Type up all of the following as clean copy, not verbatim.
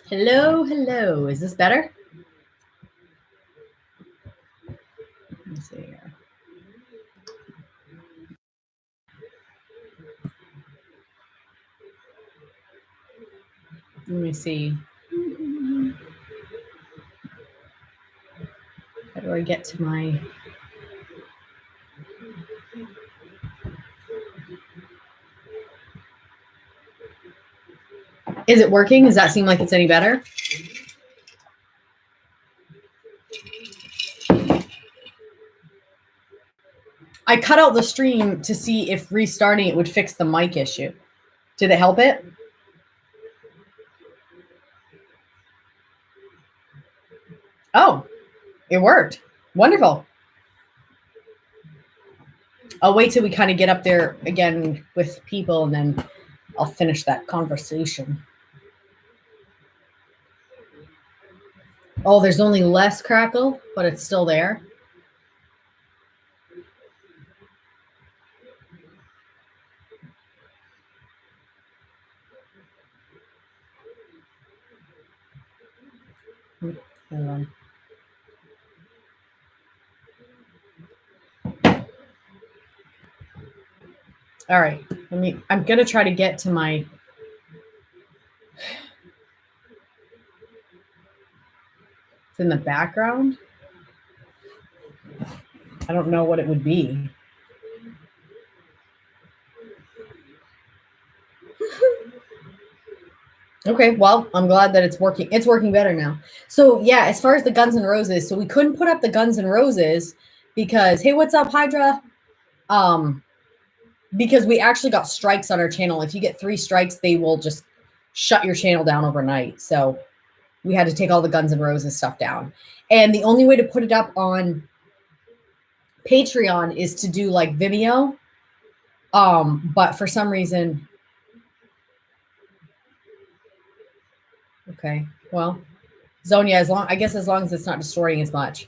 Hello, hello. Is this better? Let me see here. Let me see. How do I get to my... Is it working? Does that seem like it's any better? I cut out the stream to see if restarting it would fix the mic issue. Did it help it? Oh, it worked. Wonderful. I'll wait till we kind of get up there again with people, and then I'll finish that conversation. Oh, there's only less crackle, but it's still there. Hold on. All right, I'm gonna try to get to my... It's in the background. I don't know what it would be. Okay, well, I'm glad that it's working. It's working better now. So yeah, as far as the Guns N' Roses, so we couldn't put up the Guns N' Roses because, hey, what's up, Hydra? Because we actually got strikes on our channel. If you get 3 strikes, they will just shut your channel down overnight. So we had to take all the Guns N' Roses stuff down. And the only way to put it up on Patreon is to do like Vimeo. But for some reason... Okay, well, Zonia, I guess as long as it's not distorting as much.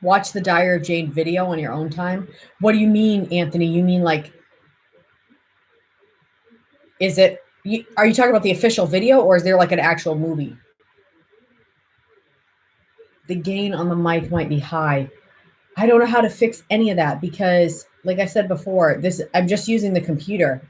Watch the Diary of Jane video on your own time. What do you mean, Anthony? You mean like, is it, are you talking about the official video, or is there like an actual movie? The gain on the mic might be high. I don't know how to fix any of that because, like I said before, I'm just using the computer.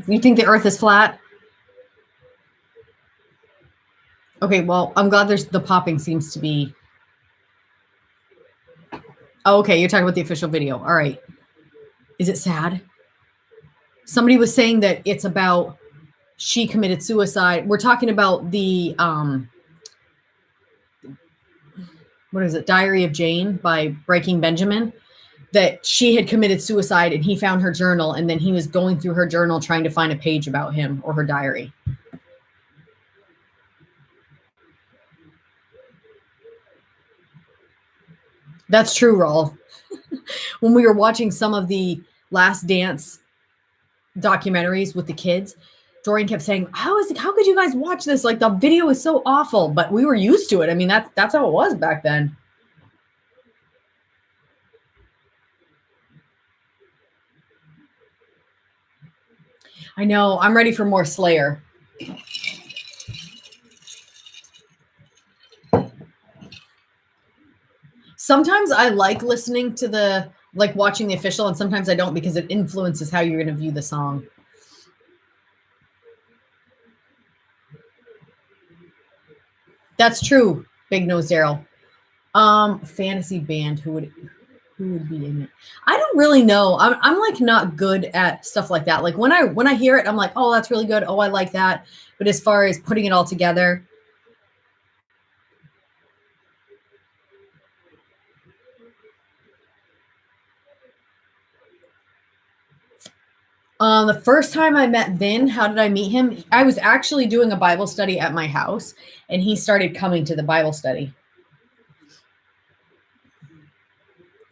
You think the Earth is flat? Okay, well, I'm glad the popping seems to be... Oh, okay, you're talking about the official video. All right. Is it sad? Somebody was saying that it's about she committed suicide. We're talking about the what is it? Diary of Jane by Breaking Benjamin. That she had committed suicide and he found her journal, and then he was going through her journal trying to find a page about him or her diary. That's true, Raul. When we were watching some of the Last Dance documentaries with the kids, Dorian kept saying, how could you guys watch this? Like, the video is so awful, but we were used to it. I mean, that's how it was back then. I know. I'm ready for more Slayer. Sometimes I like listening to watching the official, and sometimes I don't because it influences how you're going to view the song. That's true, Big Nose Daryl. Fantasy band, who would be in it? I don't really know. I'm like not good at stuff like that. Like when I hear it, I'm like, oh, that's really good. Oh, I like that. But as far as putting it all together, the first time I met Vin, how did I meet him? I was actually doing a Bible study at my house, and he started coming to the Bible study.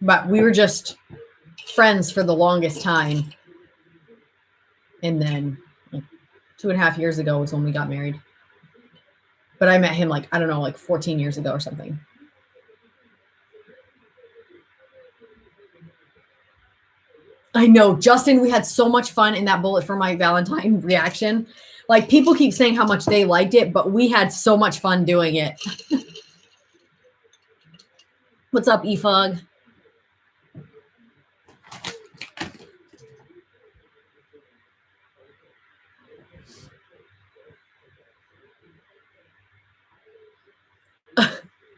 but we were just friends for the longest time. And then like 2.5 years ago was when we got married. But I met him like, I don't know, like 14 years ago or something. I know, Justin, we had so much fun in that bullet for my Valentine reaction. Like people keep saying how much they liked it, but we had so much fun doing it. What's up, EFUG?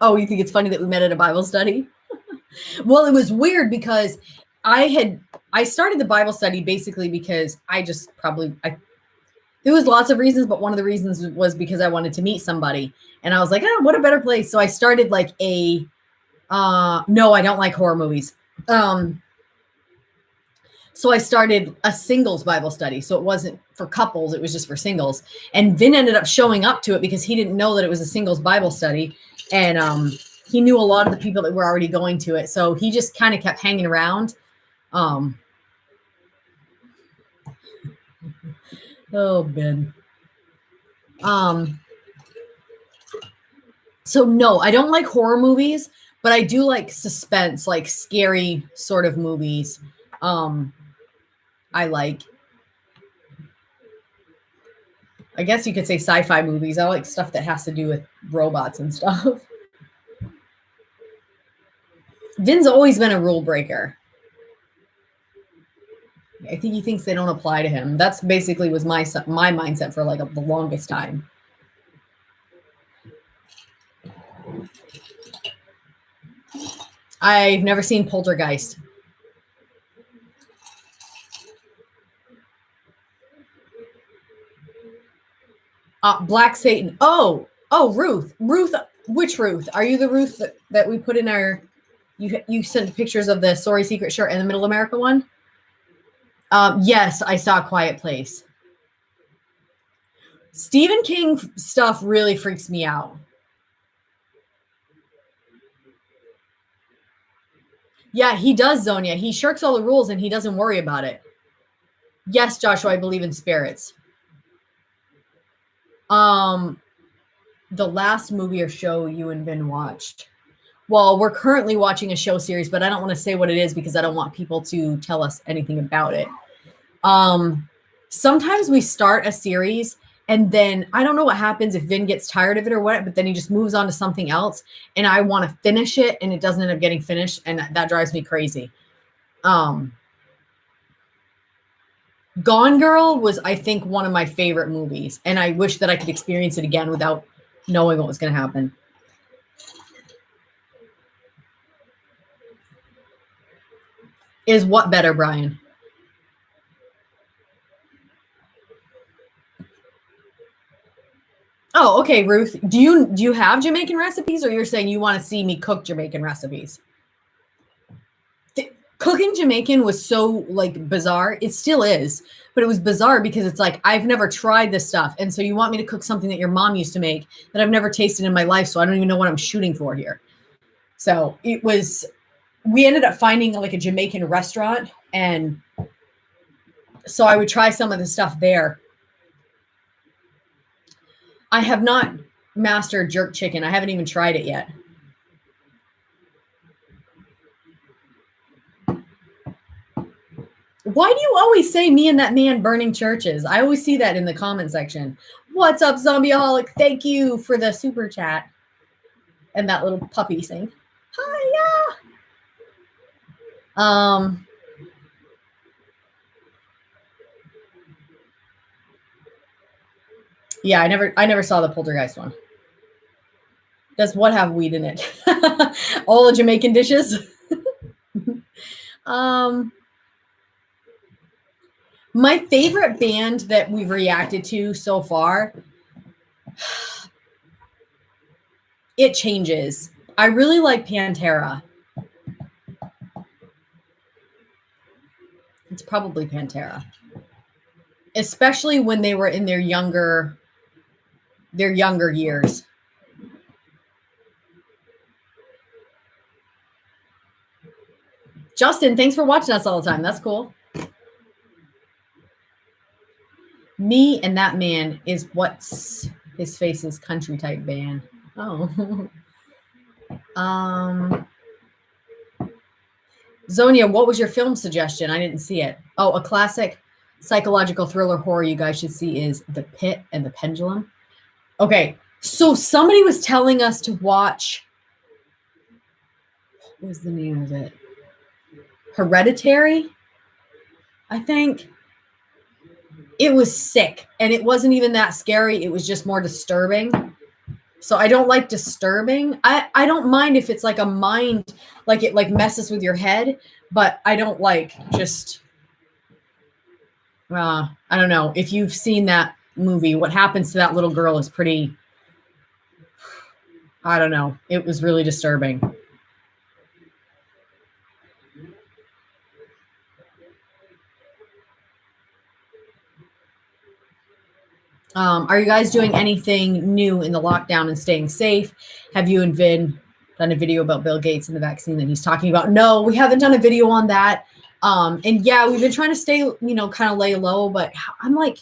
Oh, you think it's funny that we met at a Bible study? Well, it was weird because I started the Bible study basically because there was lots of reasons, but one of the reasons was because I wanted to meet somebody. And I was like, oh, what a better place. So I started like no, I don't like horror movies. So I started a singles Bible study. So it wasn't for couples, it was just for singles. And Vin ended up showing up to it because he didn't know that it was a singles Bible study. And he knew a lot of the people that were already going to it. So he just kind of kept hanging around. Oh, Ben. So no, I don't like horror movies, but I do like suspense, like scary sort of movies. I guess you could say sci-fi movies. I like stuff that has to do with robots and stuff. Vin's always been a rule breaker. I think he thinks they don't apply to him. That's basically was my mindset for like the longest time. I've never seen Poltergeist. Black Satan. Oh, Ruth. Which Ruth? Are you the Ruth that we put in our? You sent pictures of the Sori secret shirt and the Middle America one. Yes, I saw Quiet Place. Stephen King stuff really freaks me out. Yeah, he does, Zonia. He shirks all the rules and he doesn't worry about it. Yes, Joshua, I believe in spirits. The last movie or show you and Vin watched. Well, we're currently watching a show series, but I don't want to say what it is because I don't want people to tell us anything about it. Sometimes we start a series and then I don't know what happens if Vin gets tired of it or what, but then he just moves on to something else and I want to finish it and it doesn't end up getting finished and that drives me crazy. Gone Girl was, I think, one of my favorite movies and I wish that I could experience it again without knowing what was going to happen. Is what better, Brian? Oh, okay, Ruth. Do you have Jamaican recipes, or you're saying you want to see me cook Jamaican recipes? Cooking Jamaican was so like bizarre. It still is, but it was bizarre because it's like I've never tried this stuff, and so you want me to cook something that your mom used to make that I've never tasted in my life, so I don't even know what I'm shooting for here. So it was. We ended up finding like a Jamaican restaurant, and so I would try some of the stuff there. I have not mastered jerk chicken. I haven't even tried it yet. Why do you always say me and that man burning churches? I always see that in the comment section. What's up, Zombieaholic? Thank you for the super chat. And that little puppy saying, hiya. Yeah, I never saw the Poltergeist one. Does what have weed in it? All the Jamaican dishes. My favorite band that we've reacted to so far, it changes. I really like Pantera. It's probably Pantera. Especially when they were in their younger years. Justin, thanks for watching us all the time. That's cool. Me and That Man is What's His Face's country type band. Oh. Zonia, what was your film suggestion? I didn't see it. Oh, a classic psychological thriller horror you guys should see is The Pit and the Pendulum. Okay, so somebody was telling us to watch, what was the name of it? Hereditary, I think. It was sick, and it wasn't even that scary. It was just more disturbing. So I don't like disturbing. I don't mind if it's like a mind, like it like messes with your head, but I don't like just, I don't know. If you've seen that movie, what happens to that little girl is pretty, I don't know. It was really disturbing. Are you guys doing anything new in the lockdown and staying safe? Have you and Vin done a video about Bill Gates and the vaccine that he's talking about? No, we haven't done a video on that. And yeah, we've been trying to stay, kind of lay low, but I'm like,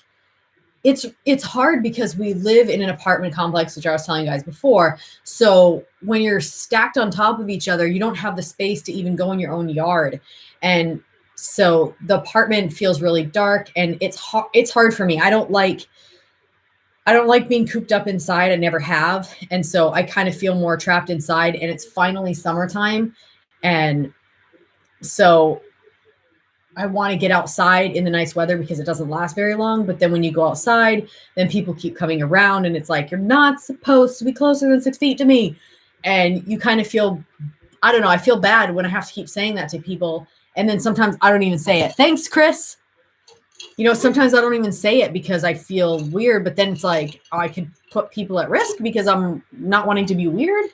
it's hard because we live in an apartment complex, which I was telling you guys before. So when you're stacked on top of each other, you don't have the space to even go in your own yard. And so the apartment feels really dark, and it's hard for me. I don't like being cooped up inside. I never have. And so I kind of feel more trapped inside, and it's finally summertime. And so I want to get outside in the nice weather because it doesn't last very long. But then when you go outside, then people keep coming around, and it's like, you're not supposed to be closer than 6 feet to me. And you kind of feel, I don't know, I feel bad when I have to keep saying that to people. And then sometimes I don't even say it. Thanks, Chris. Sometimes I don't even say it because I feel weird, but then it's like, I could put people at risk because I'm not wanting to be weird.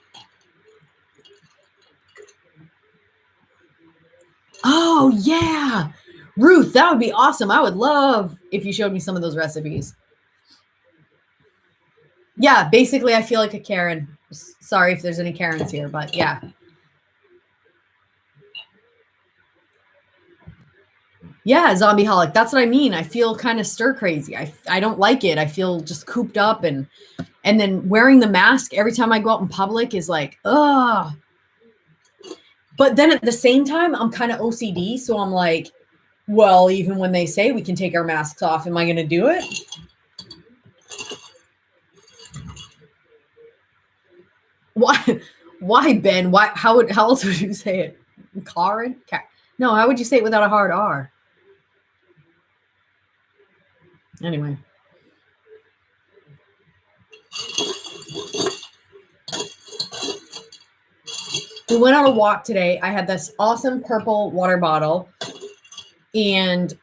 Oh, yeah. Ruth, that would be awesome. I would love if you showed me some of those recipes. Yeah, basically, I feel like a Karen. Sorry if there's any Karens here, but yeah. Yeah, zombie holic. That's what I mean. I feel kind of stir crazy. I don't like it. I feel just cooped up, and then wearing the mask every time I go out in public is like, ugh. But then at the same time, I'm kind of OCD. So I'm like, well, even when they say we can take our masks off, am I going to do it? Why? Why, Ben? Why? How else would you say it? Karen? No, how would you say it without a hard R? Anyway. We went on a walk today. I had this awesome purple water bottle, and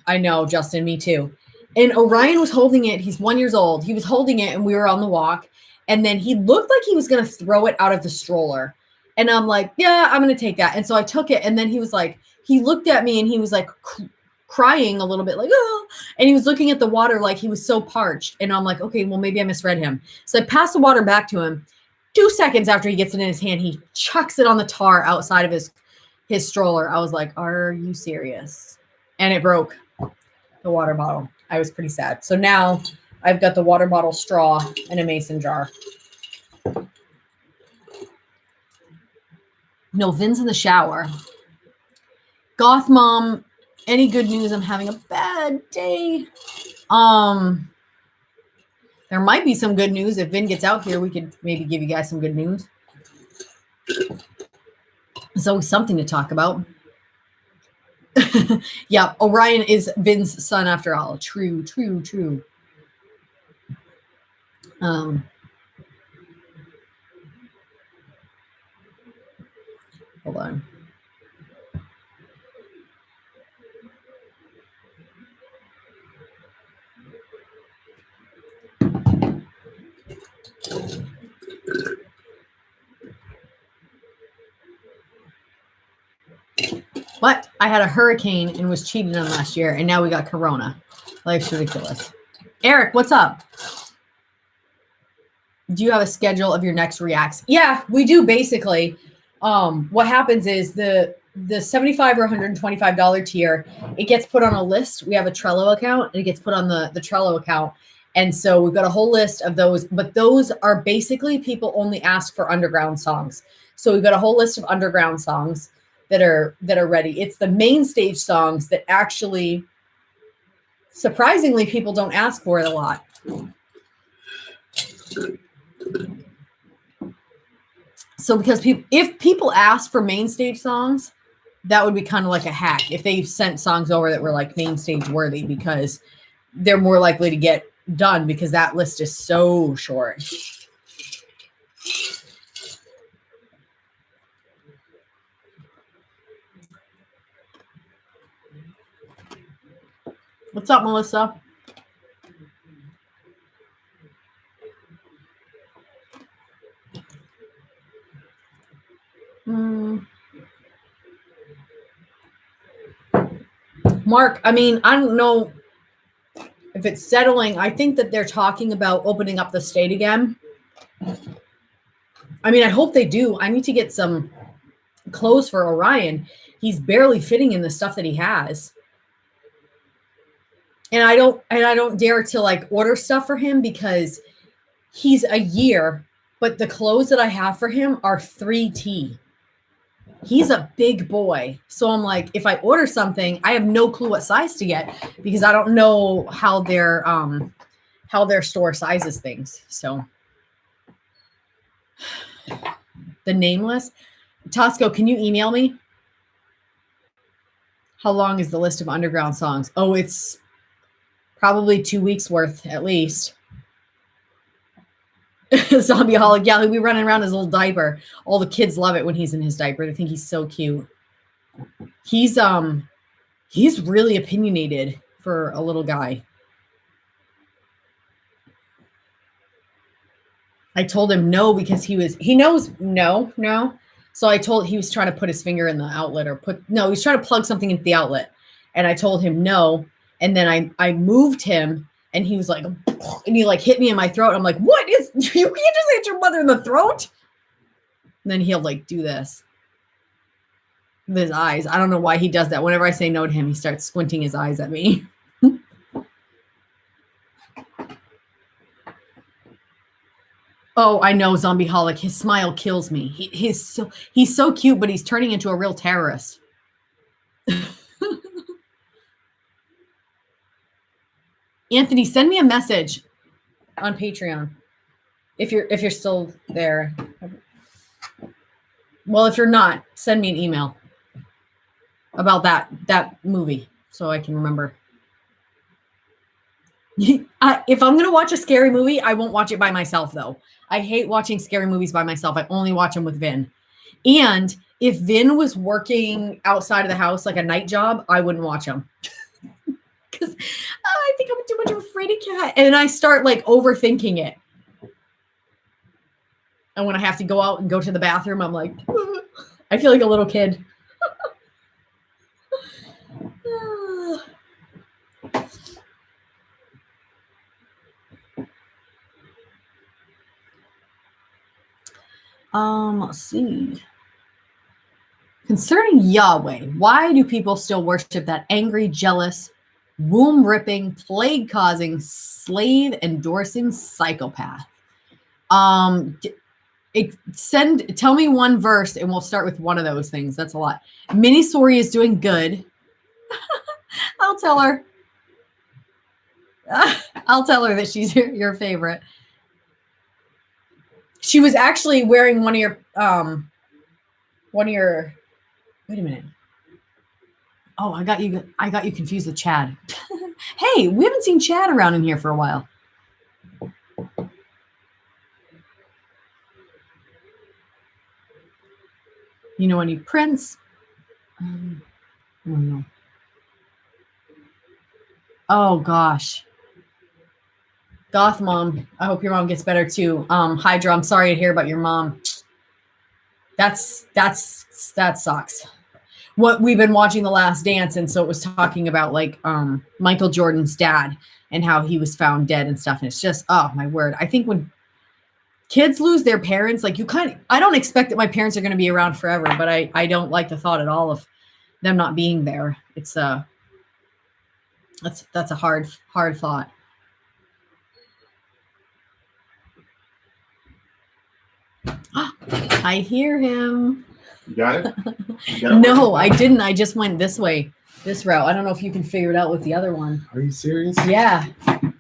I know, Justin, me too. And Orion was holding it. He's 1 year old. He was holding it, and we were on the walk, and then he looked like he was going to throw it out of the stroller. And I'm like, yeah, I'm going to take that. And so I took it, and then he was like, he looked at me, and he was like crying a little bit, like, oh, and he was looking at the water like he was so parched. And I'm like, okay, well, maybe I misread him. So I passed the water back to him. 2 seconds after he gets it in his hand, he chucks it on the tar outside of his stroller. I was like, are you serious? And it broke the water bottle. I was pretty sad. So now I've got the water bottle straw in a mason jar. No, Vin's in the shower. Goth mom, any good news? I'm having a bad day. There might be some good news. If Vin gets out here, we could maybe give you guys some good news. It's always something to talk about. Yeah, Orion is Vin's son after all. True. Hold on. What? I had a hurricane and was cheated on last year, and now we got corona. Life's ridiculous. Eric, what's up? Do you have a schedule of your next reacts? Yeah, we do basically. What happens is the $75 or $125 tier, it gets put on a list. We have a Trello account, and it gets put on the Trello account. And so we've got a whole list of those, but those are basically people only ask for underground songs. So we've got a whole list of underground songs that are ready. It's the main stage songs that actually, surprisingly, people don't ask for it a lot. So because if people ask for main stage songs, that would be kind of like a hack if they sent songs over that were like main stage worthy, because they're more likely to get done because that list is so short. What's up, Melissa? Mark, I mean, I don't know if it's settling. I think that they're talking about opening up the state again. I mean, I hope they do. I need to get some clothes for Orion. He's barely fitting in the stuff that he has. And I don't dare to like order stuff for him because he's a year, but the clothes that I have for him are 3T. He's a big boy. So I'm like, if I order something, I have no clue what size to get because I don't know how their store sizes things. So the nameless. Tosco, can you email me? How long is the list of underground songs? Oh, it's probably 2 weeks worth at least. Zombie-holic. Yeah, he'll be running around his little diaper. All the kids love it when he's in his diaper. They think he's so cute. He's really opinionated for a little guy. I told him no because he knows no. So I told he was trying to put his finger in the outlet he's trying to plug something into the outlet. And I told him no. And then I moved him and he was like, and he like hit me in my throat. I'm like, what is, you can't just hit your mother in the throat. And then he'll like do this with his eyes. I don't know why he does that. Whenever I say no to him, he starts squinting his eyes at me. Oh, I know, Zombie-holic. His smile kills me. He's so cute, but he's turning into a real terrorist. Anthony, send me a message on Patreon if you're still there. Well, if you're not, send me an email about that movie so I can remember. If I'm going to watch a scary movie, I won't watch it by myself, though. I hate watching scary movies by myself. I only watch them with Vin. And if Vin was working outside of the house, like a night job, I wouldn't watch him. Because I think I'm too much of a fraidy cat. And I start like overthinking it. And when I have to go out and go to the bathroom, I'm like, I feel like a little kid. Let's see. Concerning Yahweh, why do people still worship that angry, jealous, womb-ripping, plague-causing, slave-endorsing psychopath? Tell me one verse, and we'll start with one of those things. That's a lot. Mini Sori is doing good. I'll tell her. I'll tell her that she's your favorite. She was actually wearing one of your wait a minute. Oh, I got you confused with Chad. Hey, we haven't seen Chad around in here for a while. You know any Prince? I don't know. Oh gosh. Goth mom. I hope your mom gets better too. Hydra, I'm sorry to hear about your mom. That sucks. What we've been watching The Last Dance, and so it was talking about like Michael Jordan's dad and how he was found dead and stuff. And it's just, oh my word. I think when kids lose their parents. Like I don't expect that my parents are going to be around forever, but I don't like the thought at all of them not being there. It's that's a hard thought. I hear him. You got it? No, I didn't. I just went this way, this route. I don't know if you can figure it out with the other one. Are you serious? Yeah.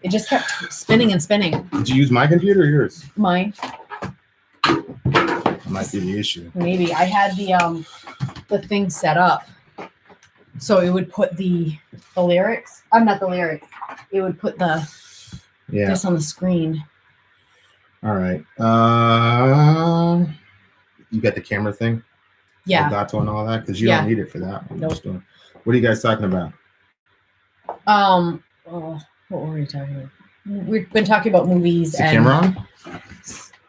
It just kept spinning and spinning. Did you use my computer or yours? Mine. That might be the issue. Maybe. I had the thing set up. So it would put the lyrics. I'm not the lyrics. It would put this on the screen. All right. You got the camera thing? Yeah. Elgato and all that? Because you don't need it for that one. Nope. What are you guys talking about? What were we talking about? We've been talking about movies. Is the camera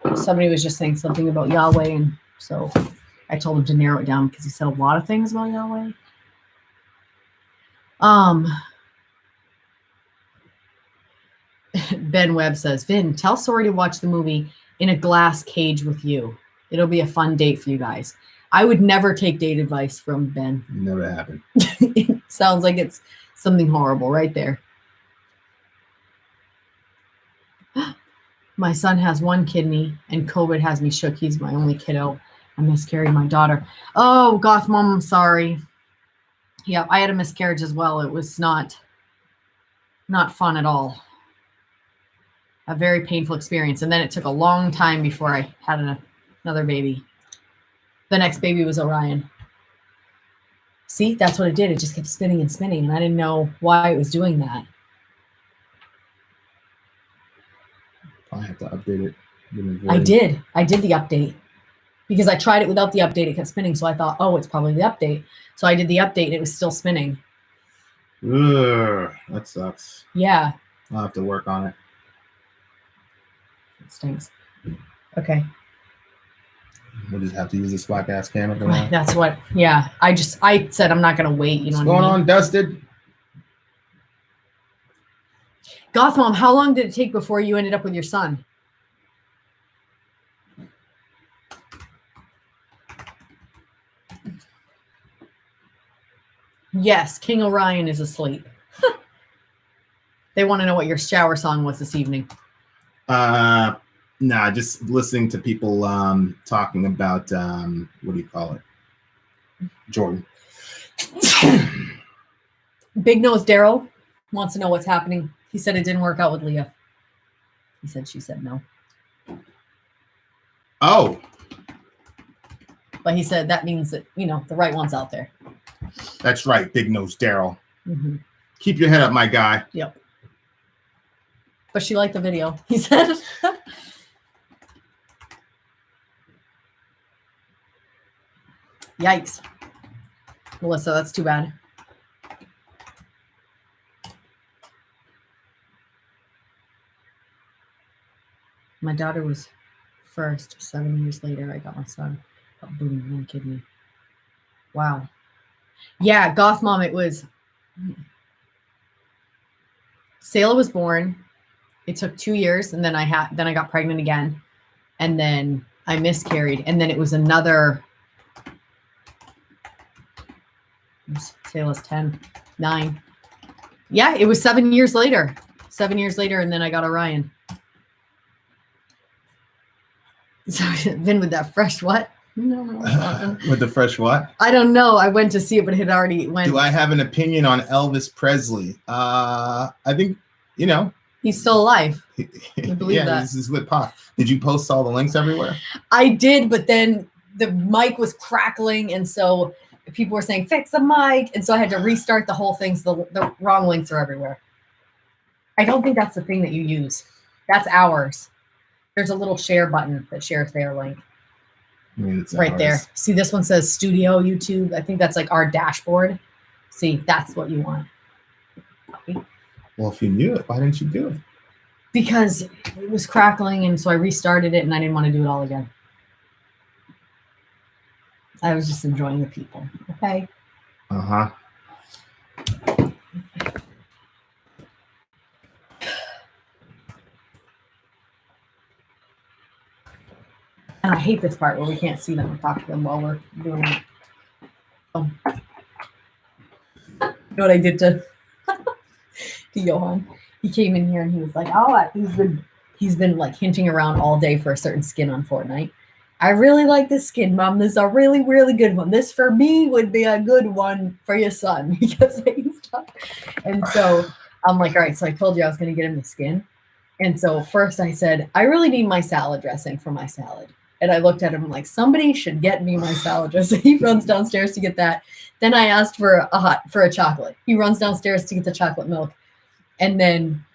on? Somebody was just saying something about Yahweh, and so I told him to narrow it down because he said a lot of things about Yahweh. Ben Webb says, Vin, tell Sori to watch the movie In a Glass Cage with You. It'll be a fun date for you guys. I would never take date advice from Ben. Never happened. It sounds like it's something horrible right there. My son has one kidney and COVID has me shook. He's my only kiddo. I miscarried my daughter. Oh, Goth Mom, I'm sorry. Yeah, I had a miscarriage as well. It was not fun at all. A very painful experience. And then it took a long time before I had another baby. The next baby was Orion. See, that's what it did. It just kept spinning and spinning. And I didn't know why it was doing that. I have to update it. I did the update. Because I tried it without the update. It kept spinning. So I thought, oh, it's probably the update. So I did the update and it was still spinning. Ugh, that sucks. Yeah. I'll have to work on it. It stinks. Okay. We'll just have to use this whack ass camera. For now. That's what, yeah. I said I'm not going to wait. You know What's going on, Dusted? Goth Mom, how long did it take before you ended up with your son? Yes, King Orion is asleep. They want to know what your shower song was this evening. Nah, just listening to people talking about what do you call it? Jordan. Big Nose Daryl wants to know what's happening. He said it didn't work out with Leah. He said she said no. Oh. But he said that means that, the right one's out there. That's right, Big Nose Daryl. Mm-hmm. Keep your head up, my guy. Yep. But she liked the video, he said. Yikes. Melissa, that's too bad. My daughter was first. 7 years later, I got my son. Oh, boom, one kidney. Wow. Yeah, Goth Mom, it was. Selah was born. It took 2 years, and then I got pregnant again, and then I miscarried, and then it was another. Selah's 10, 9. Yeah, it was 7 years later. 7 years later, and then I got Orion. So Vin with that fresh what? No. With the fresh what? I don't know. I went to see it, but it had already went. Do I have an opinion on Elvis Presley? I think, he's still alive. I believe that. This is with Pop. Did you post all the links everywhere? I did, but then the mic was crackling, and so people were saying, fix the mic. And so I had to restart the whole thing. So the wrong links are everywhere. I don't think that's the thing that you use. That's ours. There's a little share button that shares their link. Right ours. There. See, this one says Studio YouTube. I think that's like our dashboard. See, that's what you want. Well, if you knew it, why didn't you do it? Because it was crackling, and so I restarted it, and I didn't want to do it all again. I was just enjoying the people. Okay. Uh-huh. And I hate this part where we can't see them and talk to them while we're doing it. You know what I did to Johan? He came in here and he was like, "Oh, he's been like hinting around all day for a certain skin on Fortnite. I really like this skin, Mom. This is a really, really good one. This for me would be a good one for your son." He kept saying stuff. And so I'm like, all right, so I told you I was going to get him the skin. And so first I said, I really need my salad dressing for my salad. And I looked at him like, somebody should get me my salad dressing. He runs downstairs to get that. Then I asked for a chocolate. He runs downstairs to get the chocolate milk. And then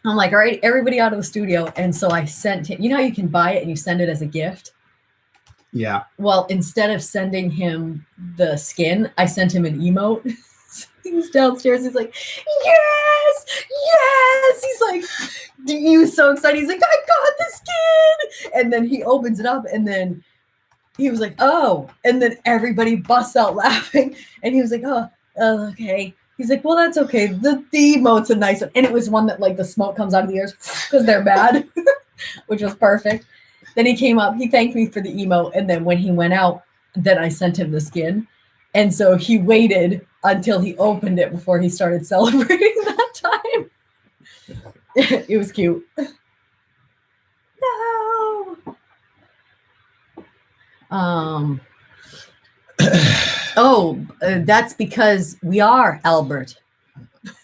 I'm like, all right, everybody out of the studio. And so I sent him, you know how you can buy it and you send it as a gift? Yeah. Well, instead of sending him the skin, I sent him an emote. He was downstairs. He's like, yes, yes. He's like, he was so excited. He's like, I got the skin. And then he opens it up and then he was like, oh. And then everybody busts out laughing. And he was like, oh, okay. He's like, well, that's okay. The emote's a nice one. And it was one that like the smoke comes out of the ears because they're bad, which was perfect. Then he came up, he thanked me for the emote. And then when he went out, then I sent him the skin. And so he waited until he opened it before he started celebrating that time. It was cute. No. That's because we are, Albert.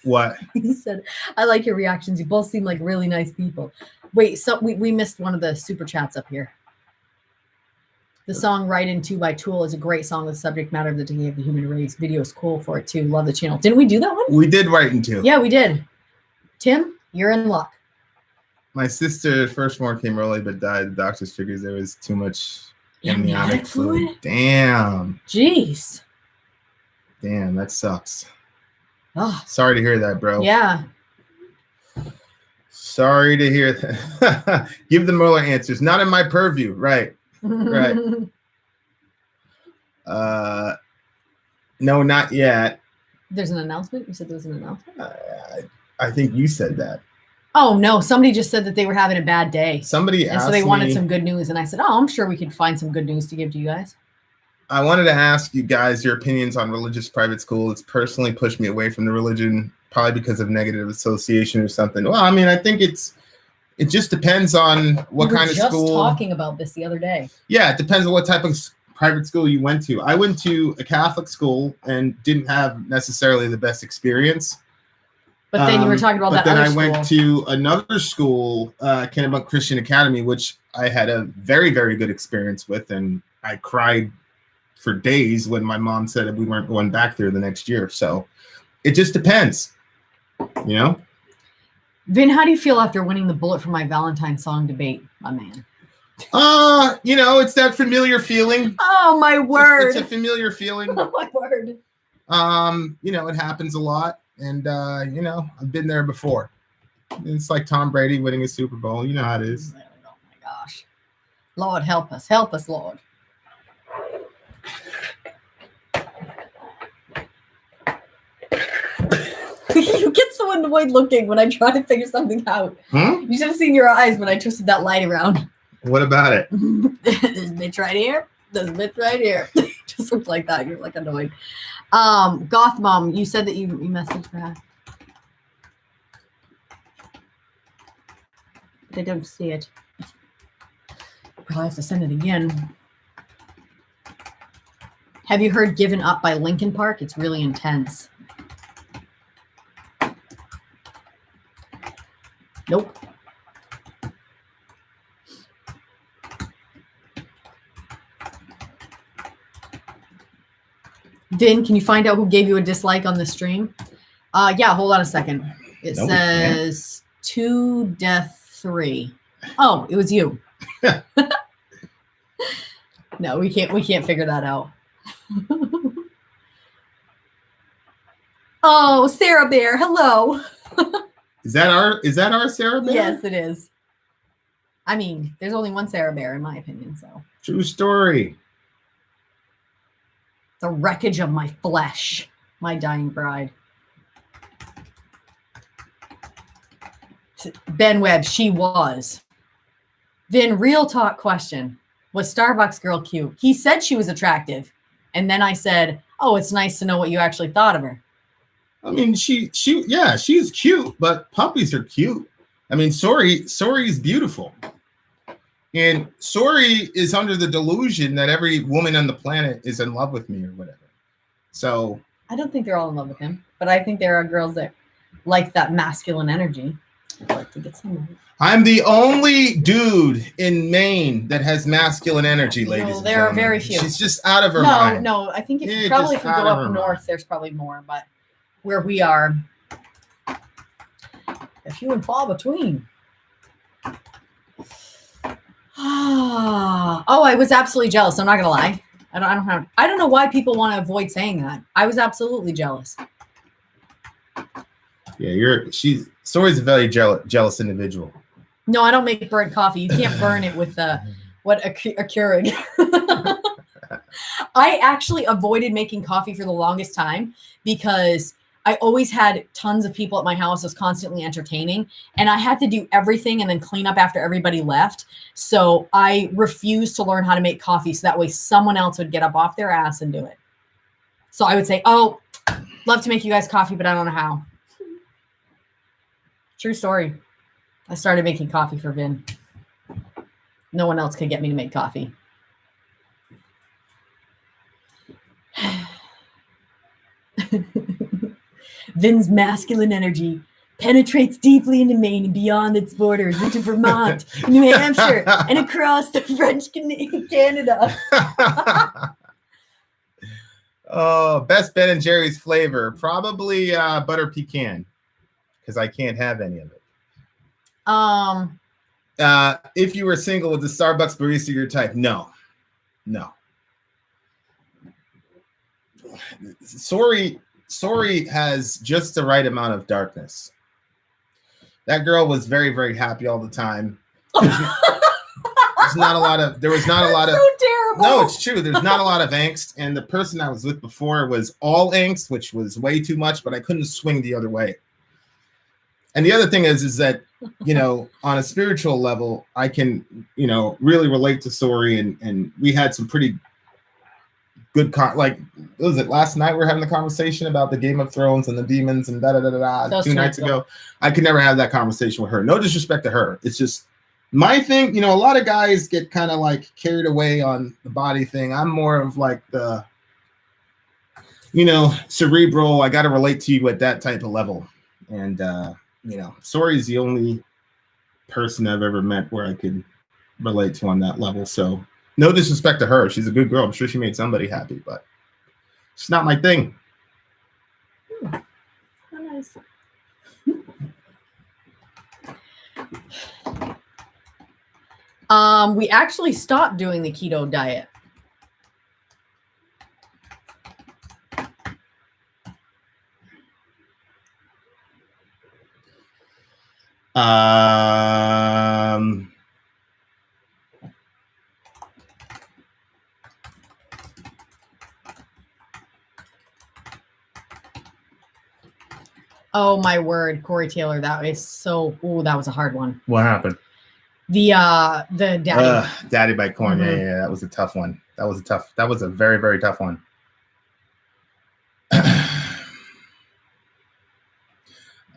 What? He said, I like your reactions. You both seem like really nice people. Wait, so we missed one of the super chats up here. The song Right In 2 by Tool is a great song with subject matter of the decay of the human race. Video is cool for it too. Love the channel. Didn't we do that one? We did Right In 2. Yeah, we did. Tim, you're in luck. My sister's firstborn came early but died. The doctors figured there was too much amniotic fluid. Damn. Jeez. Damn, that sucks. Oh. Sorry to hear that, bro. Yeah. Sorry to hear that. Give the Mueller answers. Not in my purview. Right. Right. No, not yet. There's an announcement? You said there was an announcement? I think you said that. Oh, no. Somebody just said that they were having a bad day. Somebody asked me. So they wanted some good news. And I said, I'm sure we could find some good news to give to you guys. I wanted to ask you guys your opinions on religious private school. It's personally pushed me away from the religion, probably because of negative association or something. Well, I mean, I think it just depends on what kind of school. We were just talking about this the other day. Yeah, it depends on what type of private school you went to. I went to a Catholic school and didn't have necessarily the best experience. But then you were talking about that other school. But then I went to another school, Kennebunk Christian Academy, which I had a very, very good experience with. And I cried for days when my mom said that we weren't going back there the next year. So it just depends, you know? Vin, how do you feel after winning the bullet for my Valentine song debate, my man? You know, it's that familiar feeling. Oh, my word. It's a familiar feeling. Oh, my word. You know, it happens a lot. And, you know, I've been there before. It's like Tom Brady winning a Super Bowl. You know how it is. Oh, my gosh. Lord, help us. Help us, Lord. You get so annoyed looking when I try to figure something out. You should have seen your eyes when I twisted that light around. What about it? This bitch right here. This bitch right here. Just looks like that. You're like annoyed. Goth Mom, you said that you messaged that. I don't see it. Probably have to send it again. Have you heard Given Up by Linkin Park? It's really intense. Nope. Vin, can you find out who gave you a dislike on the stream? Yeah, hold on a second. It says 2 Death 3. Oh, it was you. No, we can't figure that out. Oh, Sarah Bear, hello. Is that our Sarah Bear? Yes, it is. I mean, there's only one Sarah Bear in my opinion, so. True story. The wreckage of my flesh, my dying bride. Ben Webb, she was. Vin, real talk question. Was Starbucks girl cute? He said she was attractive. And then I said, oh, it's nice to know what you actually thought of her. I mean, she's cute, but puppies are cute. I mean, Sori's beautiful. And Sori is under the delusion that every woman on the planet is in love with me or whatever. So I don't think they're all in love with him, but I think there are girls that like that masculine energy. I'd like to get some of it. I'm the only dude in Maine that has masculine energy, ladies. There are very few. She's just out of her mind. No. I think if you go up north, there's probably more, but where we are, a few and far between. Oh, I was absolutely jealous. I'm not gonna lie. I don't know why people want to avoid saying that. I was absolutely jealous. Yeah, Sori's a very jealous individual. No, I don't make burnt coffee. You can't burn it with a Keurig. I actually avoided making coffee for the longest time because I always had tons of people at my house. I was constantly entertaining, and I had to do everything and then clean up after everybody left. So I refused to learn how to make coffee, so that way someone else would get up off their ass and do it. So I would say, oh, love to make you guys coffee, but I don't know how. True story. I started making coffee for Vin. No one else could get me to make coffee. Vin's masculine energy penetrates deeply into Maine and beyond its borders, into Vermont, New Hampshire, and across the French Canada. Oh, best Ben and Jerry's flavor. Probably butter pecan, because I can't have any of it. If you were single, with the Starbucks barista your type? No. Sori has just the right amount of darkness. That girl was very, very happy all the time. There was not a lot of. So terrible. No, it's true. There's not a lot of angst, and the person I was with before was all angst, which was way too much. But I couldn't swing the other way. And the other thing is that, on a spiritual level, I can, really relate to Sori, and we had some pretty good, what was it, last night we were having the conversation about the Game of Thrones and the demons and da-da-da-da-da 2 nights ago. I could never have that conversation with her. No disrespect to her. It's just my thing. A lot of guys get kind of carried away on the body thing. I'm more of the, cerebral. I got to relate to you at that type of level. And, Sori is the only person I've ever met where I could relate to on that level. So no disrespect to her. She's a good girl. I'm sure she made somebody happy, but it's not my thing. Oh, nice. We actually stopped doing the keto diet. Oh my word, Corey Taylor, that was that was a hard one. What happened? The daddy. Daddy by Corn. Mm-hmm. Yeah, that was a tough one. That was a very, very tough one.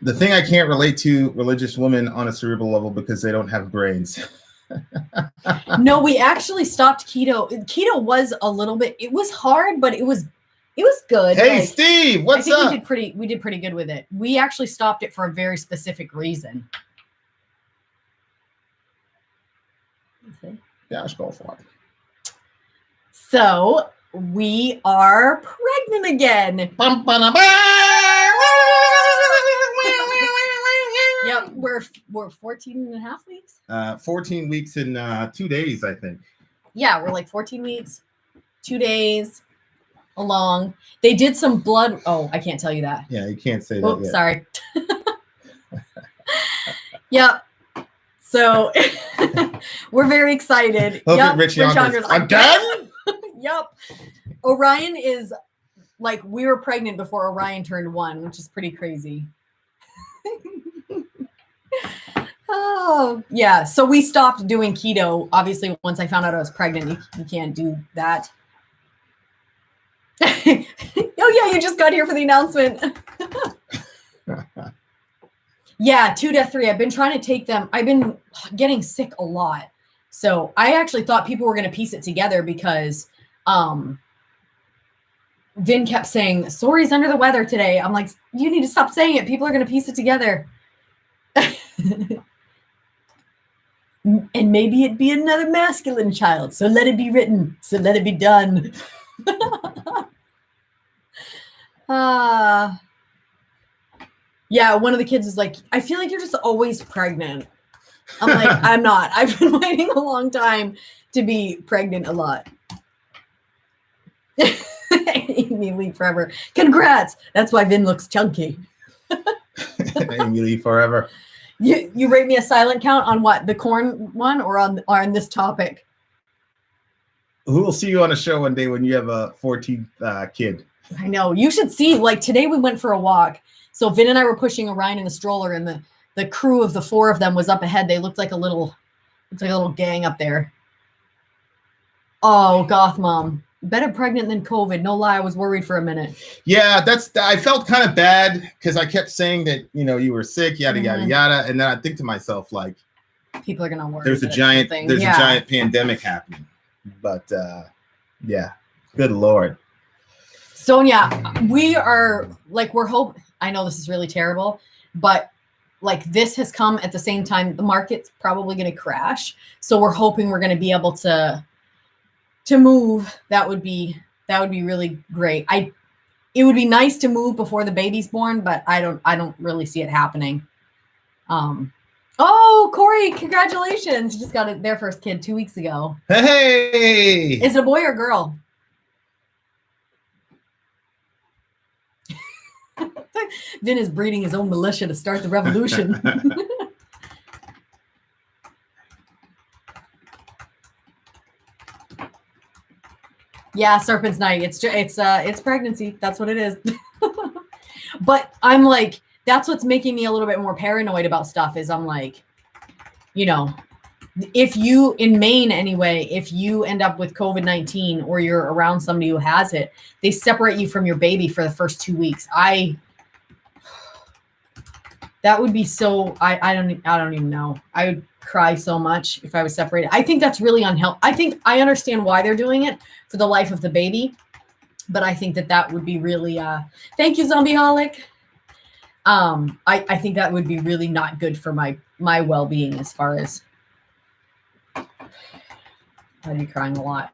The thing I can't relate to religious women on a cerebral level because they don't have brains. No, we actually stopped keto. Keto was a little bit, it was hard, but it was good. Hey, Steve, what's up? We did pretty good with it. We actually stopped it for a very specific reason. Yeah, let's go for it. So we are pregnant again. Yep, we're 14 and a half weeks. 14 weeks in 2 days, I think. Yeah, we're 14 weeks, 2 days along. They did some blood. Oh, I can't tell you that. Yeah, you can't say that yet. Sorry. Yep. So we're very excited. Look yep. at Rich Yonkers. I'm done. Yep. Orion is we were pregnant before Orion turned 1, which is pretty crazy. Oh, yeah. So we stopped doing keto. Obviously, once I found out I was pregnant, you can't do that. Oh, yeah. You just got here for the announcement. Yeah. 2 to 3. I've been trying to take them. I've been getting sick a lot. So I actually thought people were going to piece it together because Vin kept saying, Sori's under the weather today. I'm like, you need to stop saying it. People are going to piece it together. And maybe it'd be another masculine child. So let it be written. So let it be done. Yeah, one of the kids is like, I feel like you're just always pregnant. I'm like, I'm not. I've been waiting a long time to be pregnant a lot. Amy Lee forever. Congrats. That's why Vin looks chunky. Amy Lee forever. You rate me a silent count on what? The corn one or on this topic? Who will see you on a show one day when you have a 14th kid? I know. You should see, like today we went for a walk. So Vin and I were pushing Orion in the stroller and the crew of the 4 of them was up ahead. They looked like a little gang up there. Oh, goth mom. Better pregnant than COVID. No lie, I was worried for a minute. Yeah, I felt kind of bad because I kept saying that, you were sick, yada, yada, yada. And then I think to myself, like, people are going to worry. There's a giant pandemic happening. But, yeah, good Lord. Sonia, we are like, I know this is really terrible, but like this has come at the same time. The market's probably going to crash. So we're hoping we're going to be able to move. That would be really great. It would be nice to move before the baby's born, but I don't really see it happening. Oh, Corey, congratulations. You just got their first kid 2 weeks ago. Hey, is it a boy or a girl? Vin is breeding his own militia to start the revolution. Yeah, Serpent's Night. It's pregnancy. That's what it is. But I'm like, that's what's making me a little bit more paranoid about stuff is I'm like, if you in Maine anyway, if you end up with COVID-19 or you're around somebody who has it, they separate you from your baby for the first 2 weeks. That would be so, I don't even know. I would cry so much if I was separated. I think that's really unhealthy. I think I understand why they're doing it for the life of the baby, but I think that would be really, thank you, Zombieholic. I think that would be really not good for my well-being as far as, I'd be crying a lot.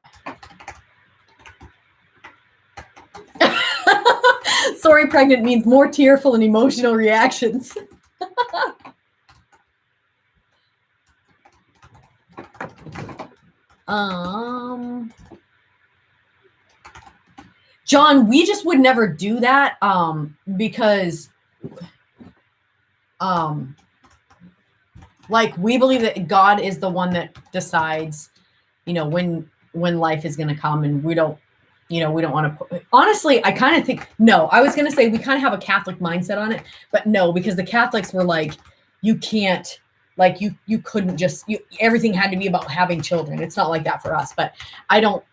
Sorry, pregnant means more tearful and emotional reactions. John, we just would never do that because like we believe that God is the one that decides, when life is going to come, and we don't want to. Honestly, I kind of think I was going to say we kind of have a Catholic mindset on it, but no, because the Catholics were like, you can't, like you couldn't just everything had to be about having children. It's not like that for us, but I don't,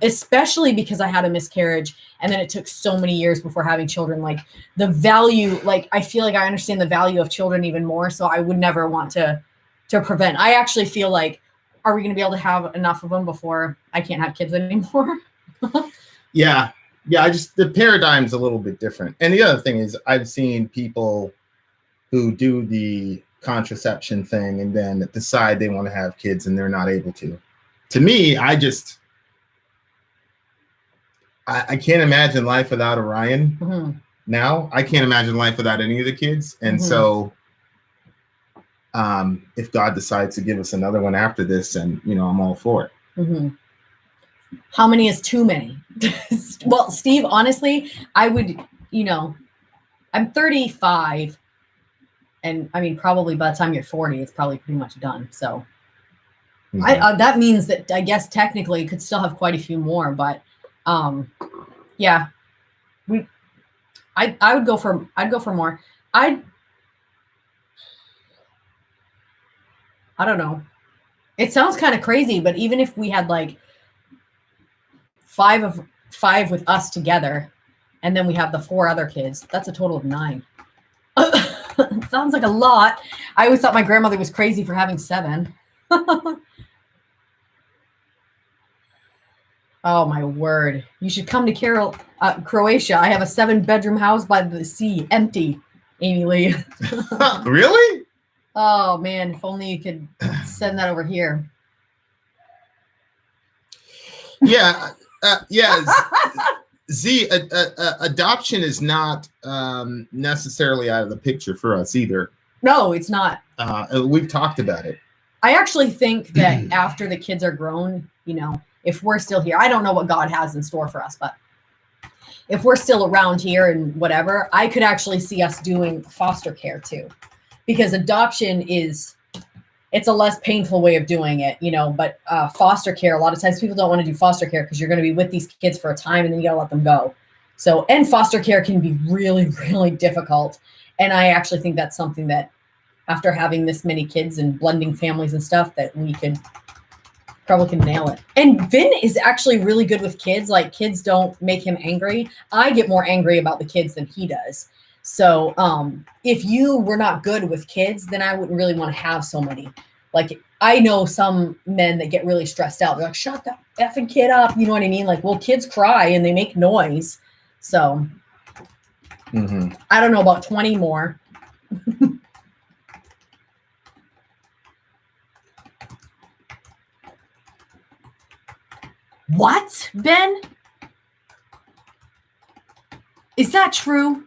especially because I had a miscarriage and then it took so many years before having children, like the value, like I feel like I understand the value of children even more. So I would never want to prevent. I actually feel like, are we going to be able to have enough of them before I can't have kids anymore? Yeah. The paradigm's a little bit different. And the other thing is I've seen people who do the contraception thing and then decide they want to have kids and they're not able to. To me, I can't imagine life without Orion. Mm-hmm. Now I can't imagine life without any of the kids. And so if God decides to give us another one after this, and I'm all for it. Mm-hmm. How many is too many? Well, Steve, honestly, I would, I'm 35 and I mean, probably by the time you're 40, it's probably pretty much done. So that means that I guess technically you could still have quite a few more, but yeah, I'd go for more. I don't know. It sounds kind of crazy, but even if we had like five with us together, and then we have the 4 other kids, that's a total of 9. Sounds like a lot. I always thought my grandmother was crazy for having 7. Oh my word. You should come to Croatia. I have a 7-bedroom house by the sea, empty, Amy Lee. Really? Oh man, if only you could send that over here. Yeah. Yeah. Z, adoption is not necessarily out of the picture for us either. No, it's not. We've talked about it. I actually think that after the kids are grown, if we're still here, I don't know what God has in store for us, but if we're still around here and whatever, I could actually see us doing foster care too, because adoption it's a less painful way of doing it, but foster care, a lot of times people don't want to do foster care because you're going to be with these kids for a time and then you got to let them go. So, and foster care can be really, really difficult. And I actually think that's something that after having this many kids and blending families and stuff, that we could probably can nail it. And Vin is actually really good with kids. Like, kids don't make him angry. I get more angry about the kids than he does. So if you were not good with kids, then I wouldn't really want to have so many. Like, I know some men that get really stressed out. They're like, shut that effing kid up. You know what I mean? Like, well, kids cry and they make noise. So I don't know, about 20 more. What, Ben? Is that true?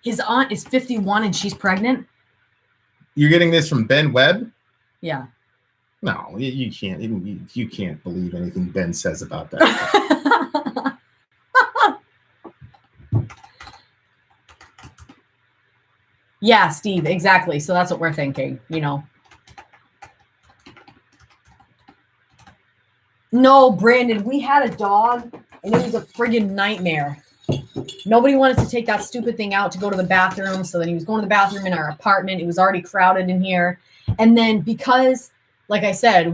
His aunt is 51 and she's pregnant? You're getting this from Ben Webb? Yeah. No, you can't. You can't believe anything Ben says about that. Yeah, Steve, exactly. So that's what we're thinking, No, Brandon, we had a dog and it was a friggin' nightmare. Nobody wanted to take that stupid thing out to go to the bathroom. So then he was going to the bathroom in our apartment. It was already crowded in here. And then because, like I said,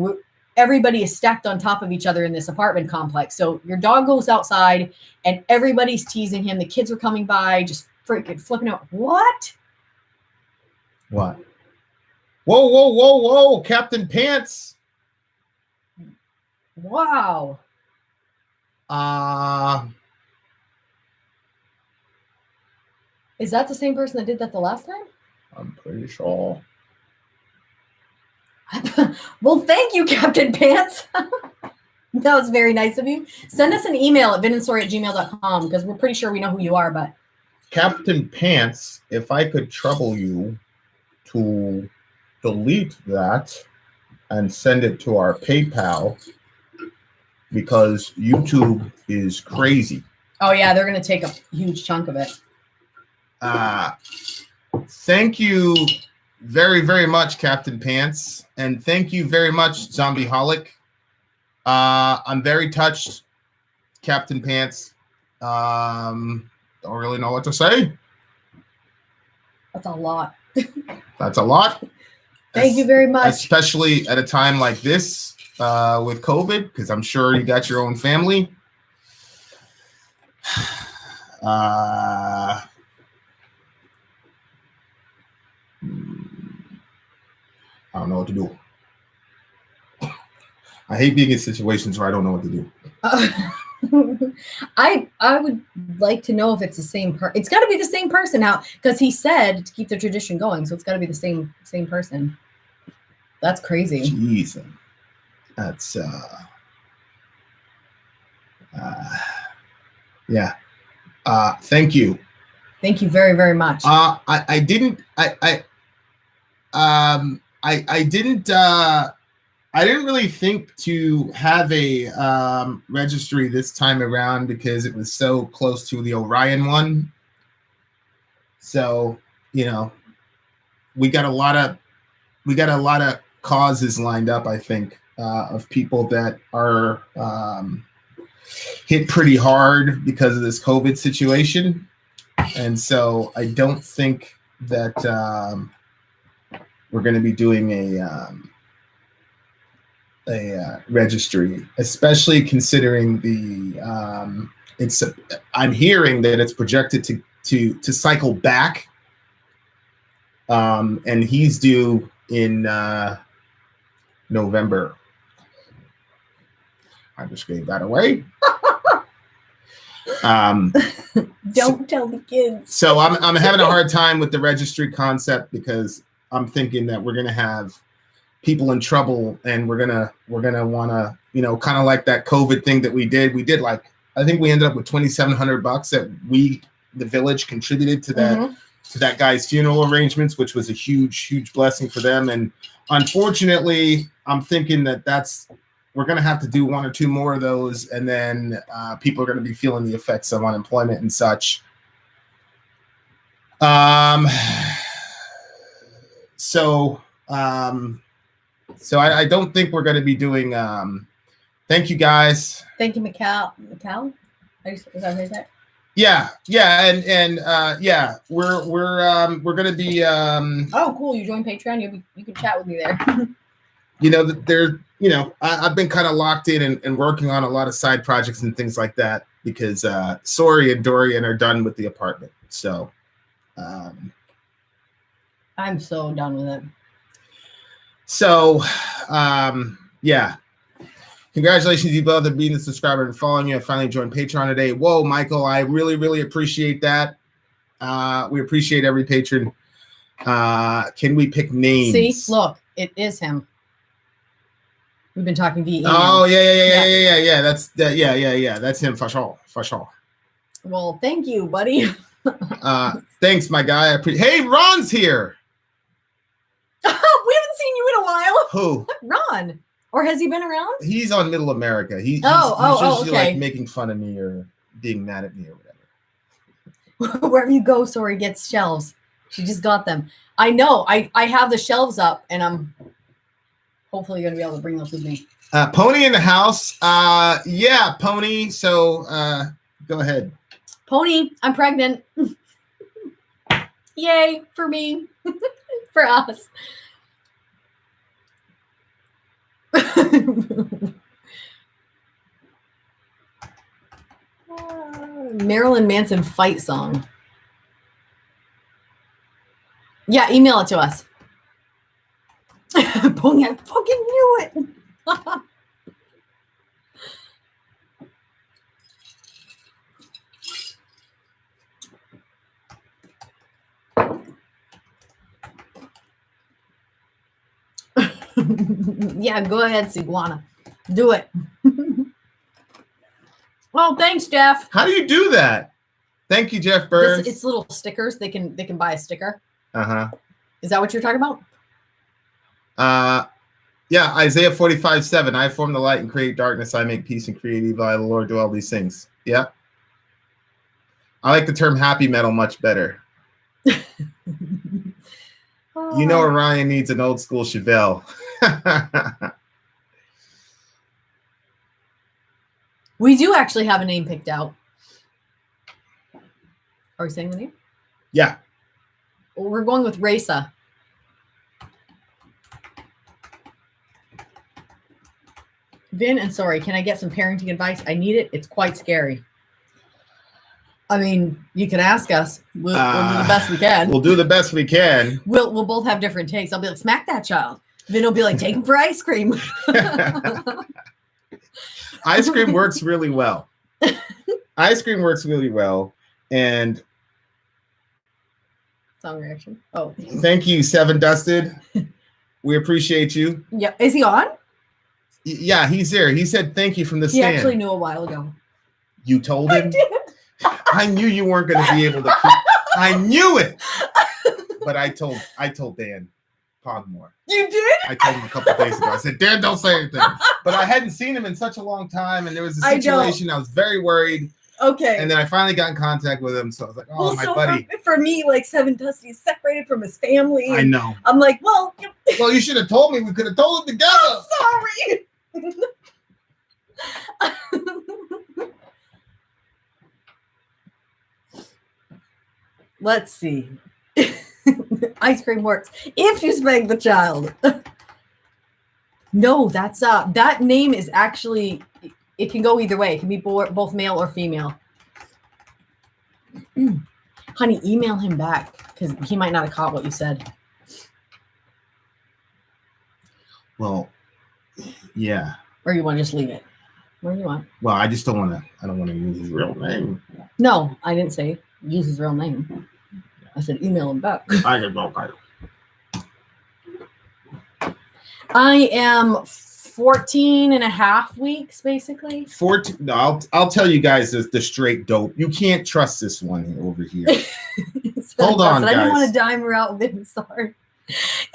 everybody is stacked on top of each other in this apartment complex. So your dog goes outside and everybody's teasing him. The kids are coming by, just freaking flipping out. What? What? Whoa, whoa, whoa, whoa, Captain Pants. Wow. Is that the same person that did that the last time? I'm pretty sure. Well, thank you, Captain Pants. That was very nice of you. Send us an email at vinandsori@gmail.com because we're pretty sure we know who you are, but Captain Pants, if I could trouble you to delete that and send it to our PayPal, because YouTube is crazy. Oh yeah, they're going to take a huge chunk of it. Thank you very, very much, Captain Pants. And thank you very much, Zombieholic. I'm very touched, Captain Pants. Don't really know what to say. That's a lot. That's a lot. Thank you very much. Especially at a time like this with COVID, because I'm sure you got your own family. I don't know what to do. I hate being in situations where I don't know what to do. I would like to know if it's the same person. It's got to be the same person now, because he said to keep the tradition going, so it's got to be the same person. That's crazy. Jeez, that's yeah. Thank you. Thank you very, very much. I didn't really think to have a registry this time around because it was so close to the Orion one. So, we got a lot of causes lined up, I think, of people that are hit pretty hard because of this COVID situation. And so I don't think that we're going to be doing a registry, especially considering it's. I'm hearing that it's projected to cycle back, and he's due in November. I just gave that away. Don't tell the kids. So I'm having a hard time with the registry concept because I'm thinking that we're gonna have people in trouble, and we're gonna want to, kind of like that COVID thing that we did. We did like, I think we ended up with $2,700 that the village contributed to that to that guy's funeral arrangements, which was a huge blessing for them. And unfortunately, I'm thinking we're going to have to do one or two more of those, and then people are going to be feeling the effects of unemployment and such. So I don't think we're going to be doing. Thank you, guys. Thank you, Mikal. Is that what you said? Yeah, and we're going to be. Oh, cool! You joined Patreon. You can chat with me there. I've been kind of locked in and working on a lot of side projects and things like that because Sori and Dorian are done with the apartment. So I'm so done with it. So yeah. Congratulations, you both, on being a subscriber and following you. I finally joined Patreon today. Whoa, Michael, I really appreciate that. We appreciate every patron. Can we pick names? See, look, it is him. We've been talking via email. Oh yeah. That's him for sure. Well, thank you, buddy. Thanks, my guy. Hey, Ron's here. We haven't seen you in a while. Who? Ron. Or has he been around? He's on Middle America. He's okay. Like making fun of me or being mad at me or whatever. Wherever you go, Sori gets shelves. She just got them. I know. I have the shelves up, and I'm hopefully going to be able to bring those with me. Pony in the house. Yeah, Pony. So go ahead. Pony, I'm pregnant. Yay, for me. For us. Marilyn Manson fight song. Yeah, email it to us. Pony, I fucking knew it. Yeah, go ahead, Siguana. Do it. Well, thanks, Jeff. How do you do that? Thank you, Jeff Burns. It's little stickers. They can buy a sticker. Is that what you're talking about? Yeah, Isaiah 45:7. I form the light and create darkness. I make peace and create evil. I, the Lord, do all these things. Yeah. I like the term happy metal much better. You know, Orion needs an old school Chevelle. We do actually have a name picked out. Are we saying the name? Yeah. We're going with Raisa. Vin and Sori, can I get some parenting advice? I need it. It's quite scary. I mean, you can ask us. We'll do the best we can. We'll do the best we can. We'll both have different takes. I'll be like, smack that child. Vin will be like, take him for ice cream. Ice cream works really well. Ice cream works really well. And song reaction. Oh. Thank you, Seven Dusted. We appreciate you. Yeah. Is he on? Yeah, he's there. He said thank you from the stand. He actually knew a while ago. You told him? I did. I knew you weren't going to be able to. I knew it. But I told Dan Pogmore. You did? I told him a couple days ago. I said, Dan, don't say anything. But I hadn't seen him in such a long time, and there was a situation. I was very worried. Okay. And then I finally got in contact with him, so I was like, "Oh, my buddy." For me, like Seven Dusty's separated from his family. I know. I'm like, well. Well, you should have told me. We could have told him together. I'm sorry. Let's see. Ice cream works if you spank the child. No, that's that name is actually, it can go either way. It can be both male or female. Honey, email him back because he might not have caught what you said. Well, yeah. Or you want to just leave it? Where do you want? Well, I just don't want to. I don't want to use his real name. No, I didn't say use his real name. I said email him back. I can go. I am 14 and a half weeks, basically. 14. No, I'll tell you guys the straight dope. You can't trust this one over here. Hold on, guys. I didn't want to dime her out, Vin and Sori.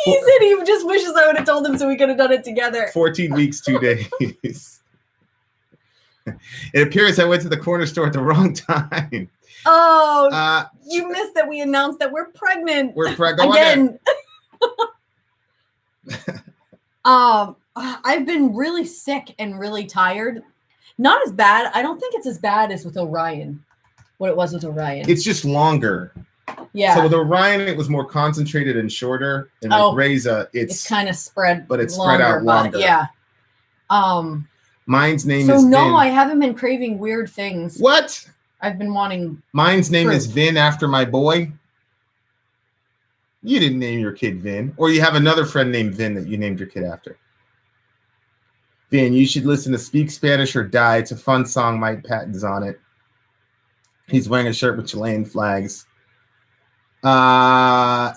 He said he just wishes I would have told him so we could have done it together. 14 weeks, 2 days. It appears I went to the corner store at the wrong time. Oh, you missed that we announced that we're pregnant. We're pregnant again. I've been really sick and really tired. Not as bad. I don't think it's as bad as with Orion. What it was with Orion. It's just longer. Yeah. So with Orion, it was more concentrated and shorter. And with Reza, it's kind of spread, but it's spread out longer. Yeah. Mine's name is Vin. No, I haven't been craving weird things. What? I've been wanting. Mine's name is Vin after my boy. You didn't name your kid Vin, or you have another friend named Vin that you named your kid after. Vin, you should listen to Speak Spanish or Die. It's a fun song. Mike Patton's on it. He's wearing a shirt with Chilean flags. Yeah.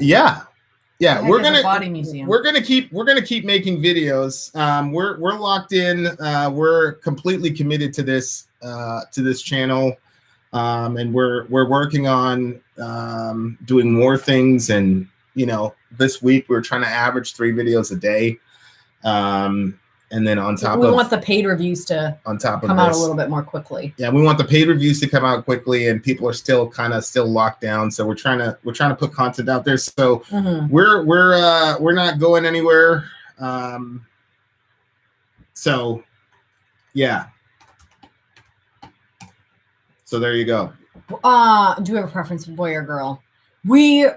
We're gonna keep making videos. We're locked in. We're completely committed to this channel, and we're working on doing more things. And this week we're trying to average 3 videos a day. And then on top we want the paid reviews to come out a little bit more quickly. Yeah, we want the paid reviews to come out quickly, and people are still locked down. So we're trying to put content out there. So we're not going anywhere. So yeah. So there you go. Do you have a preference for boy or girl? We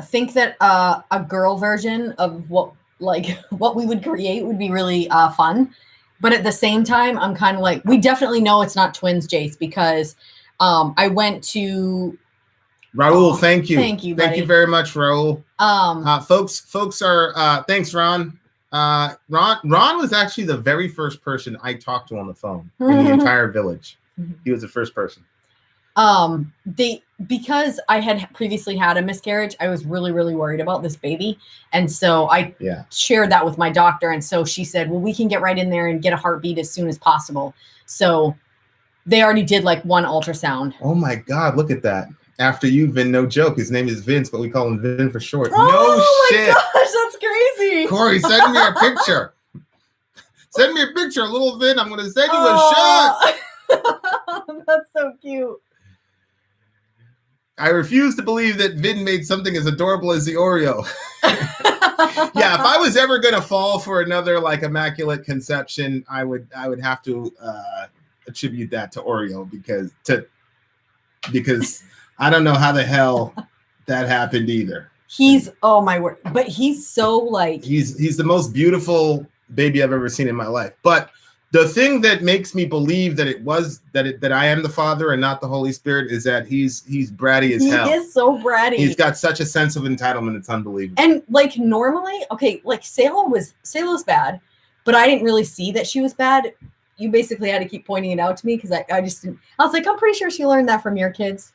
think that a girl version of what we would create would be really fun. But at the same time, I'm kind of like, we definitely know it's not twins, Jace, because I went to Raul. Thank you. Thank you, buddy. Thank you very much, Raul. Folks are thanks, Ron. Ron was actually the very first person I talked to on the phone in the entire village. He was the first person. Because I had previously had a miscarriage, I was really, really worried about this baby. And so I shared that with my doctor. And so she said, well, we can get right in there and get a heartbeat as soon as possible. So they already did 1 ultrasound. Oh my God, look at that. After you, Vin, no joke. His name is Vince, but we call him Vin for short. Oh no shit. My gosh, that's crazy. Corey, send me a picture. Send me a picture, little Vin. I'm going to send you a shot. That's so cute. I refuse to believe that Vin made something as adorable as the Oreo. Yeah, if I was ever going to fall for another immaculate conception, I would have to attribute that to Oreo because I don't know how the hell that happened either. He's oh my word, but he's so he's the most beautiful baby I've ever seen in my life. But the thing that makes me believe that I am the Father and not the Holy Spirit is that he's bratty as hell. He is so bratty. He's got such a sense of entitlement. It's unbelievable. And normally, okay, Salo's bad, but I didn't really see that she was bad. You basically had to keep pointing it out to me because I just didn't. I was like, I'm pretty sure she learned that from your kids.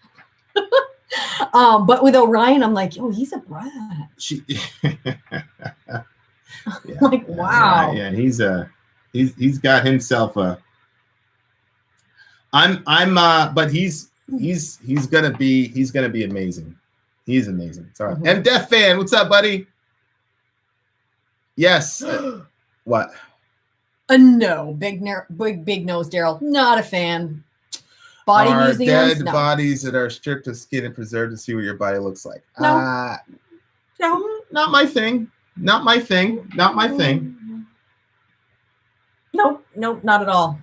But with Orion, I'm like, oh, he's a brat. Wow. Yeah, he's got himself a. But he's gonna be amazing. He's amazing. Sorry. And Deaf Fan, what's up, buddy? Yes. What? No, big nose, Daryl. Not a fan. Body museums. Dead bodies that are stripped of skin and preserved to see what your body looks like. No. No, not my thing. Not my thing. Not my thing. Nope, not at all.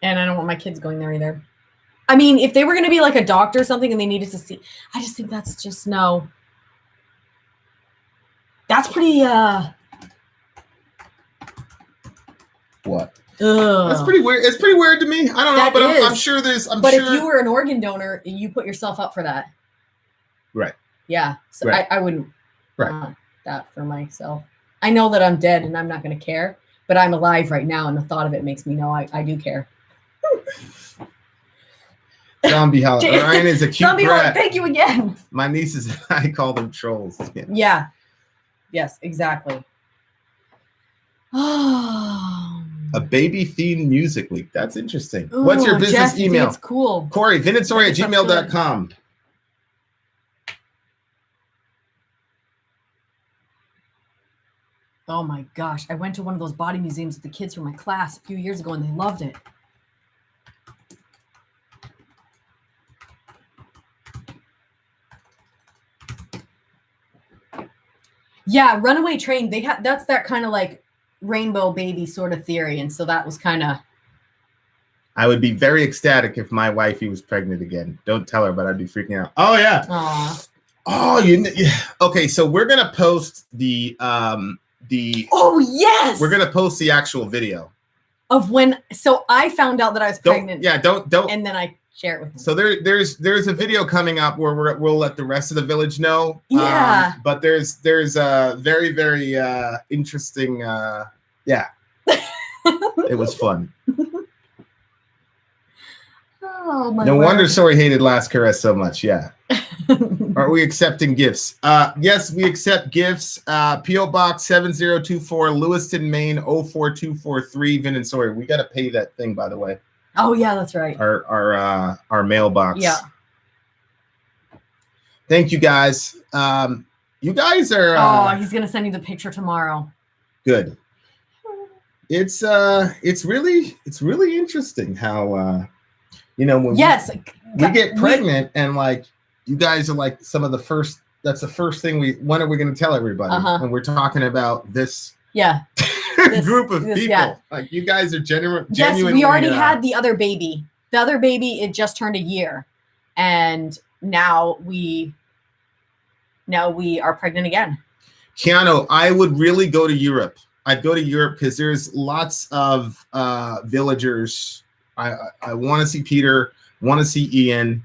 And I don't want my kids going there either. I mean, if they were going to be like a doctor or something and they needed to see, I just think that's just no. That's pretty What? Ugh. That's pretty weird. It's pretty weird to me. I don't know, That but is. I'm sure there's. But if you were an organ donor, you put yourself up for that. Right. Yeah. So Right. I wouldn't Right. want that for myself. I know that I'm dead and I'm not going to care, but I'm alive right now, and the thought of it makes me know I do care. Zombie Hollow. Ryan is a cute Zombie Hollow, brat. thank you again. My nieces, I call them trolls. Yeah. Yes, exactly. A baby themed music week. That's interesting. What's your business Jeff, you email? think it's cool. Corey, Vin and Sori at gmail.com. Oh my gosh. I went to one of those body museums with the kids from my class a few years ago and they loved it. Yeah, Runaway Train. That's that kind of like rainbow baby sort of theory. And so that was kind of. I would be very ecstatic if my wifey was pregnant again. Don't tell her, but I'd be freaking out. Oh yeah. Aww. Oh, yeah. Okay, so we're gonna post the. Oh yes. We're gonna post the actual video of when. So I found out that I was pregnant. Don't. And then I share it with him. So there's a video coming up where we'll let the rest of the village know. Yeah. But there's a very very interesting. Yeah. It was fun. Oh my. No word. wonder Sori hated Last Caress so much. Yeah. Are we accepting gifts? Yes, we accept gifts. P.O. Box 7024, Lewiston, Maine 04243. Vin and Sori. We got to pay that thing, by the way. Oh yeah, that's right. Our mailbox. Yeah. Thank you guys. You guys are. Oh, he's gonna send you the picture tomorrow. Good. It's really interesting how when we get pregnant and like you guys are like some of the first. That's the first thing when are we going to tell everybody? And we're talking about this. Yeah. Group of people. Yeah. Like you guys are genuinely. Yes, we already had the other baby. The other baby, it just turned a year, and now we are pregnant again. Keanu, I would really go to Europe. I'd go to Europe because there's lots of villagers. I want to see Peter. Want to see Ian.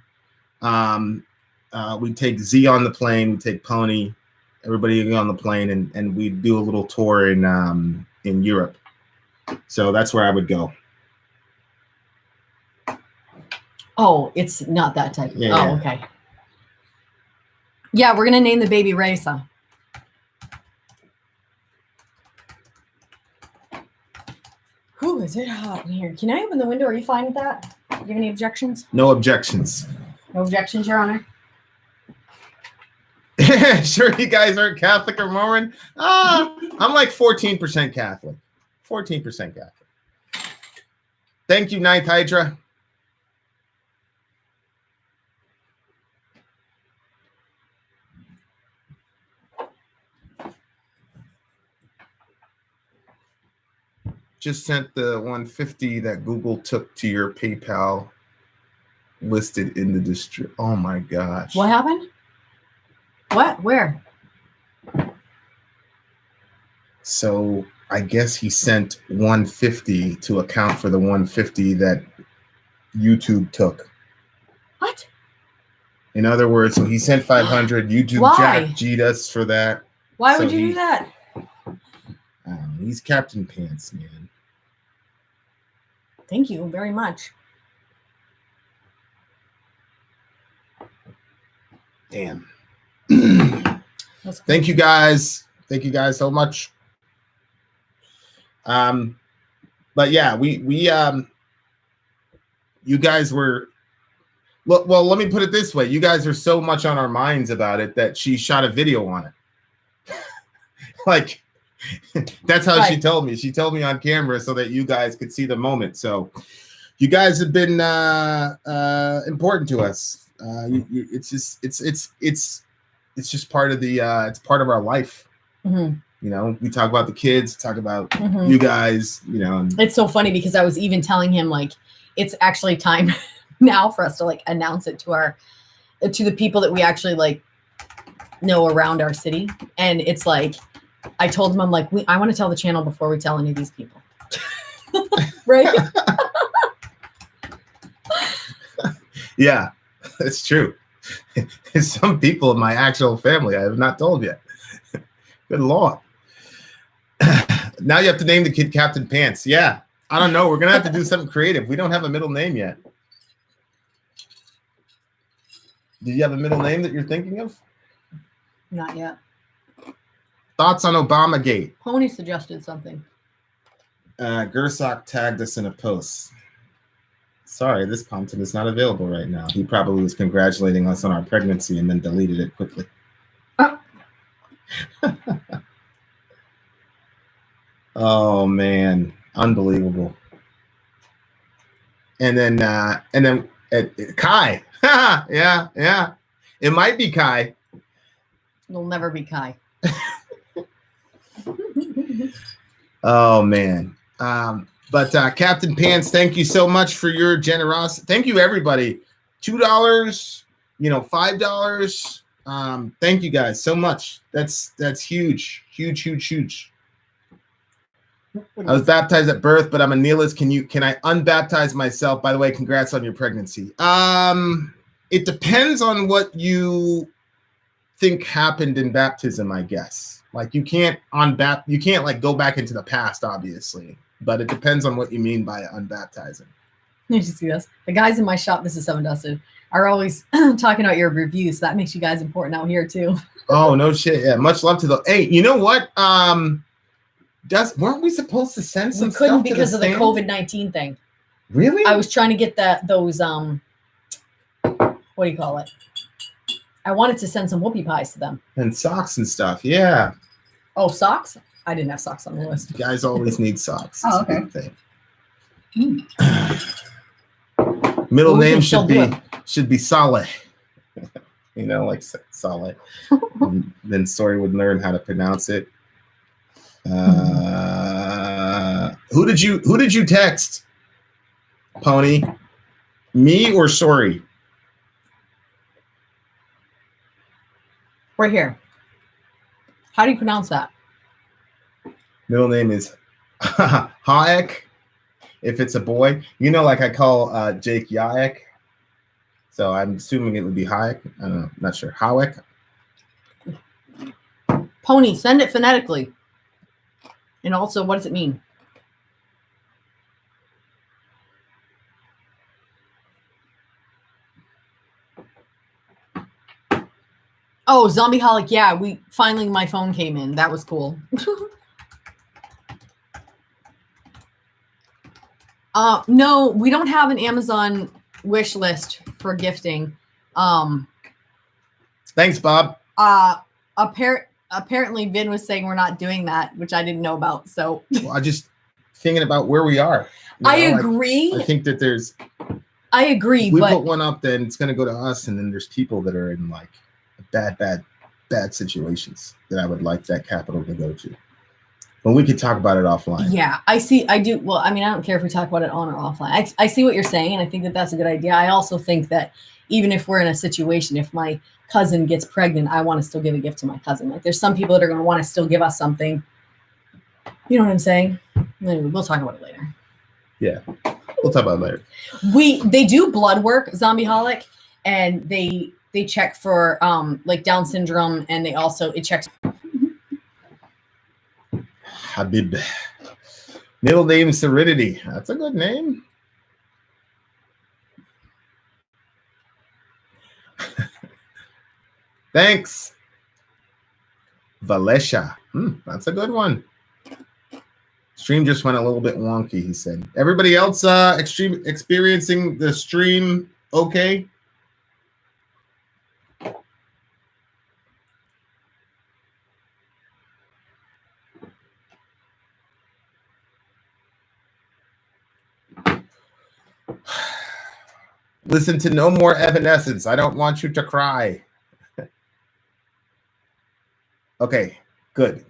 We take Z on the plane. We take Pony. Everybody on the plane, and we do a little tour in Europe. So that's where I would go. Oh, it's not that type. Yeah, oh, okay. Yeah, we're gonna name the baby Raisa. Whew, is it hot in here? Can I open the window? Are you fine with that? Do you have any objections? No objections. No objections, Your Honor. Sure, you guys aren't Catholic or Mormon? I'm like 14% Catholic. 14% Catholic. Thank you, Ninth Hydra. Just sent the 150 that Google took to your PayPal listed in the district. Oh my gosh. What happened? What? Where? So I guess he sent 150 to account for the 150 that YouTube took. What? In other words, so he sent 500. YouTube Why? G'd us for that. Why would you do that? He's Captain Pants, man. Thank you very much. Damn. Thank you guys. Thank you guys so much. But yeah, we you guys were well, let me put it this way. You guys are so much on our minds about it that she shot a video on it. Like that's how she told me. She told me on camera so that you guys could see the moment. So you guys have been important to us. It's just part of the it's part of our life. Mm-hmm. You know, we talk about the kids, talk about you guys, you know. It's so funny because I was even telling him like it's actually time now for us to like announce it to the people that we actually like know around our city. And it's like I told him, I'm like, I want to tell the channel before we tell any of these people. Right? Yeah, it's true. Some people in my actual family I have not told yet. Good Lord. Now you have to name the kid Captain Pants. Yeah, I don't know. We're going to have to do something creative. We don't have a middle name yet. Do you have a middle name that you're thinking of? Not yet. Thoughts on Obamagate? Pony suggested something. Gersock tagged us in a post. Sorry, this content is not available right now. He probably was congratulating us on our pregnancy and then deleted it quickly. Oh man, unbelievable. And then Kai. yeah. It might be Kai. It'll never be Kai. Oh man. But Captain Pants, thank you so much for your generosity. Thank you, everybody. $2, $5. Thank you guys so much. That's huge. I was baptized at birth, but I'm a nihilist. Can I unbaptize myself? By the way, congrats on your pregnancy. It depends on what you think happened in baptism, I guess. Like you can't like go back into the past, obviously, but it depends on what you mean by unbaptizing. You should see this. The guys in my shop, this is Seven Dusted, are always talking about your reviews. So that makes you guys important out here too. Oh no shit. Yeah, much love to the. Hey, you know what? Weren't we supposed to send some? We couldn't stuff because to of the COVID-19 thing. Really? I was trying to get those what do you call it? I wanted to send some whoopie pies to them. And socks and stuff. Yeah. Oh, socks? I didn't have socks on the list. You guys always need socks. Oh, okay. Middle name should be Saleh. Like Saleh. Then Sori would learn how to pronounce it. Who did you text? Pony? Me or Sori? Right here. How do you pronounce that? Middle name is Hayek. If it's a boy, like I call Jake Yaek. So I'm assuming it would be Hayek. I don't know. Not sure. Hayek. Pony, send it phonetically. And also, what does it mean? Oh, Zombie Holic. Yeah, finally my phone came in. That was cool. No, we don't have an Amazon wish list for gifting. Thanks, Bob. Apparently Vin was saying we're not doing that, which I didn't know about. So well, I just thinking about where we are. I agree. I think that there's. I agree. If we put one up, then it's going to go to us, and then there's people that are in like bad situations that I would like that capital to go to. But we could talk about it offline. Yeah, I see. I do. Well, I mean, I don't care if we talk about it on or offline. I see what you're saying, and I think that that's a good idea. I also think that even if we're in a situation, if my cousin gets pregnant, I want to still give a gift to my cousin. Like there's some people that are going to want to still give us something. You know what I'm saying? Anyway, we'll talk about it later. Yeah, we'll talk about it later. They do blood work, Zombie Holic, and they check for like Down syndrome, and it checks. Habib. Middle name Serenity. That's a good name. Thanks. Valesha. That's a good one. Stream just went a little bit wonky, he said. Everybody else experiencing the stream okay? Listen to no more Evanescence. I don't want you to cry. Okay, good.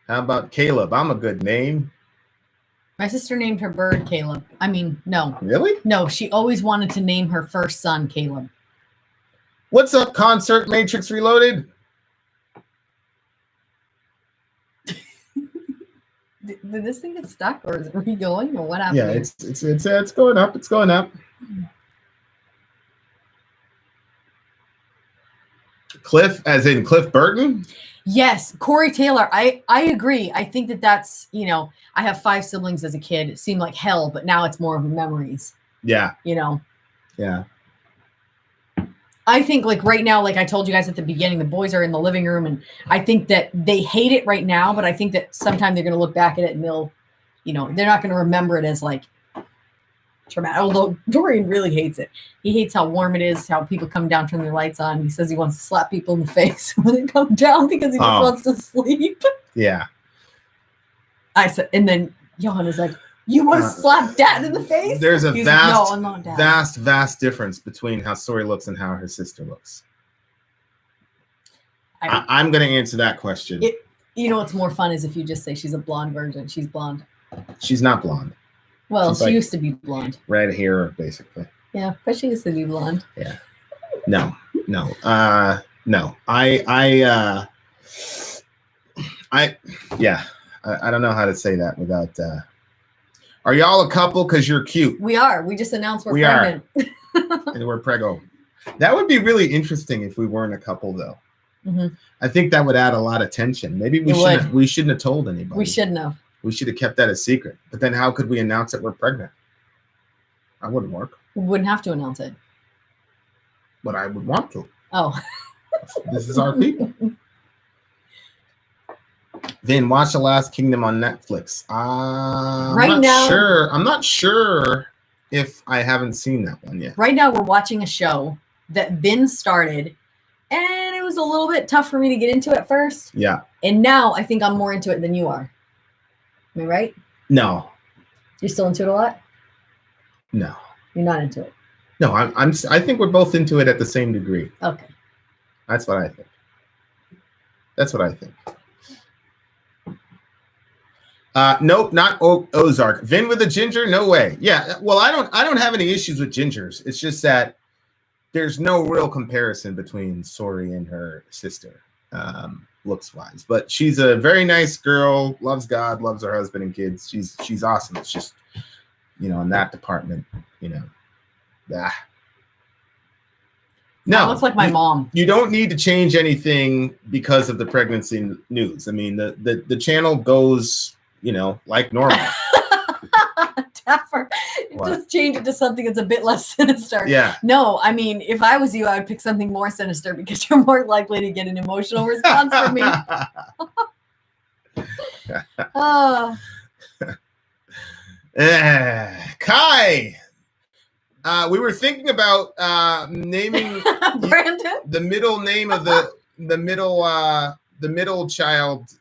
How about Caleb? I'm a good name. My sister named her bird Caleb. I mean, no. Really? No, she always wanted to name her first son Caleb. What's up, Concert Matrix Reloaded? Did this thing get stuck, or is it re-going, or what happened? Yeah, it's going up. It's going up. Cliff, as in Cliff Burton? Yes, Corey Taylor. I agree. I think that's, I have 5 siblings as a kid. It seemed like hell, but now it's more of memories. Yeah. Yeah. I think like right now, like I told you guys at the beginning, the boys are in the living room, and I think that they hate it right now, but I think that sometime they're going to look back at it and they'll, they're not going to remember it as like traumatic. Although Dorian really hates it. He hates how warm it is, how people come down, turn their lights on. He says he wants to slap people in the face when they come down because he just wants to sleep. Yeah. I said, and then Johan is like, "You want to slap Dad in the face?" There's a He's vast, like, "No, I'm not Dad." vast difference between how Sori looks and how her sister looks. I'm going to answer that question. What's more fun is if you just say she's a blonde virgin. She's blonde. She's not blonde. Well, she used to be blonde. Red hair, basically. Yeah, but she used to be blonde. Yeah. No. I don't know how to say that without. Are y'all a couple? Because you're cute. We are. We just announced we're pregnant. And we're preggo. That would be really interesting if we weren't a couple, though. Mm-hmm. I think that would add a lot of tension. Maybe we shouldn't have told anybody. We shouldn't have. We should have kept that a secret. But then how could we announce that we're pregnant? That wouldn't work. We wouldn't have to announce it. But I would want to. Oh. This is our people. Vin, watch The Last Kingdom on Netflix. I'm not sure if I haven't seen that one yet. Right now we're watching a show that Vin started, and it was a little bit tough for me to get into at first. Yeah. And now I think I'm more into it than you are. Am I right? No. You're still into it a lot? No. You're not into it? No, I think we're both into it at the same degree. Okay. That's what I think. Nope, not Ozark. Vin with a ginger? No way. Yeah, well, I don't have any issues with gingers. It's just that there's no real comparison between Sori and her sister, looks wise. But she's a very nice girl, loves God, loves her husband and kids. She's awesome. It's just, in that department, No. That looks like my mom. You don't need to change anything because of the pregnancy news. I mean, the channel goes, like normal. Dapper. Just change it to something that's a bit less sinister. Yeah. No, I mean, if I was you, I would pick something more sinister because you're more likely to get an emotional response from me. Kai. We were thinking about naming Brandon, the middle name of the middle child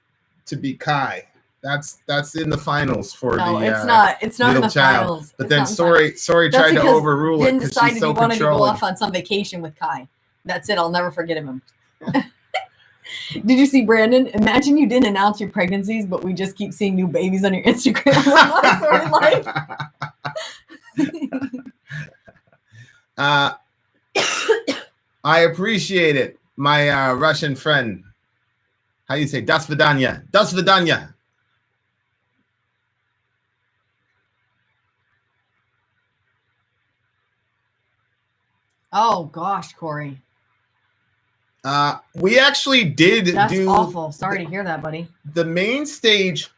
to be Kai. That's in the finals for it's not in the finals. But then Sori tried to overrule it because she's so he wanted to go controlling. off on some vacation with Kai. That's it. I'll never forget him. Did you see Brandon? Imagine you didn't announce your pregnancies, but we just keep seeing new babies on your Instagram. I appreciate it, my Russian friend. How do you say "Das vidanya"? Das vidanya. Oh gosh, Corey. We actually did That's do. Awful. Sorry to hear that, buddy. The main stage.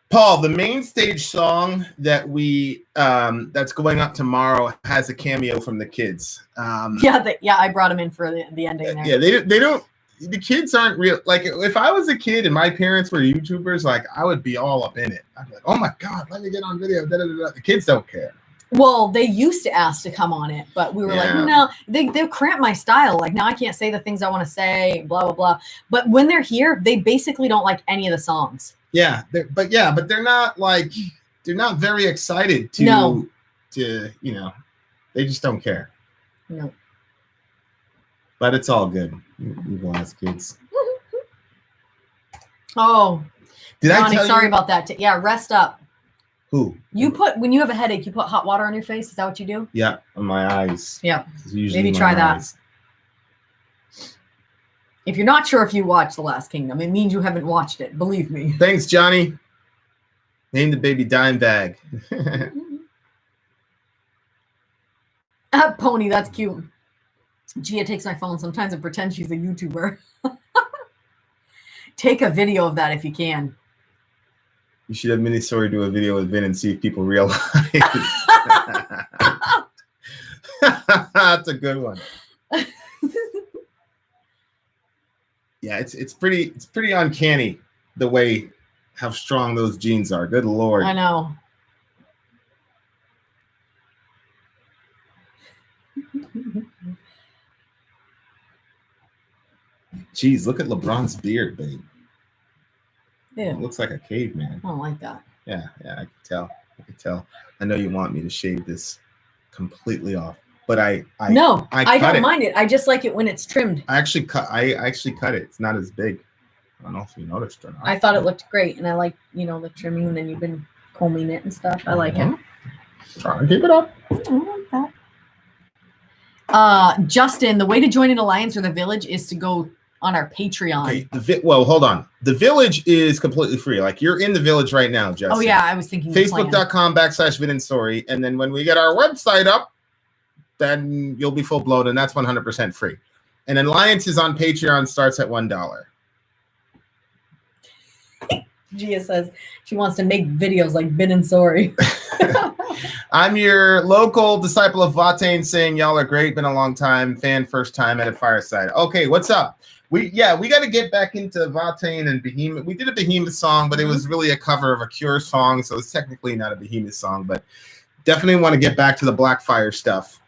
Paul, the main stage song that we that's going up tomorrow has a cameo from the kids. I brought him in for the ending there. Yeah, they don't. The kids aren't real. Like if I was a kid and my parents were YouTubers, like I would be all up in it. I'd be like, oh my god, let me get on video. Da, da, da, da. The kids don't care. Well, they used to ask to come on it, but we were like, no, they'll cramp my style. Like now I can't say the things I want to say, blah, blah, blah. But when they're here, they basically don't like any of the songs. Yeah. But they're not very excited to they just don't care. No. But it's all good. Evil ass kids. Oh, Johnny, sorry about that. Rest up. Who? When you have a headache, you put hot water on your face. Is that what you do? Yeah, on my eyes. Yeah. Maybe try that. If you're not sure if you watched The Last Kingdom, it means you haven't watched it. Believe me. Thanks, Johnny. Name the baby dime bag. Pony, that's cute. Gia takes my phone sometimes and pretends she's a YouTuber. Take a video of that if you can. You should have Mini Story do a video with Vin and see if people realize. That's a good one. Yeah, it's pretty uncanny the way how strong those genes are. Good Lord. I know. Jeez, look at LeBron's beard, babe. Ew. It looks like a caveman. I don't like that. Yeah, I can tell. I know you want me to shave this completely off, but I don't it. mind it. I just like it when it's trimmed. I actually cut it. It's not as big. I don't know if you noticed or not. I thought it looked great, and I like, the trimming, and then you've been combing it and stuff. I like it. Try to keep it up. I like that. Justin, the way to join an alliance or the village is to go on our Patreon. Okay, well, hold on. The village is completely free. Like, you're in the village right now, Justin. Oh yeah, I was thinking Facebook.com/Vin and Sori, and then when we get our website up, then you'll be full blown, and that's 100% free. And alliance is on Patreon, starts at $1. Gia says she wants to make videos like Vin and Sori. I'm your local disciple of Vatane saying y'all are great. Been a long time fan, first time at a fireside. Okay, what's up? We got to get back into Vatane and Behemoth. We did a Behemoth song, but it was really a cover of a Cure song, so it's technically not a Behemoth song, but definitely want to get back to the Blackfire stuff.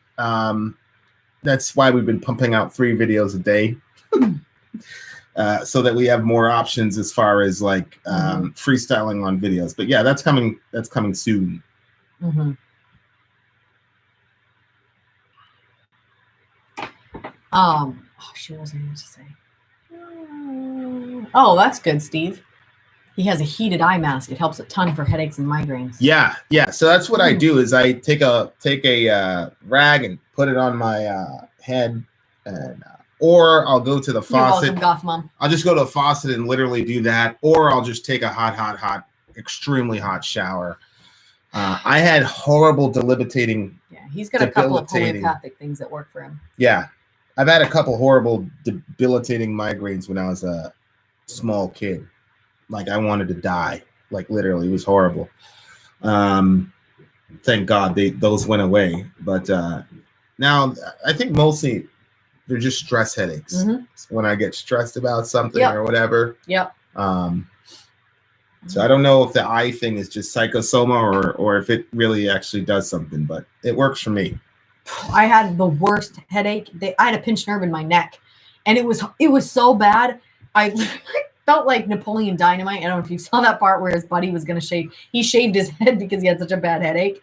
That's why we've been pumping out 3 videos a day. So that we have more options as far as like freestyling on videos. But yeah, that's coming soon. Mm-hmm. What was I going to say? Oh, that's good, Steve. He has a heated eye mask. It helps a ton for headaches and migraines. Yeah. So that's what I do is I take a rag and put it on my head, and or I'll go to the faucet. You're welcome, Goth Mom. I'll just go to the faucet and literally do that, or I'll just take a hot, extremely hot shower. I had horrible debilitating. Yeah, he's got a couple of homeopathic things that work for him. Yeah, I've had a couple horrible debilitating migraines when I was a small kid. Like I wanted to die. Like literally, it was horrible. Thank God those went away. But now I think mostly they're just stress headaches. When I get stressed about something or whatever. Yep. So I don't know if the eye thing is just psychosoma or if it really actually does something, but it works for me. I had the worst headache. I had a pinched nerve in my neck, and it was so bad. I felt like Napoleon Dynamite. I don't know if you saw that part where his buddy was going to shave. He shaved his head because he had such a bad headache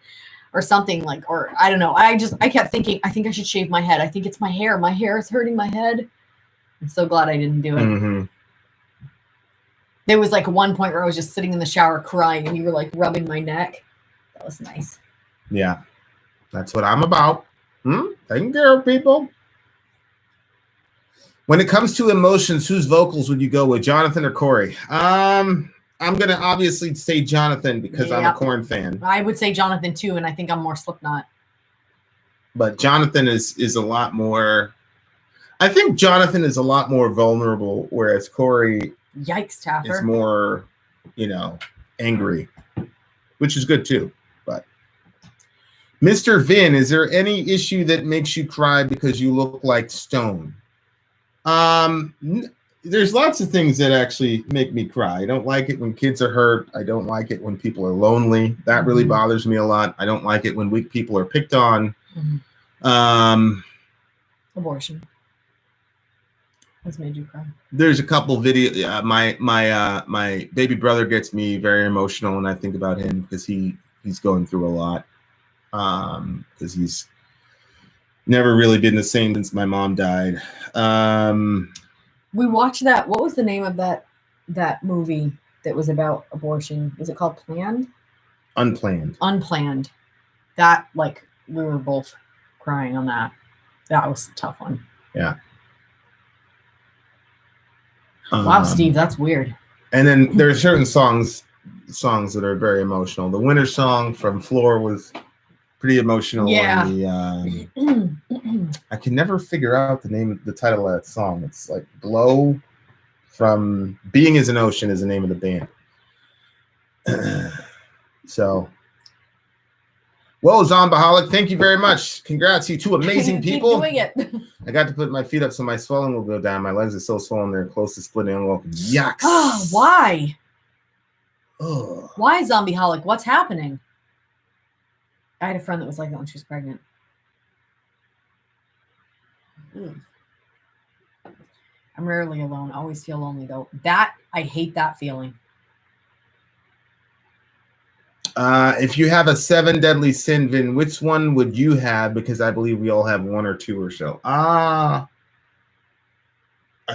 or something or I don't know. I kept thinking, I think I should shave my head. I think it's my hair. My hair is hurting my head. I'm so glad I didn't do it. Mm-hmm. There was like one point where I was just sitting in the shower crying and you were like rubbing my neck. That was nice. Yeah. That's what I'm about. Taking care of people. When it comes to emotions, whose vocals would you go with, Jonathan or Corey? I'm going to obviously say Jonathan because I'm a Korn fan. I would say Jonathan too, and I think I'm more Slipknot. But Jonathan is a lot more... I think Jonathan is a lot more vulnerable, whereas Corey... Yikes, Taffer. Is more, angry, which is good too. But Mr. Vin, is there any issue that makes you cry because you look like Stone? There's lots of things that actually make me cry. I don't like it when kids are hurt. I don't like it when people are lonely. That really bothers me a lot. I don't like it when weak people are picked on. Abortion. That's made you cry. There's a couple videos. My baby brother gets me very emotional when I think about him because he's going through a lot. Because he's never really been the same since my mom died. We watched that. What was the name of that movie that was about abortion? Was it called Planned? Unplanned. Unplanned. That we were both crying on that. That was a tough one. Yeah. Wow, Steve, that's weird. And then there are certain songs songs that are very emotional. The winter song from Floor was pretty emotional. Yeah. And I can never figure out the title of that song. It's like Glow from Being is an Ocean is the name of the band. So, well, Zombaholic, thank you very much. Congrats, you two amazing people. Keep doing it. I got to put my feet up so my swelling will go down. My legs are so swollen they're close to splitting. Yucks. Oh, why? Ugh. Why, Zombaholic? What's happening? I had a friend that was like that when she was pregnant. I'm rarely alone. I always feel lonely, though. I hate that feeling. If you have a 7 deadly sin, Vin, which one would you have? Because I believe we all have 1 or 2 or so. I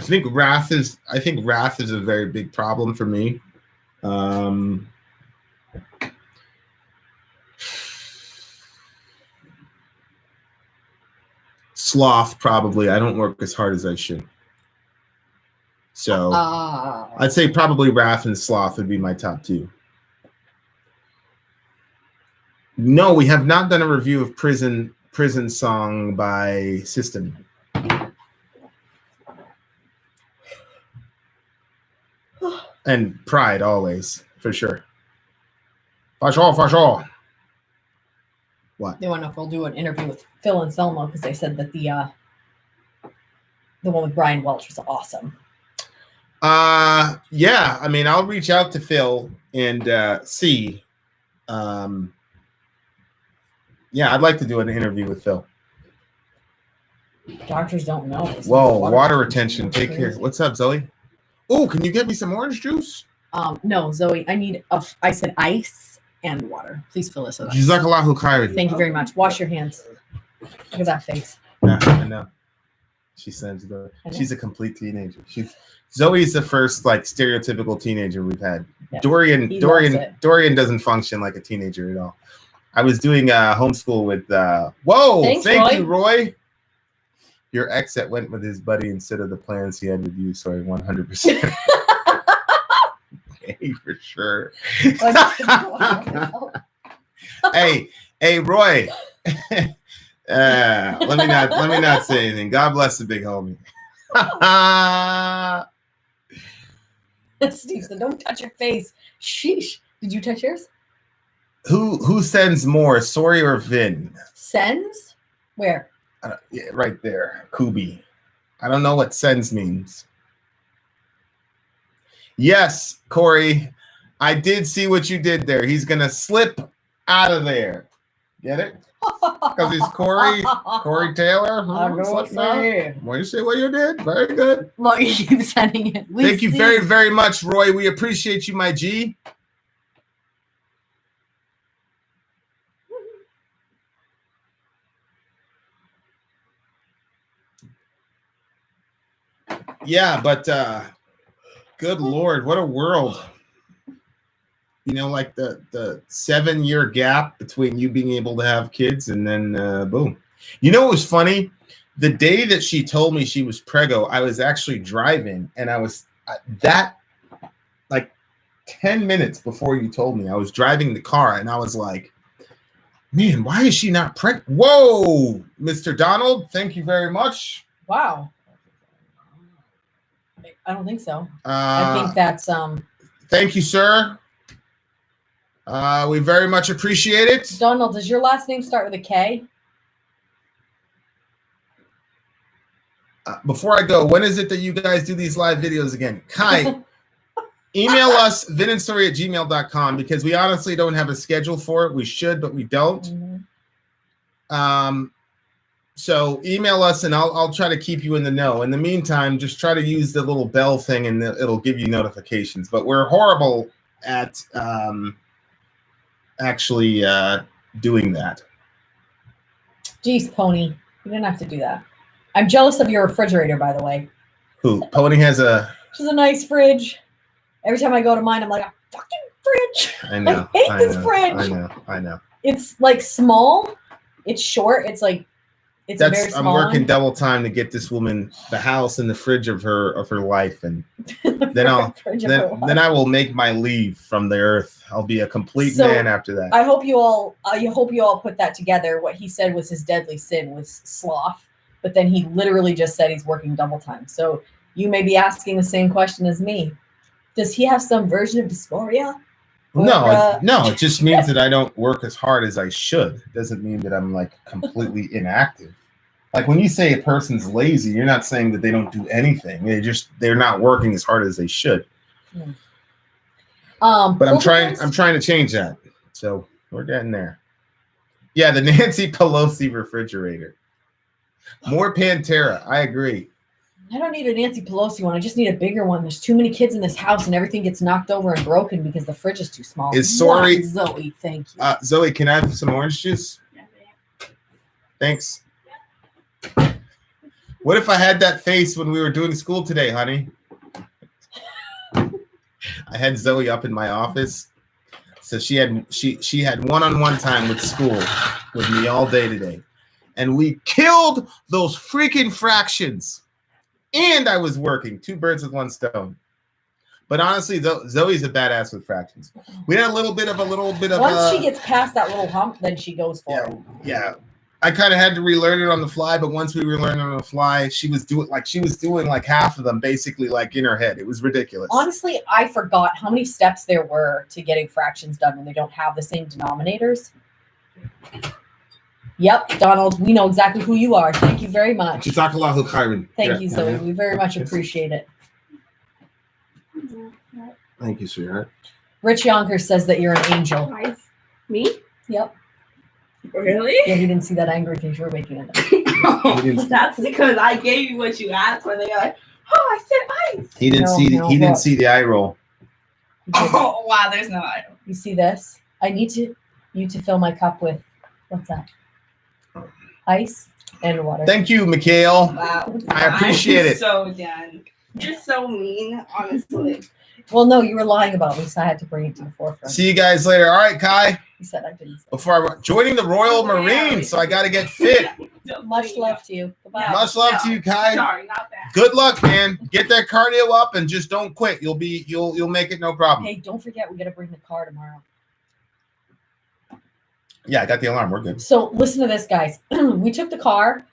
think wrath is a very big problem for me. Sloth, probably. I don't work as hard as I should. So I'd say probably wrath and sloth would be my top 2. No, we have not done a review of Prison Song by System. And Pride, always, for sure. For sure. What? They want to know if we'll do an interview with Phil and Selma because they said that the one with Brian Welch was awesome. Yeah. I mean, I'll reach out to Phil and see. Yeah, I'd like to do an interview with Phil. Doctors don't know. Whoa, water retention. Take care. What's up, Zoe? Oh, can you get me some orange juice? No, Zoe. I need I said ice and water. Please fill this with ice. Jazakallahu khairan. Thank you very much. Wash your hands. Look at that face. Yeah, I know. She sends it. She's a complete teenager. Zoe's the first like stereotypical teenager we've had. Yeah, Dorian doesn't function like a teenager at all. I was doing homeschool with thank you, Roy. Your ex that went with his buddy instead of the plans he had with you. Sorry, 100%. Hey, for sure. hey, Roy. Let me not say anything. God bless the big homie. Steve said, "Don't touch your face." Sheesh. Did you touch yours? Who sends more, Sori or Vin? Sends? Where? Yeah, right there, Kubi. I don't know what sends means. Yes, Corey, I did see what you did there. He's gonna slip out of there. Get it? Because he's Corey Taylor. What you say? What you did? Very good. Well, you keep sending it. Thank you very, very much, Roy. We appreciate you, my G. Yeah, but good Lord, what a world. You know, like the 7-year gap between you being able to have kids and then boom. You know what was funny? The day that she told me she was preggo, I was actually driving and I was like 10 minutes before you told me. I was driving the car and I was like, man, why is she not pregnant? Whoa, Mr. Donald, thank you very much. Wow. I don't think so. I think that's Thank you, sir. We very much appreciate it. Donald, does your last name start with a K? Before I go, when is it that you guys do these live videos again? Kai, email us vinandsori@gmail.com because we honestly don't have a schedule for it. We should, but we don't. Mm-hmm. So email us and I'll try to keep you in the know. In the meantime, just try to use the little bell thing and it'll give you notifications. But we're horrible at actually doing that. Jeez, Pony. You didn't have to do that. I'm jealous of your refrigerator, by the way. Who? Pony has a... She's a nice fridge. Every time I go to mine, I'm like, a fucking fridge. I know. I hate this fridge. I know. It's like small. It's short. It's like It's a very I'm small working one. double time to get this woman the house and the fridge of her life, and then I will make my leave from the earth. I'll be a complete man after that. I hope you all put that together. What he said was his deadly sin was sloth, but then he literally just said he's working double time. So you may be asking the same question as me. Does he have some version of dysphoria? No, it just means that I don't work as hard as I should. It doesn't mean that I'm like completely inactive. Like when you say a person's lazy, you're not saying that they don't do anything. They're not working as hard as they should. Yeah. But I'm trying to change that. So we're getting there. Yeah, the Nancy Pelosi refrigerator. More Pantera. I agree. I don't need a Nancy Pelosi one. I just need a bigger one. There's too many kids in this house and everything gets knocked over and broken because the fridge is too small. Sori. Zoe, thank you. Zoe, can I have some orange juice? Yeah. Thanks. What if I had that face when we were doing school today, honey? I had Zoe up in my office. So she had one-on-one time with school with me all day today. And we killed those freaking fractions. And I was working 2 birds with 1 stone. But honestly, Zoe's a badass with fractions. We had a little bit of. Once she gets past that little hump, then she goes for it. Yeah. I kind of had to relearn it on the fly, but once we relearned it on the fly, she was doing like half of them basically like in her head. It was ridiculous. Honestly, I forgot how many steps there were to getting fractions done when they don't have the same denominators. Yep, Donald, we know exactly who you are. Thank you very much. Thank you, Zoe. We very much appreciate it. Thank you, sweetheart. Rich Yonkers says that you're an angel. Nice. Me? Yep. Really? Yeah, he didn't see that angry face you were making it. That's because I gave you what you asked for. They're like, oh, I said ice. He didn't see the eye roll. Oh, wow, there's no eye roll. You see this? I need you to fill my cup with, what's that? Ice and water. Thank you, Mikhail. Wow. I appreciate it. So done. You're so mean, honestly. Well, no, you were lying about me, so I had to bring it to the forefront. See you guys later. All right, Kai. You said I didn't. Before joining the Royal Marines, so I got to get fit. Much love to you. Goodbye. Much love to you, Kai. Sorry, not that. Good luck, man. Get that cardio up and just don't quit. You'll make it no problem. Hey, don't forget we got to bring the car tomorrow. Yeah, I got the alarm. We're good. So listen to this, guys. We took the car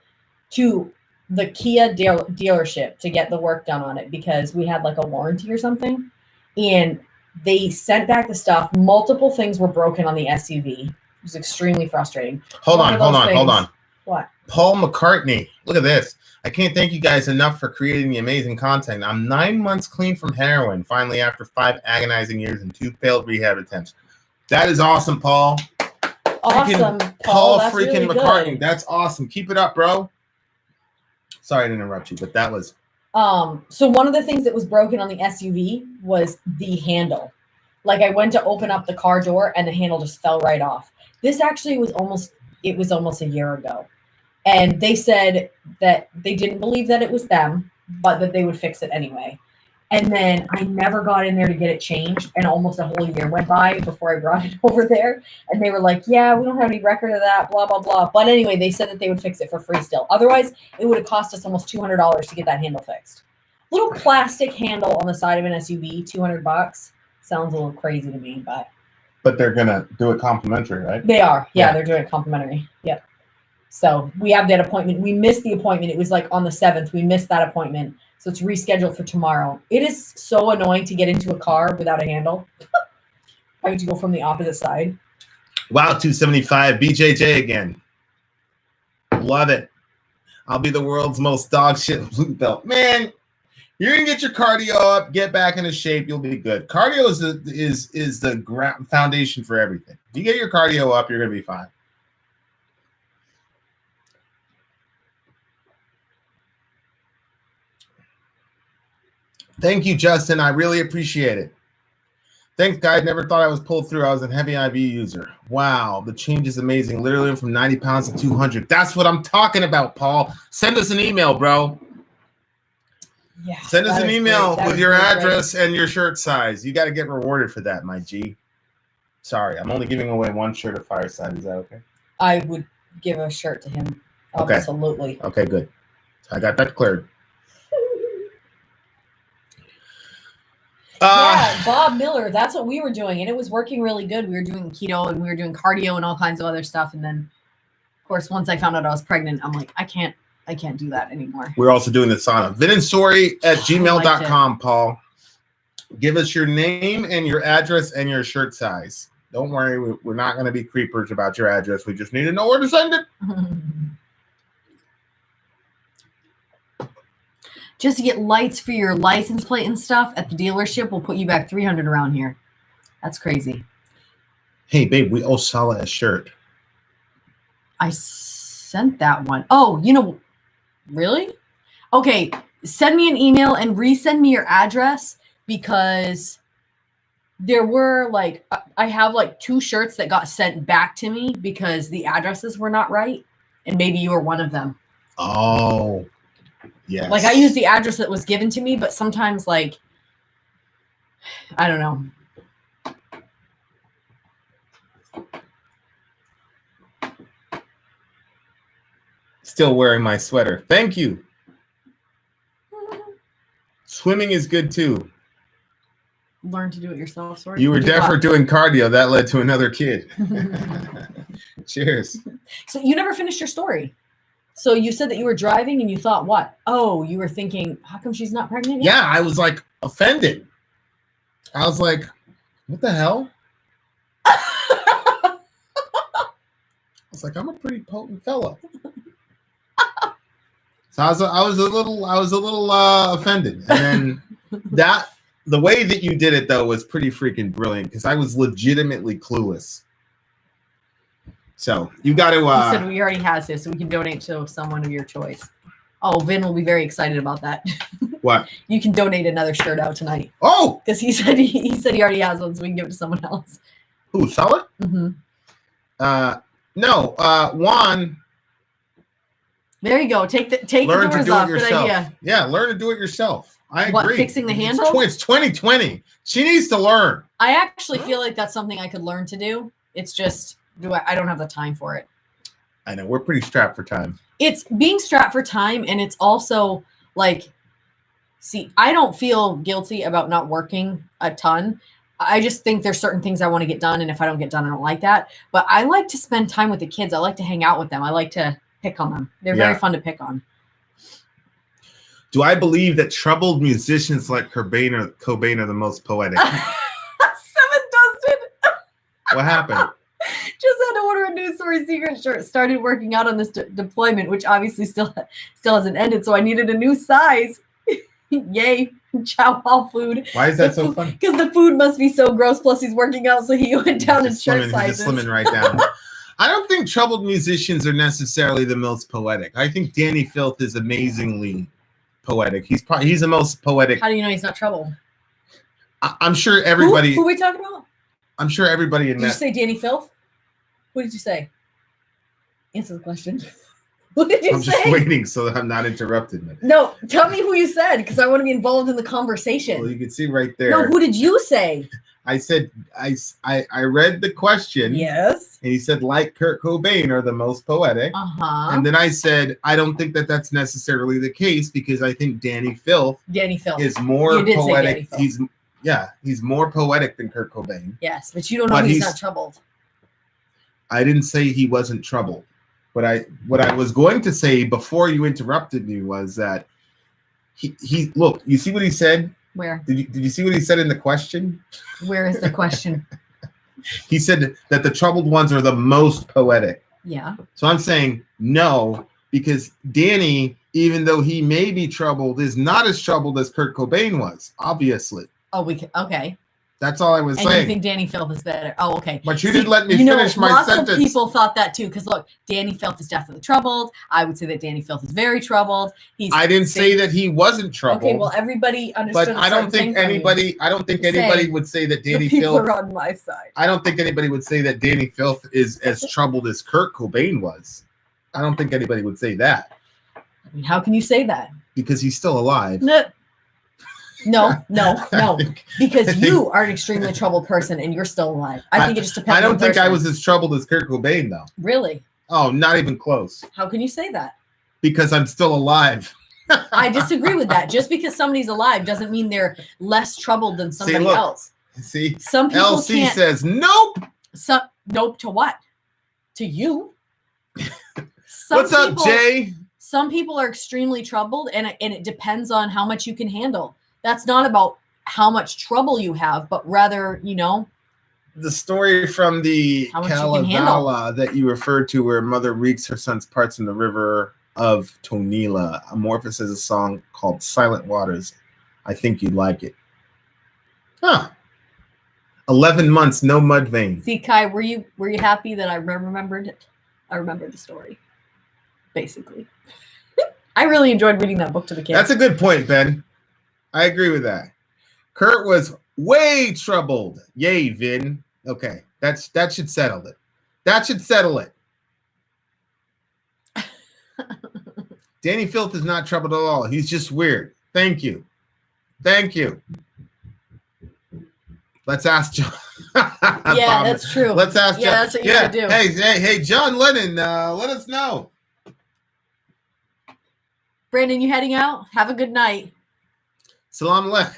to the Kia dealership to get the work done on it because we had like a warranty or something. And they sent back the stuff. Multiple things were broken on the SUV. It was extremely frustrating. Hold on. What? Paul McCartney. Look at this. I can't thank you guys enough for creating the amazing content. I'm 9 months clean from heroin, finally after 5 agonizing years and 2 failed rehab attempts. That is awesome, Paul. Awesome, Paul that's freaking really McCartney. good. That's awesome. Keep it up, bro. Sorry to interrupt you, but that was. So one of the things that was broken on the SUV was the handle. Like I went to open up the car door and the handle just fell right off. This actually was almost a year ago. And they said that they didn't believe that it was them, but that they would fix it anyway. And then I never got in there to get it changed. And almost a whole year went by before I brought it over there. And they were like, yeah, we don't have any record of that, blah, blah, blah. But anyway, they said that they would fix it for free still. Otherwise, it would have cost us almost $200 to get that handle fixed. Little plastic handle on the side of an SUV, $200. Sounds a little crazy to me, but they're going to do it complimentary, right? They are. Yeah, they're doing it complimentary. Yep. So we have that appointment. We missed the appointment. It was like on the 7th. We missed that appointment. So it's rescheduled for tomorrow. It is so annoying to get into a car without a handle. Having to go from the opposite side. Wow, 275. BJJ again. Love it. I'll be the world's most dog shit blue belt. Man, you're going to get your cardio up, get back into shape. You'll be good. Cardio is the foundation for everything. If you get your cardio up, you're going to be fine. Thank you, Justin. I really appreciate it. Thanks, guys. Never thought I was pulled through. I was a heavy IV user. Wow, the change is amazing. Literally from 90 pounds to 200. That's what I'm talking about, Paul. Send us an email, bro. Yeah. Send us an email with your address and your shirt size. You got to get rewarded for that, my G. Sorry, I'm only giving away 1 shirt of Fireside. Is that okay? I would give a shirt to him Okay. Absolutely. Okay, good. I got that cleared. Yeah, Bob Miller. That's what we were doing, and it was working really good. We were doing keto and we were doing cardio and all kinds of other stuff. And then, of course, once I found out I was pregnant, I'm like, I can't do that anymore. We're also doing the sauna. Vin and Sori at gmail.com, Paul. Give us your name and your address and your shirt size. Don't worry, we're not going to be creepers about your address. We just need to know where to send it. Just to get lights for your license plate and stuff at the dealership, we'll put you back $300 around here. That's crazy. Hey, babe, we owe Sala a shirt. I sent that one. Oh, really? Okay, send me an email and resend me your address because there were I have 2 shirts that got sent back to me because the addresses were not right, and maybe you were one of them. Oh, yes. I used the address that was given to me, but sometimes I don't know. Still wearing my sweater. Thank you. Swimming is good too. Learn to do it yourself, sort of. You were definitely doing cardio. That led to another kid. Cheers. So you never finished your story. So you said that you were driving and you thought what? Oh, you were thinking, how come she's not pregnant yet? Yeah, I was offended. I was like, what the hell? I was like, I'm a pretty potent fella. So I was a little offended. And then the way that you did it though was pretty freaking brilliant because I was legitimately clueless. So you got to. He said we already has this, so we can donate to someone of your choice. Oh, Vin will be very excited about that. What? You can donate another shirt out tonight. Oh, because he said he already has one, so we can give it to someone else. Who? Sell it? Mm-hmm. No. Juan. There you go. Take the doors off. Good idea. Yeah, learn to do it yourself. I agree. What, fixing the handle? It's 2020. She needs to learn. I actually feel like that's something I could learn to do. It's just I don't have the time for it. I know we're pretty strapped for time. It's being strapped for time, and it's also see, I don't feel guilty about not working a ton. I just think there's certain things I want to get done, and if I don't get done, I don't like that. But I like to spend time with the kids. I like to hang out with them. I like to pick on them. They're very fun to pick on. Do I believe that troubled musicians like Cobain are the most poetic? 7 Dustin. What happened? Just had to order a new Sori Secret shirt. Started working out on this deployment, which obviously still hasn't ended. So I needed a new size. Yay. Chow hall food. Why is that so funny? Because the food must be so gross. Plus he's working out, so he went down in shirt sizes. He's just slimming right down. I don't think troubled musicians are necessarily the most poetic. I think Danny Filth is amazingly poetic. He's the most poetic. How do you know he's not troubled? I'm sure everybody. Who are we talking about? I'm sure everybody in Did that. you say Danny Filth? Who did you say? Answer the question. Who did you say? I'm just waiting so that I'm not interrupted. No, tell me who you said because I want to be involved in the conversation. Well, you can see right there. No, who did you say? I said I read the question. Yes. And he said like Kurt Cobain are the most poetic. And then I said I don't think that that's necessarily the case because I think Danny Filth is more poetic. He's more poetic than Kurt Cobain. Yes, but you don't know he's not troubled. I didn't say he wasn't troubled. But what I was going to say before you interrupted me was that he look, you see what he said? Where? Did you see what he said in the question? Where is the question? He said that the troubled ones are the most poetic. Yeah. So I'm saying no, because Danny, even though he may be troubled, is not as troubled as Kurt Cobain was, obviously. Oh, okay. That's all I was saying. And you think Danny Filth is better? Oh, okay. But you didn't let me finish my sentence. Lots of people thought that too. Because look, Danny Filth is definitely troubled. I would say that Danny Filth is very troubled. I didn't say that he wasn't troubled. Okay, well, everybody understood. But I don't think anybody would say that Danny Filth. People are on my side. I don't think anybody would say that Danny Filth is as troubled as Kurt Cobain was. I don't think anybody would say that. I mean, how can you say that? Because he's still alive. No. Because you are an extremely troubled person and you're still alive. I think it just depends. I don't think I was as troubled as Kurt Cobain, though. Really? Oh, not even close. How can you say that? Because I'm still alive. I disagree with that. Just because somebody's alive doesn't mean they're less troubled than somebody look. else. See, Some people LC can't. says nope. Nope to what? To you. What's up, Jay? Some people are extremely troubled, and it depends on how much you can handle. That's not about how much trouble you have, but rather, the story from the How much you can handle. Kalavala that you referred to, where mother reeks her son's parts in the river of Tonila. Amorphous has a song called Silent Waters. I think you'd like it. Huh. 11 months, no mud vein. See, Kai, were you happy that I remembered it? I remembered the story, basically. I really enjoyed reading that book to the kids. That's a good point, Ben. I agree with that. Kurt was way troubled. Yay, Vin. Okay, that should settle it. That should settle it. Danny Filth is not troubled at all. He's just weird. Thank you. Thank you. Let's ask John. Yeah, that's true. Let's ask John. Yeah, that's what you gotta do. Hey, John Lennon, let us know. Brandon, you heading out? Have a good night. Salam alaikum.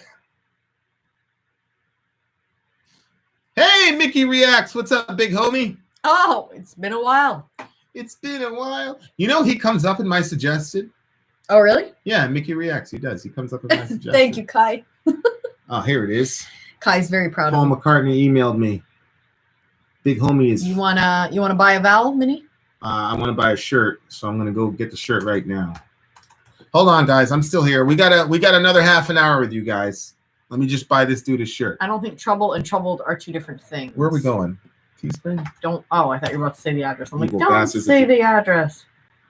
Hey, Mickey Reacts. What's up, big homie? Oh, it's been a while. It's been a while. You know, he comes up in my suggested. Oh, really? Yeah, Mickey Reacts. He does. He comes up in my suggested. Thank you, Kai. Oh, here it is. Kai's very proud Paul of you. McCartney emailed me. Big homie is. You wanna buy a vowel, Minnie? I want to buy a shirt, so I'm gonna go get the shirt right now. Hold on, guys. I'm still here. We got another half an hour with you guys. Let me just buy this dude a shirt. I don't think trouble and troubled are two different things. Where are we going? Teespring? Don't. Oh, I thought you were about to say the address. I'm like, Evil don't bastards. say the address.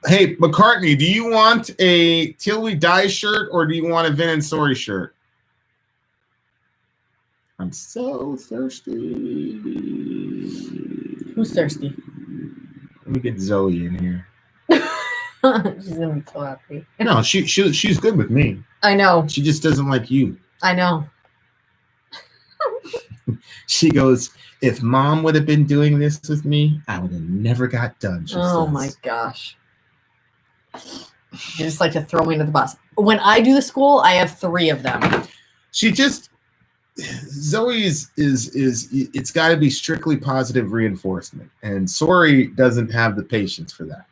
Hey, McCartney, do you want a Till We Die shirt or do you want a Vin and Sori shirt? I'm so thirsty. Who's thirsty? Let me get Zoe in here. She's gonna be so happy. No, she's good with me. I know. She just doesn't like you. I know. She goes, if Mom would have been doing this with me, I would have never got done. She says. My gosh. You just like to throw me into the bus. When I do the school, I have 3 of them. She just Zoe is it's got to be strictly positive reinforcement, and Sori doesn't have the patience for that.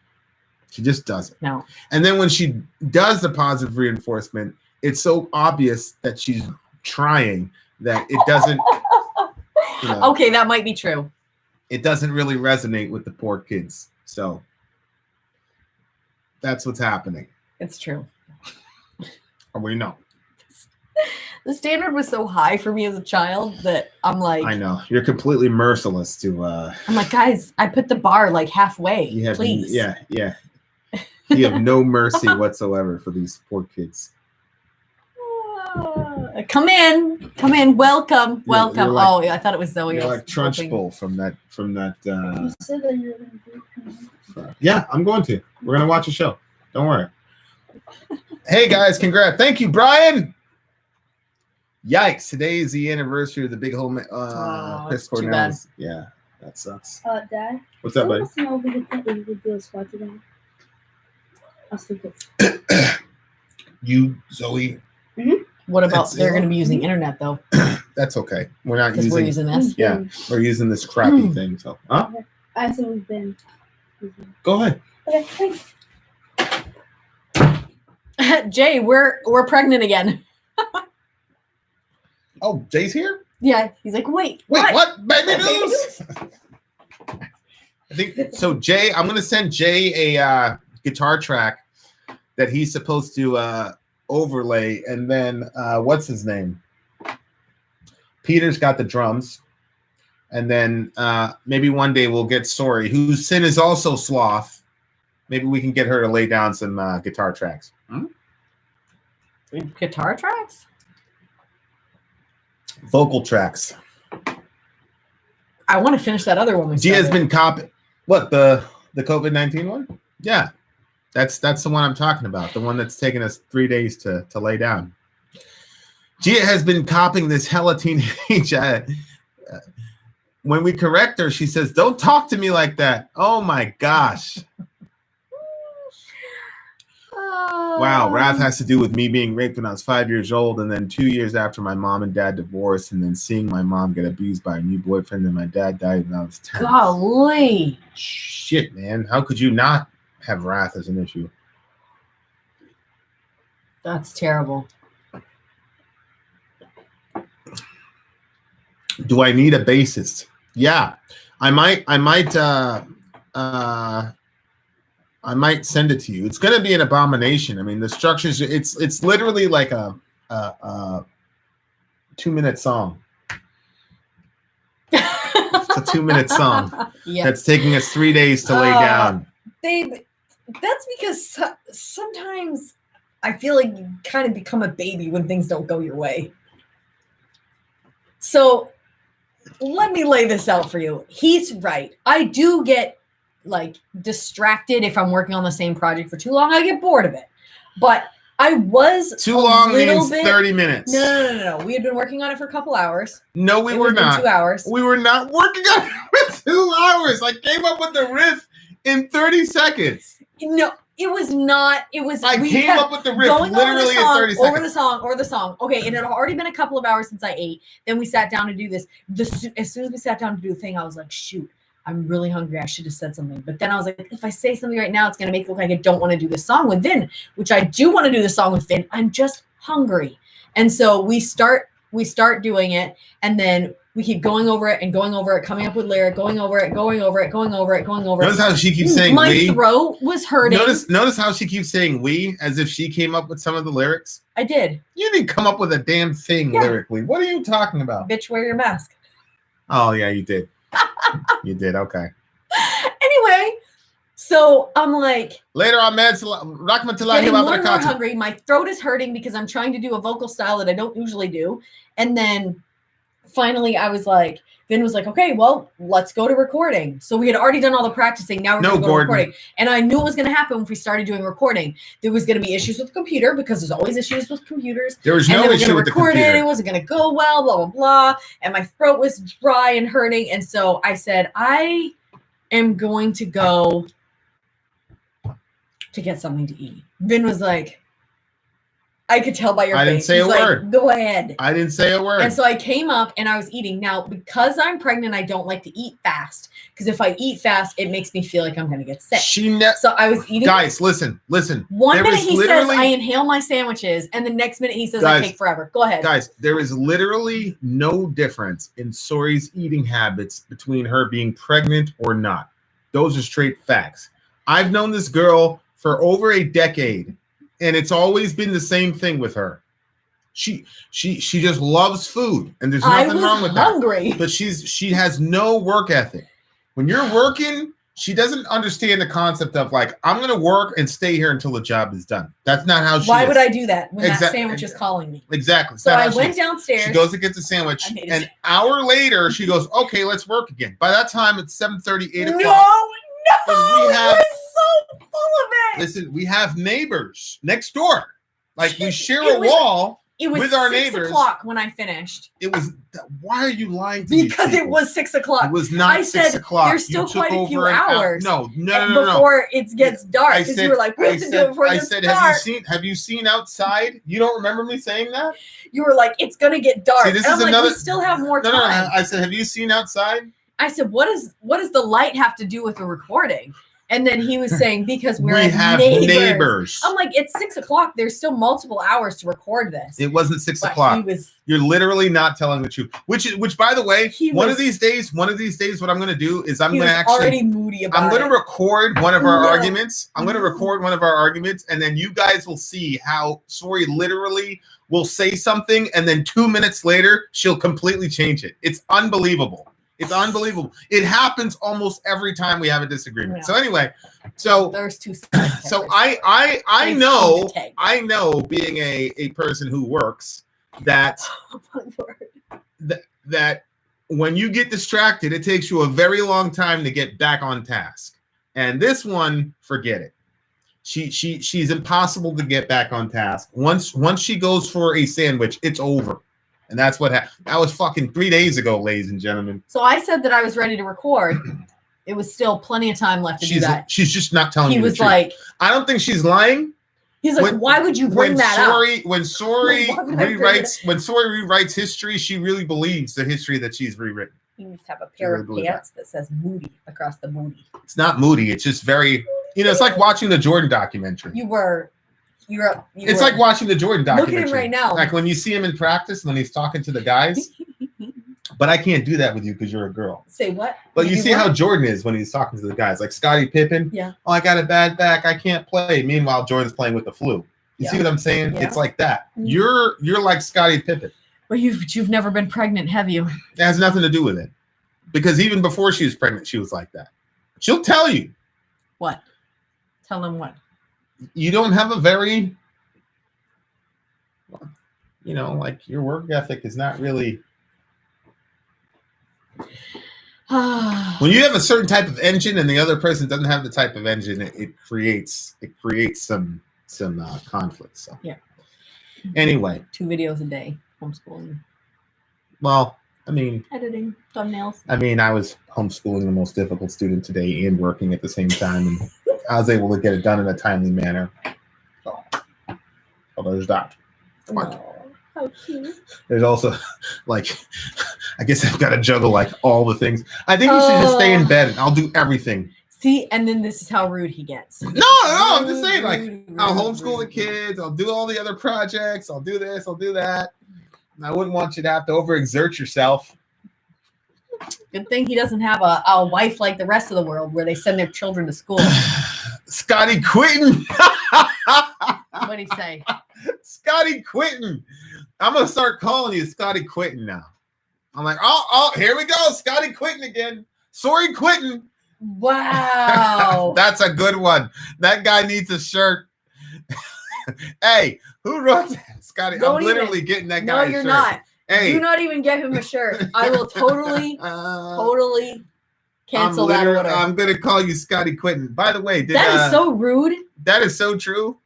She just doesn't. No. And then when she does the positive reinforcement, it's so obvious that she's trying that it doesn't. Okay, that might be true. It doesn't really resonate with the poor kids. So that's what's happening. It's true. Or we know. The standard was so high for me as a child that I'm like, I know you're completely merciless to. I'm like, guys, I put the bar like halfway. Please. Yeah. You have no mercy whatsoever for these poor kids. Come in. Welcome. You're like, I thought it was Zoe. You're like Trunchbull from that. You said that you're going to do. Yeah, I'm going to. We're gonna watch a show. Don't worry. Hey guys, congrats! Thank you, Brian. Yikes! Today is the anniversary of the big home. Chris too Cornell's. Yeah, that sucks. Dad. What's up, buddy? Let us know if we could do a squad today. I'll still get. You, Zoe. What about they're going to be using internet though? That's okay. We're not Because we're using this. Yeah, we're using this crappy thing. So, huh? I said we've been. Go ahead. Okay, thanks. Jay, we're pregnant again. Oh, Jay's here? Yeah, he's like, wait, what? Baby news? I think so. Jay, I'm gonna send Jay a guitar track that he's supposed to overlay, and then what's his name? Peter's got the drums, and then maybe one day we'll get Sori, whose sin is also sloth. Maybe we can get her to lay down some guitar tracks. Guitar tracks? Vocal tracks. I want to finish that other one. We Gia's started. been copying. What, the COVID-19 one? Yeah, that's the one I'm talking about. The one that's taken us 3 days to lay down. Gia has been copying this hella teenage when we correct her, she says, "Don't talk to me like that." Oh my gosh. Wow, wrath has to do with me being raped when I was 5 years old, and then 2 years after my mom and dad divorced, and then seeing my mom get abused by a new boyfriend, and my dad died when I was 10. Golly. Shit, man. How could you not have wrath as an issue? That's terrible. Do I need a bassist? Yeah. I might send it to you. It's going to be an abomination. I mean, the structures, it's literally like a 2-minute song. It's a 2-minute song. Yeah. That's taking us 3 days to lay down. That's because sometimes I feel like you kind of become a baby when things don't go your way. So let me lay this out for you. He's right. I do get like distracted if I'm working on the same project for too long. I get bored of it. But I was too long means 30 minutes. No. We had been working on it for a couple hours. No, we were not. 2 hours. We were not working on it for 2 hours. I came up with the riff in 30 seconds. No, it was not. It was. I came up with the riff literally in 30 seconds. Over the song. Okay, and it had already been a couple of hours since I ate. Then we sat down to do this. As soon as we sat down to do the thing, I was like, shoot, I'm really hungry. I should have said something. But then I was like, if I say something right now, it's going to make it look like I don't want to do this song with Vin, which I do want to do the song with Vin. I'm just hungry. And so we start doing it, and then we keep going over it, coming up with lyric, going over it. Notice how she keeps saying my throat was hurting. Notice how she keeps saying we as if she came up with some of the lyrics. I did. You didn't come up with a damn thing lyrically. What are you talking about? Bitch, wear your mask. Oh, yeah, you did. You did. Okay. Anyway, so I'm like, later on, man, getting more and more hungry. My throat is hurting because I'm trying to do a vocal style that I don't usually do. And then finally I was like, Vin was like, okay, well, let's go to recording. So we had already done all the practicing. Now we're going to go to recording. And I knew it was going to happen if we started doing recording. There was going to be issues with the computer because there's always issues with computers. There was no issue with the computer. It wasn't going to go well, blah, blah, blah. And my throat was dry and hurting. And so I said, I am going to go to get something to eat. Vin was like, I could tell by your face. I didn't say a word. Go ahead. I didn't say a word. And so I came up and I was eating. Now, because I'm pregnant, I don't like to eat fast. Because if I eat fast, it makes me feel like I'm going to get sick. So I was eating. Guys, listen. One minute he says, I inhale my sandwiches. And the next minute he says, I take forever. Go ahead. Guys, there is literally no difference in Sori's eating habits between her being pregnant or not. Those are straight facts. I've known this girl for over a decade. And it's always been the same thing with her. She just loves food, and there's nothing wrong with that. But she has no work ethic. When you're working, she doesn't understand the concept of like, I'm gonna work and stay here until the job is done. That's not how she Why would I do that when that sandwich is calling me? Exactly. So I went downstairs. She goes to get the sandwich. An hour later, she goes, okay, let's work again. By that time, it's 7:30, 8 o'clock. No, you're so full of it. Listen, we have neighbors next door. Like we share a wall with our neighbors. It was 6 o'clock when I finished. It was. Why are you lying to me? Because it was 6 o'clock. It was not 6 o'clock. There's still quite a few hours. No. Before it gets dark, because you were like, we have to do it before it gets dark. Have you seen outside? You don't remember me saying that? You were like, it's gonna get dark. See, this is another. We still have more time. No. I said, have you seen outside? I said, what does the light have to do with the recording? And then he was saying, because we have neighbors. I'm like, it's 6 o'clock. There's still multiple hours to record this. It wasn't 6 o'clock. You're literally not telling the truth. Which by the way, one of these days, what I'm going to do is I'm going to actually already moody about I'm going to record one of our arguments. I'm going to record one of our arguments, and then you guys will see how Sori literally will say something, and then 2 minutes later, she'll completely change it. It's unbelievable. It's unbelievable. It happens almost every time we have a disagreement. Yeah. So anyway, there's two sides. So I know being a person who works that that when you get distracted, it takes you a very long time to get back on task. And this one, forget it. She's impossible to get back on task. Once she goes for a sandwich, it's over. And that's what happened. That was fucking 3 days ago, ladies and gentlemen. So I said that I was ready to record. It was still plenty of time left to do that. She's just not telling He you the was truth. like, I don't think she's lying. he's like, why would you bring that up? When Sori Why would I bring it rewrites history, she really believes the history that she's rewritten. He needs to have a pair of believe pants that says Moody across the booty. It's not moody. It's just very, it's like watching the Jordan documentary. It's like watching the Jordan documentary. Look at him right now. Like when you see him in practice, when he's talking to the guys. But I can't do that with you because you're a girl. Say what? But you see how Jordan is when he's talking to the guys, like Scottie Pippen. Yeah. Oh, I got a bad back. I can't play. Meanwhile, Jordan's playing with the flu. You see what I'm saying? Yeah. It's like that. Mm. You're like Scottie Pippen. Well, you've never been pregnant, have you? It has nothing to do with it. Because even before she was pregnant, she was like that. She'll tell you. What? Tell them what? You don't have a very, like your work ethic is not really. When you have a certain type of engine and the other person doesn't have the type of engine, it creates some conflict. So yeah. Anyway, 2 videos a day, homeschooling. Well, I mean, editing, thumbnails. I mean, I was homeschooling the most difficult student today and working at the same time, and I was able to get it done in a timely manner. So there's that. Oh, how cute. There's also, like, I guess I've got to juggle like all the things. I think you should just stay in bed and I'll do everything. See, and then this is how rude he gets. No, I'm just saying, like, I'll homeschool the kids. I'll do all the other projects. I'll do this. I'll do that. I wouldn't want you to have to overexert yourself. Good thing he doesn't have a wife like the rest of the world where they send their children to school. Scotty Quinton. What'd he say? Scotty Quinton. I'm going to start calling you Scotty Quinton now. I'm like, oh, here we go. Scotty Quinton again. Sorry, Quinton. Wow. That's a good one. That guy needs a shirt. Hey, who wrote that? Scotty, I'm literally getting that guy a shirt. No, you're not. Hey. Do not even get him a shirt. I will totally cancel that order. I'm going to call you Scotty Quinton. By the way, that is so rude. That is so true.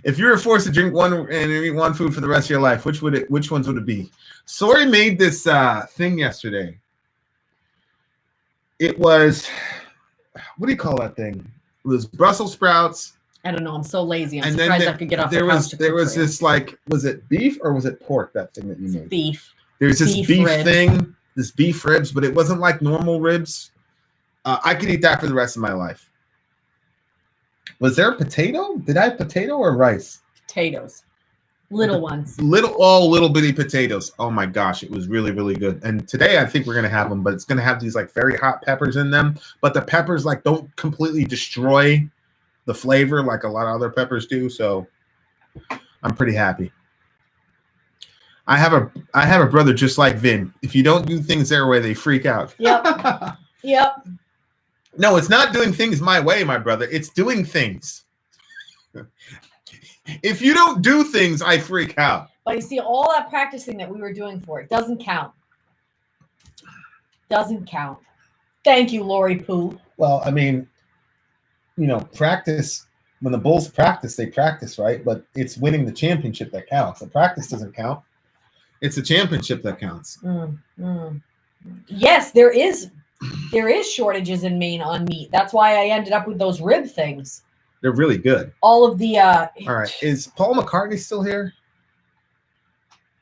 If you were forced to drink one and eat one food for the rest of your life, which ones would it be? Sori made this thing yesterday. It was, what do you call that thing? It was Brussels sprouts. I don't know. I'm so lazy. I'm and surprised then I could get off there the was couch. There was this, like, was it beef or was it pork, that thing that you made? Beef. There's this beef ribs. thing, this beef ribs, but it wasn't like normal ribs. I could eat that for the rest of my life. Was there a potato? Did I have potato or rice? Potatoes. Little ones. Little bitty potatoes. Oh my gosh, it was really, really good. And today I think we're gonna have them, but it's gonna have these like very hot peppers in them. But the peppers like don't completely destroy the flavor like a lot of other peppers do. So I'm pretty happy. I have a brother just like Vin. If you don't do things their way, they freak out. Yep. Yep. No, it's not doing things my way, my brother. It's doing things. If you don't do things, I freak out. But you see, all that practicing that we were doing for it doesn't count. Doesn't count. Thank you, Lori Pooh. Well, I mean, practice. When the Bulls practice, they practice, right? But it's winning the championship that counts. The practice doesn't count. It's the championship that counts. Yes, there is shortages in Maine on meat. That's why I ended up with those rib things. They're really good. All of the all right. Is Paul McCartney still here?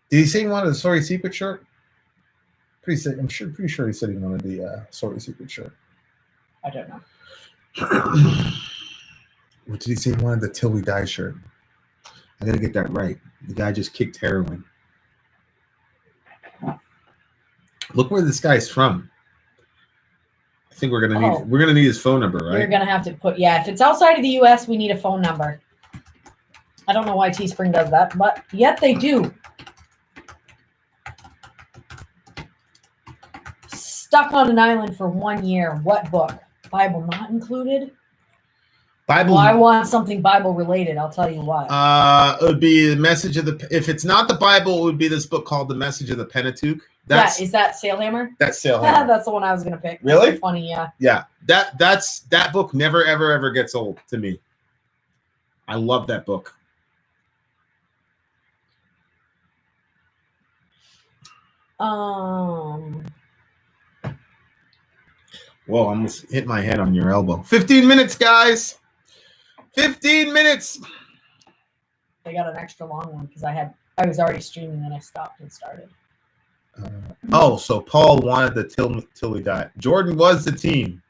Did he say he wanted a Sori Secret shirt? Pretty sure he said he wanted the Sori Secret shirt. I don't know. What did he say he wanted? The Till We Die shirt. I gotta get that right. The guy just kicked heroin. Look where this guy's from. I think we're gonna need his phone number, right? You're gonna have to put if it's outside of the US, we need a phone number. I don't know why Teespring does that, but yet they do. Stuck on an island for 1 year. What book? Bible not included? Bible. Well, I want something Bible related. I'll tell you what. It would be the Message of the. If it's not the Bible, it would be this book called The Message of the Pentateuch. Is that Sailhammer? That's Sailhammer. That's the one I was gonna pick. Really? So funny, yeah. Yeah, that book never ever gets old to me. I love that book. Um, Whoa, I almost hit my head on your elbow. 15 minutes, guys. 15 minutes. I got an extra long one because I was already streaming and I stopped and started. So Paul wanted the till he died. Jordan was the team.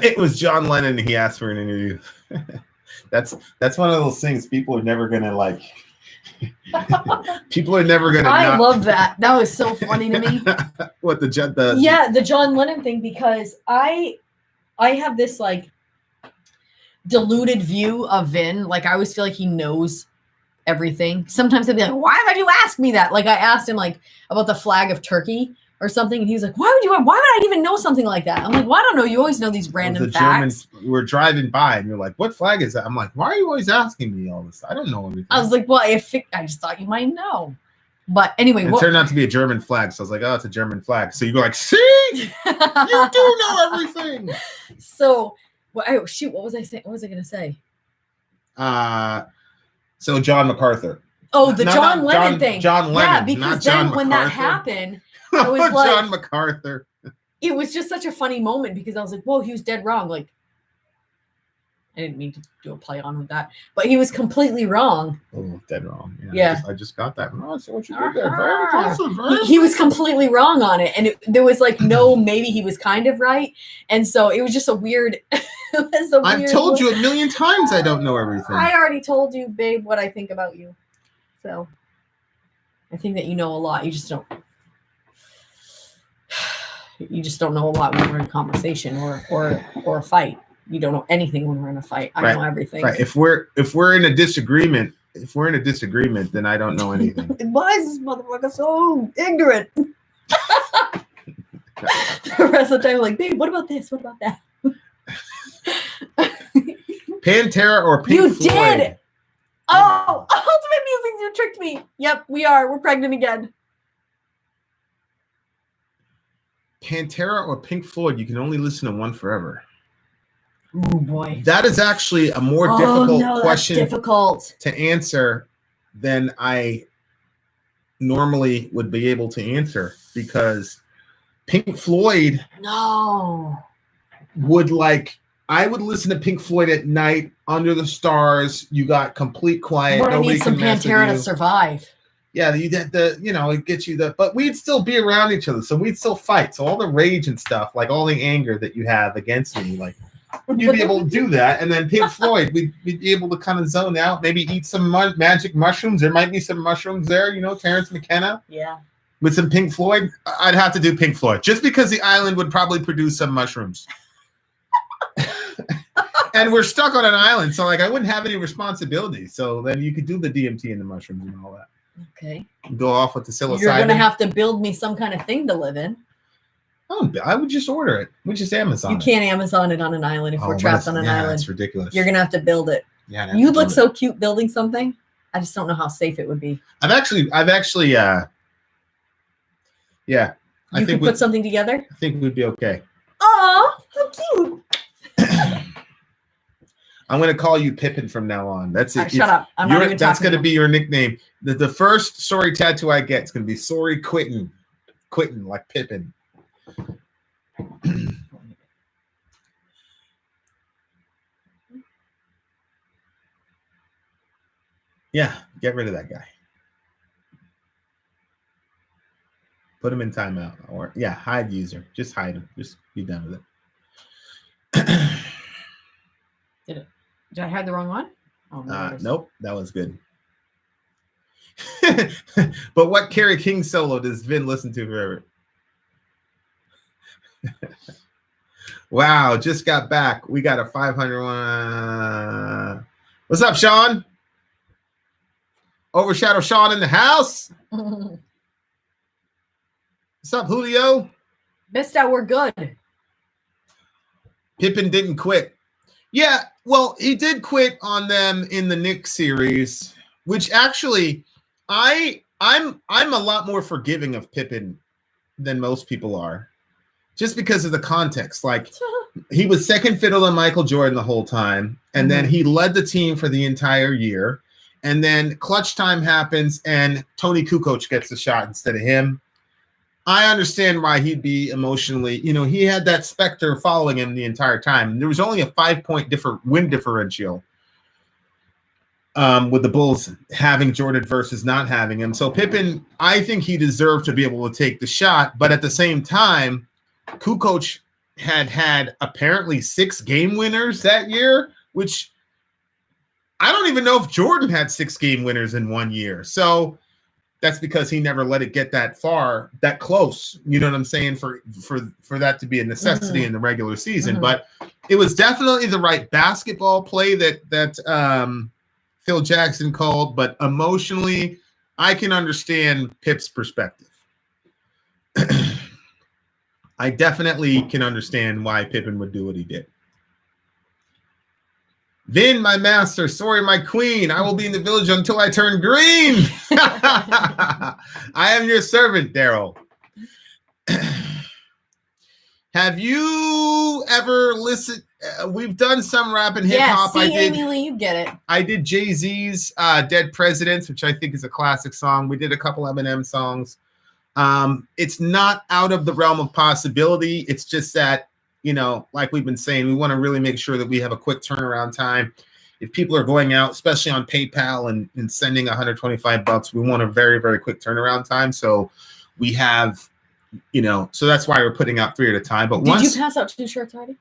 It was John Lennon. He asked for an interview. That's one of those things people are never gonna like. People are never gonna. I love that. That was so funny to me. What the John Lennon thing, because I have this like diluted view of Vin. Like I always feel like he knows everything. Sometimes I'd be like, why would you ask me that? Like I asked him like about the flag of Turkey or something, and he was like, why would I even know something like that? I'm like, well, I don't know. You always know these random facts. We're driving by and you're like, what flag is that? I'm like, why are you always asking me all this? I don't know everything. I was like, well, I just thought you might know. But anyway, it turned out to be a German flag. So I was like, oh, it's a German flag. So you go like, see, you do know everything. So, well, shoot, what was I saying? What was I going to say? So John MacArthur. Oh, the John Lennon thing. John Lennon. Yeah, because then when that happened, I was like, John MacArthur. It was just such a funny moment because I was like, whoa, he was dead wrong. Like, I didn't mean to do a play on with that, but he was completely wrong. Oh, dead wrong. Yeah. I just got that. Oh, so what you did there? Very impressive, right? He was completely wrong on it. And there was like, no, maybe he was kind of right. And so it was just a weird. I've told you a million times I don't know everything. I already told you, babe, what I think about you. So I think that you know a lot. You just don't. You just don't know a lot when we're in conversation or a fight. You don't know anything when we're in a fight. I know everything. Right. If we're in a disagreement, then I don't know anything. Why is this motherfucker so ignorant? The rest of the time, I'm like, babe, what about this? What about that? Pantera or Pink Floyd? You did. Oh, Ultimate Musings, you tricked me. Yep, we are. We're pregnant again. Pantera or Pink Floyd? You can only listen to one forever. Oh boy, that is actually a more difficult question to answer than I normally would be able to answer, because Pink Floyd I would listen to Pink Floyd at night under the stars. You got complete quiet. But I need some Pantera to survive. Yeah, you get it gets you but we'd still be around each other, so we'd still fight. So all the rage and stuff, like all the anger that you have against me, like you'd be able to do that. And then Pink Floyd, we'd be able to kind of zone out, maybe eat some magic mushrooms. There might be some mushrooms there, Terrence McKenna. Yeah. With some Pink Floyd, I'd have to do Pink Floyd, just because the island would probably produce some mushrooms. And we're stuck on an island, so I wouldn't have any responsibility. So then you could do the DMT and the mushrooms and all that. Okay. Go off with the psilocybin. You're going to have to build me some kind of thing to live in. Oh, I would just order it. We just Amazon. You can't Amazon it on an island if we're trapped on an island. That's ridiculous. You're going to have to build it. Yeah. You'd look so cute building something. I just don't know how safe it would be. I've actually yeah. You could put something together? I think we'd be okay. Oh, how cute. I'm going to call you Pippin from now on. That's it. Shut up. I'm not even that's going to be your nickname. The first Sori tattoo I get is going to be Sori Quittin. Quittin, like Pippin. Yeah, get rid of that guy. Put him in timeout. Or hide user. Just hide him. Just be done with it. Did I have the wrong one? Oh, nope, that was good. But what Kerry King solo does Vin listen to forever? Wow, just got back. We got a 500 one. What's up, Sean? Overshadow Sean in the house. What's up, Julio? Missed out. We're good. Pippin didn't quit. Yeah, well, he did quit on them in the Nick series, which actually I'm a lot more forgiving of Pippin than most people are, just because of the context. Like He was second fiddle to Michael Jordan the whole time, and then he led the team for the entire year. And then clutch time happens, and Tony Kukoc gets the shot instead of him. I understand why he'd be emotionally, he had that specter following him the entire time. There was only a 5-point win differential with the Bulls having Jordan versus not having him. So Pippen, I think he deserved to be able to take the shot. But at the same time, Kukoc had apparently 6 game winners that year, which I don't even know if Jordan had 6 game winners in 1 year. So that's because he never let it get that far, that close. You know what I'm saying? For that to be a necessity in the regular season. But it was definitely the right basketball play that Phil Jackson called. But emotionally, I can understand Pip's perspective. I definitely can understand why Pippen would do what he did. Vin, my master, Sori, my queen, I will be in the village until I turn green. I am your servant, Daryl. Have you ever listened? We've done some rap and hip hop. Yeah, Amy Lee, you get it. I did Jay-Z's Dead Presidents, which I think is a classic song. We did a couple Eminem songs. It's not out of the realm of possibility. It's just that, like we've been saying, we want to really make sure that we have a quick turnaround time. If people are going out, especially on PayPal and sending $125, we want a very, very quick turnaround time. So we have, so that's why we're putting out 3 at a time. But did you pass out 2 shirts already?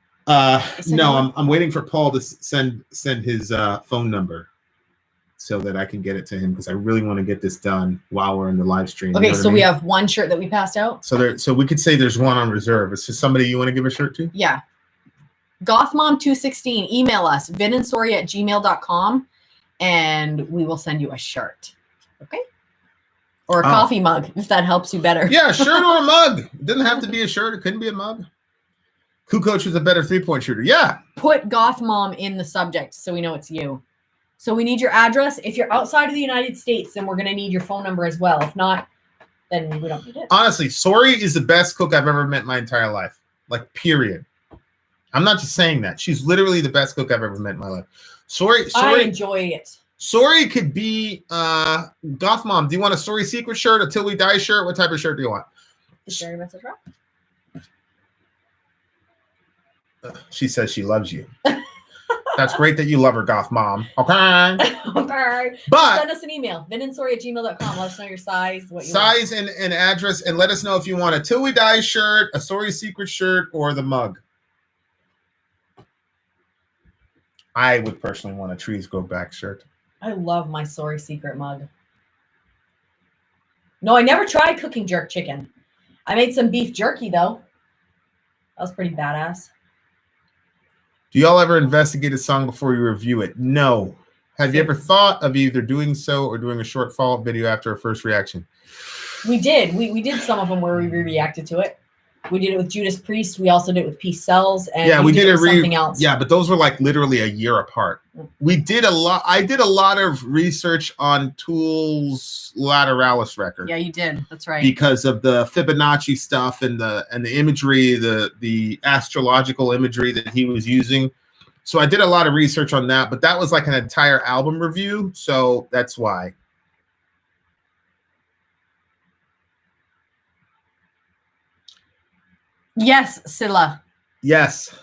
No, I'm waiting for Paul to send his phone number so that I can get it to him, because I really want to get this done while we're in the live stream. Okay, so we have 1 shirt that we passed out. So we could say there's 1 on reserve. Is this somebody you want to give a shirt to? Yeah. Gothmom216, email us, vinandsori@gmail.com, and we will send you a shirt. Okay? Or a coffee mug, if that helps you better. Yeah, a shirt or a mug. It doesn't have to be a shirt. It couldn't be a mug. Kukoc was a better 3-point shooter. Yeah. Put Gothmom in the subject so we know it's you. So we need your address. If you're outside of the United States, then we're going to need your phone number as well. If not, then we don't need it. Honestly, Sori is the best cook I've ever met in my entire life. Like, period. I'm not just saying that. She's literally the best cook I've ever met in my life. Sori, I enjoy it. Sori could be Goth Mom. Do you want a Sori secret shirt, a Till We Die shirt? What type of shirt do you want? Is there a message drop? She says she loves you. That's great that you love her, Goth Mom. Okay. Okay. But send us an email, vinandsori@gmail.com. Let us know your size, what you size want. and address, and let us know if you want a Till We Die shirt, a Sori secret shirt, or the mug. I would personally want a Trees Grow Back shirt. I love my Sori secret mug. No, I never tried cooking jerk chicken. I made some beef jerky, though. That was pretty badass. Do y'all ever investigate a song before you review it? No. Have you ever thought of either doing so or doing a short follow-up video after a first reaction? We did. We did some of them where we reacted to it. We did it with Judas Priest. We also did it with Peace Cells, and we did it with something else. Yeah, but those were like literally a year apart. We did a lot. I did a lot of research on Tool's Lateralis record. Yeah, you did. That's right. Because of the Fibonacci stuff and the imagery, the astrological imagery that he was using. So I did a lot of research on that, but that was like an entire album review. So that's why. Yes, Silla. Yes.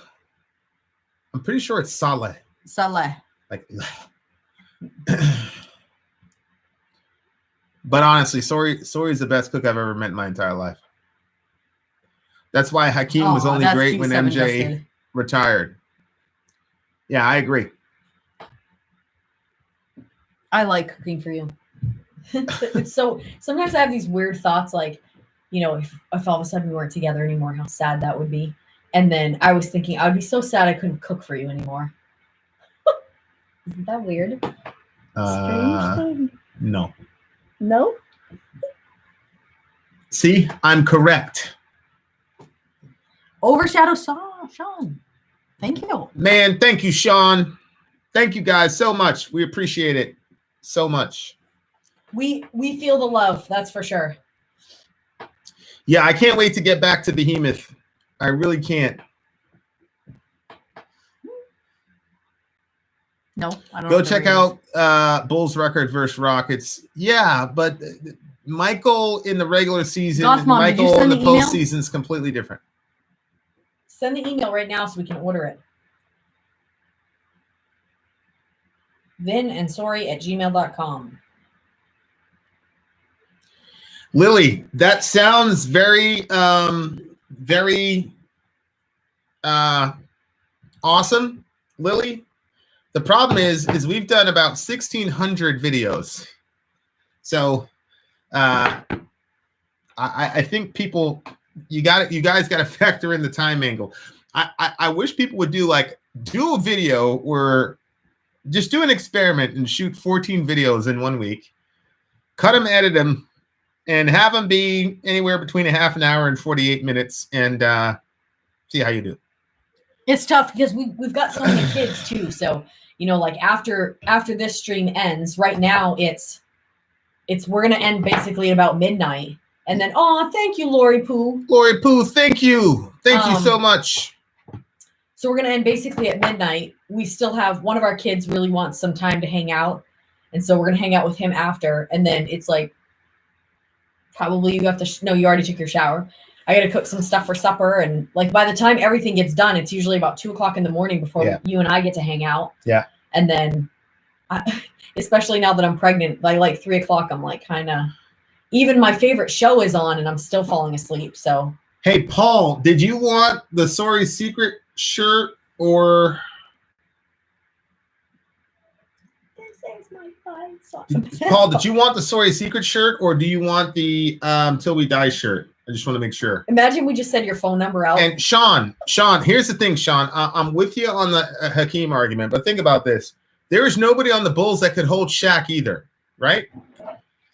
I'm pretty sure it's Saleh. Saleh. Like, but honestly, Sori is the best cook I've ever met in my entire life. That's why Hakeem was only great when MJ retired. Yeah, I agree. I like cooking for you. It's so sometimes I have these weird thoughts, like, if all of a sudden we weren't together anymore, how sad that would be. And then I was thinking, I would be so sad I couldn't cook for you anymore. Isn't that weird? No. No? See, I'm correct. Overshadow Sean. Thank you. Man, thank you, Sean. Thank you guys so much. We appreciate it so much. We feel the love, that's for sure. Yeah, I can't wait to get back to Behemoth. I really can't. No, I don't Go know what check that out Bulls record versus Rockets. Yeah, but Michael in the regular season Goth and Mom, did you Michael in send the the email? postseason is completely different. Send the email right now so we can order it. vinandsori@gmail.com. Lily, that sounds very, very awesome, Lily. The problem is we've done about 1,600 videos, so I think people, you guys got to factor in the time angle. I wish people would do a video where just do an experiment and shoot 14 videos in 1 week, cut them, edit them, and have them be anywhere between a half an hour and 48 minutes, and see how you do. It's tough because we've got so many kids too. So, like after this stream ends, right now it's we're gonna end basically at about midnight. And then, thank you, Lori Pooh. Lori Pooh, thank you. Thank you so much. So we're gonna end basically at midnight. We still have one of our kids really wants some time to hang out. And so we're gonna hang out with him after. And then it's like probably you have to no, you already took your shower. I gotta cook some stuff for supper, and by the time everything gets done, it's usually about 2:00 in the morning before you and I get to hang out. Yeah. And then, especially now that I'm pregnant, by 3:00, I'm kind of. Even my favorite show is on, and I'm still falling asleep. So. Hey, Paul, did you want the Sori Secret shirt or? This is my fine song. Paul, did you want the Sori Secret shirt or do you want the Till We Die shirt? I just want to make sure. Imagine we just said your phone number out. And Sean, here's the thing, Sean. I'm with you on the Hakeem argument, but think about this. There is nobody on the Bulls that could hold Shaq either, right?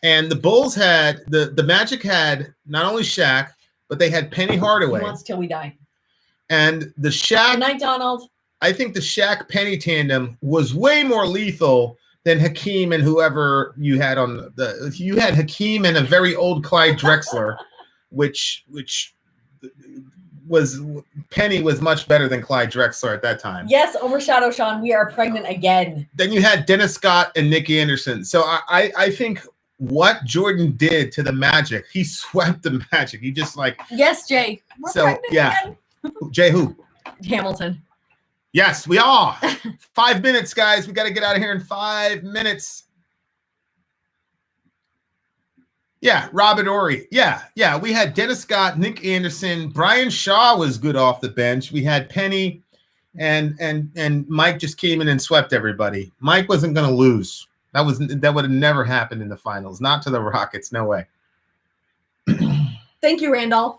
And the Bulls had, the Magic had not only Shaq, but they had Penny Hardaway. He wants Till We Die. And the Shaq. Good night, Donald. I think the Shaq-Penny tandem was way more lethal than Hakeem and whoever you had on the. You had Hakeem and a very old Clyde Drexler, which was Penny was much better than Clyde Drexler at that time. Yes, overshadow Sean. We are pregnant again. Then you had Dennis Scott and Nick Anderson. So I think what Jordan did to the Magic, he swept the Magic. He just yes, Jay. We're so yeah. Again. Jay who? Hamilton. Yes, we are. 5 minutes, guys. We got to get out of here in 5 minutes. Yeah, Robert Ory. Yeah. We had Dennis Scott, Nick Anderson, Brian Shaw was good off the bench. We had Penny, and Mike just came in and swept everybody. Mike wasn't going to lose. That would have never happened in the finals. Not to the Rockets. No way. Thank you, Randolph.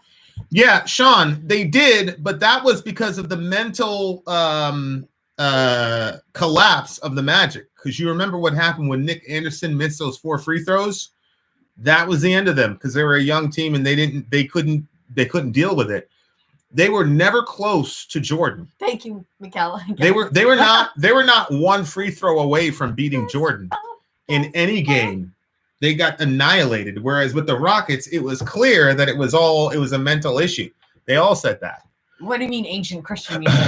Yeah, Sean, they did, but that was because of the mental collapse of the Magic. Because you remember what happened when Nick Anderson missed those 4 free throws? That was the end of them because they were a young team and they couldn't deal with it. They were never close to Jordan. Thank you, Michaela. They were not 1 free throw away from beating Jordan in any game. They got annihilated. Whereas with the Rockets, it was clear that it was a mental issue. They all said that. What do you mean ancient Christian music?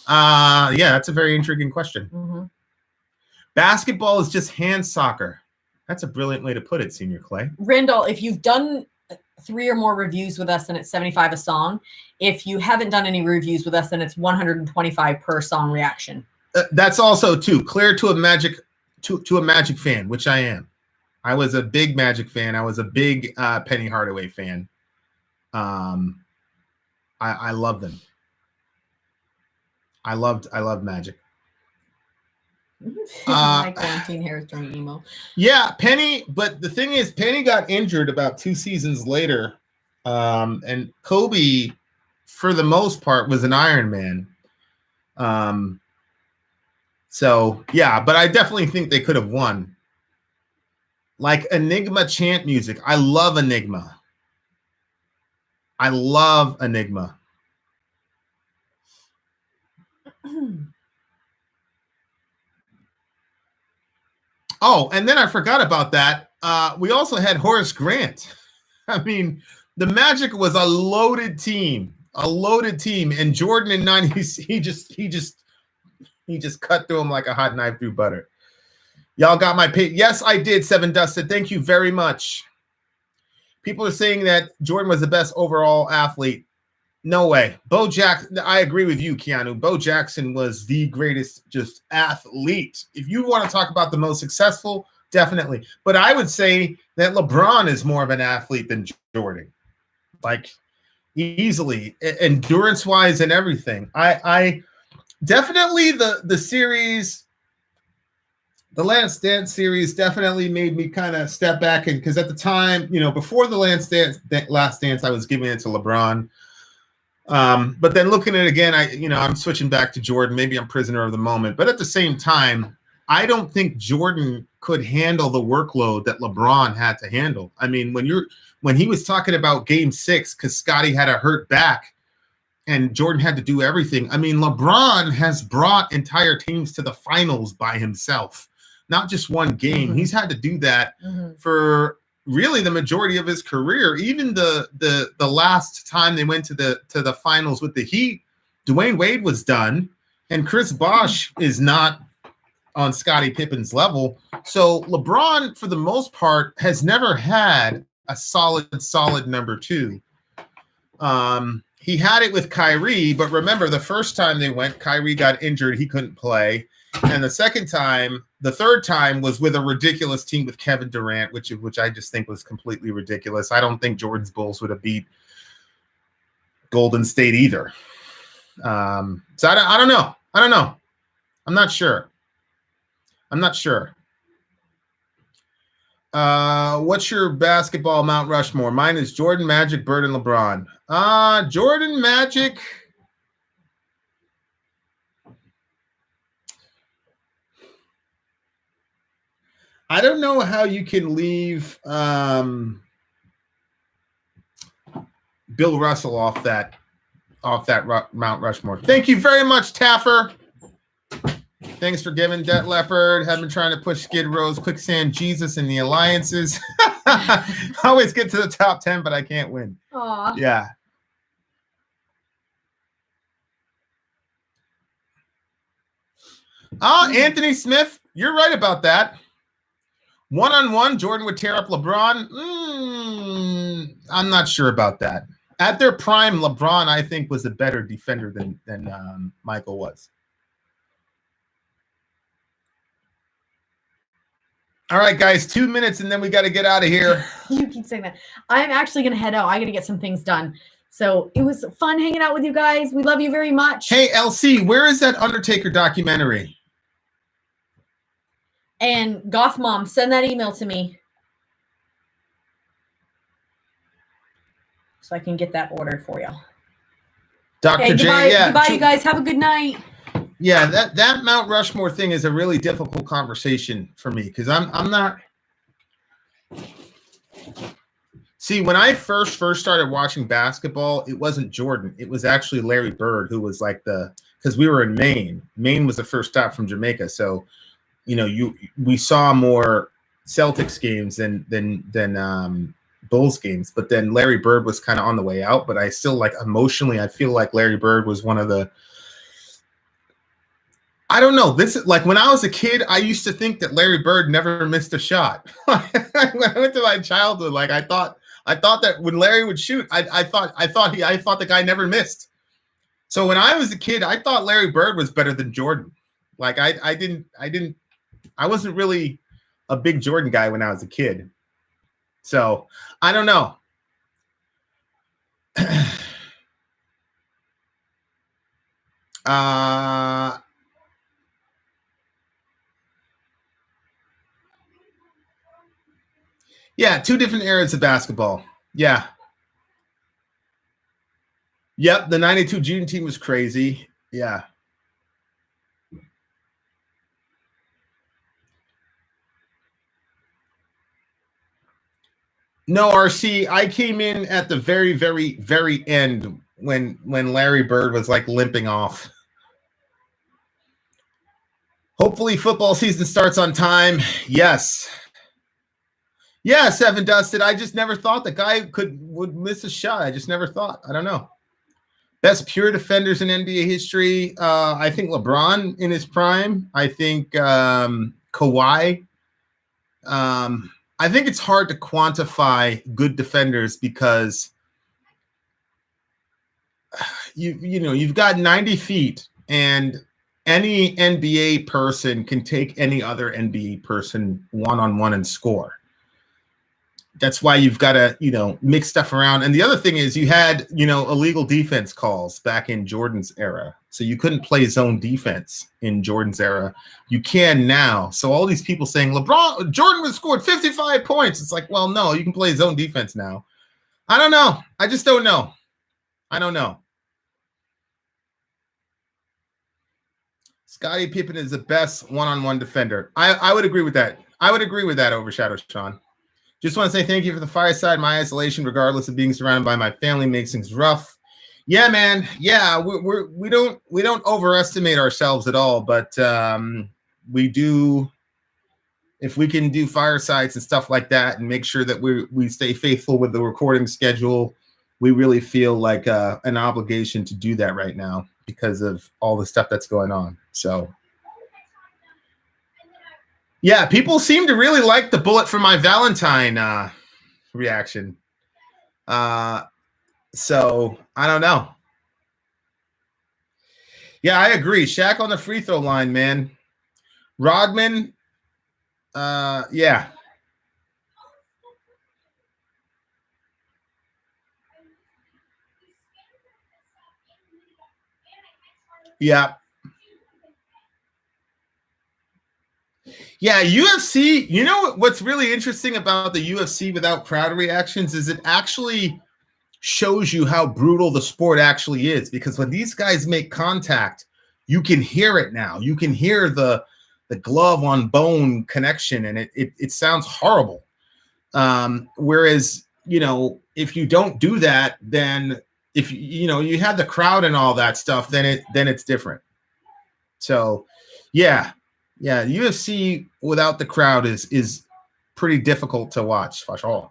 Yeah, that's a very intriguing question. Mm-hmm. Basketball is just hand soccer. That's a brilliant way to put it, Senior Clay. Randall, if you've done 3 or more reviews with us, then it's $75 a song. If you haven't done any reviews with us, then it's $125 per song reaction. That's also too clear to a Magic fan, which I am. I was a big Magic fan. I was a big Penny Hardaway fan. I love them. I loved Magic. My quarantine hair during emo. Yeah, Penny. But the thing is, Penny got injured about 2 seasons later, and Kobe, for the most part, was an Iron Man. So yeah, but I definitely think they could have won. Like Enigma chant music. I love Enigma. Oh, and then I forgot about that. We also had Horace Grant. I mean, the Magic was a loaded team, and Jordan in '90s, he just He just cut through him like a hot knife through butter. Y'all got my pay. Yes, I did, Seven Dusted. Thank you very much. People are saying that Jordan was the best overall athlete. No way. Bo Jackson, I agree with you, Keanu. Bo Jackson was the greatest just athlete. If you want to talk about the most successful, definitely. But I would say that LeBron is more of an athlete than Jordan. Like, easily, endurance-wise and everything. I definitely the series, the Last Dance series definitely made me kind of step back, and because at the time, before the Last Dance, I was giving it to LeBron. But then looking at it again, I'm switching back to Jordan. Maybe I'm prisoner of the moment, but at the same time, I don't think Jordan could handle the workload that LeBron had to handle. I mean, when he was talking about Game 6, because Scottie had a hurt back and Jordan had to do everything. I mean, LeBron has brought entire teams to the finals by himself, not just one game. Mm-hmm. He's had to do that for really the majority of his career. Even the last time they went to the finals with the Heat, Dwayne Wade was done, and Chris Bosh is not on Scottie Pippen's level. So LeBron, for the most part, has never had a solid number two. He had it with Kyrie, but remember the first time they went, Kyrie got injured. He couldn't play. And the third time was with a ridiculous team with Kevin Durant, which I just think was completely ridiculous. I don't think Jordan's Bulls would have beat Golden State either. So I don't know. I'm not sure. What's your basketball Mount Rushmore? Mine is Jordan, Magic, Bird, and LeBron. Jordan, Magic. I don't know how you can leave Bill Russell off that Mount Rushmore. Thank you very much, Taffer. Thanks for giving Debt Leopard. Have been trying to push Skid Row's Quicksand Jesus in the alliances. Always get to the top 10, but I can't win. Aww. Yeah. Anthony Smith, you're right about that. One-on-one, Jordan would tear up LeBron. I'm not sure about that. At their prime, LeBron, I think, was a better defender than Michael was. All right, guys, 2 minutes, and then we got to get out of here. You keep saying that. I'm actually going to head out. I got to get some things done. So it was fun hanging out with you guys. We love you very much. Hey, LC, where is that Undertaker documentary? And Goth Mom, send that email to me so I can get that ordered for you. Dr. Okay, J, goodbye, yeah. goodbye, you guys. Have a good night. Yeah, that Mount Rushmore thing is a really difficult conversation for me because I'm not. See, when I first started watching basketball, it wasn't Jordan. It was actually Larry Bird, who was like because we were in Maine. Maine was the first stop from Jamaica, so we saw more Celtics games than Bulls games. But then Larry Bird was kind of on the way out. But I still emotionally, I feel like Larry Bird was one of the. I don't know. This is like when I was a kid, I used to think that Larry Bird never missed a shot. When I went to my childhood, I thought that when Larry would shoot, I thought the guy never missed. So when I was a kid, I thought Larry Bird was better than Jordan. I wasn't really a big Jordan guy when I was a kid. So I don't know. Yeah, two different eras of basketball. Yeah. Yep, the 92 June team was crazy. Yeah. No, RC, I came in at the very, very, very end when Larry Bird was limping off. Hopefully football season starts on time. Yes. Yeah, Seven Dusted. I just never thought the guy would miss a shot. I just never thought. I don't know. Best pure defenders in NBA history. I think LeBron in his prime. I think Kawhi. I think it's hard to quantify good defenders because you've got 90 feet, and any NBA person can take any other NBA person one-on-one and score. That's why you've got to, mix stuff around. And the other thing is you had, illegal defense calls back in Jordan's era. So you couldn't play zone defense in Jordan's era. You can now. So all these people saying Jordan was scored 55 points. It's like, well, no, you can play zone defense now. I don't know. I just don't know. I don't know. Scottie Pippen is the best one-on-one defender. I would agree with that. I would agree with that, Overshadow Sean. Just want to say thank you for the fireside. My isolation, regardless of being surrounded by my family, makes things rough. Yeah, man. Yeah, we don't overestimate ourselves at all, but we do. If we can do firesides and stuff like that, and make sure that we stay faithful with the recording schedule, we really feel like an obligation to do that right now because of all the stuff that's going on. So. Yeah, people seem to really like the bullet for my Valentine reaction. So I don't know. Yeah, I agree. Shaq on the free throw line, man. Rodman, yeah. Yeah. Yeah, UFC, what's really interesting about the UFC without crowd reactions is it actually shows you how brutal the sport actually is, because when these guys make contact, you can hear it now. You can hear the glove on bone connection, and it sounds horrible. Whereas, if you don't do that, then if you have the crowd and all that stuff, then it's different. So, yeah. Yeah, UFC without the crowd is pretty difficult to watch for sure.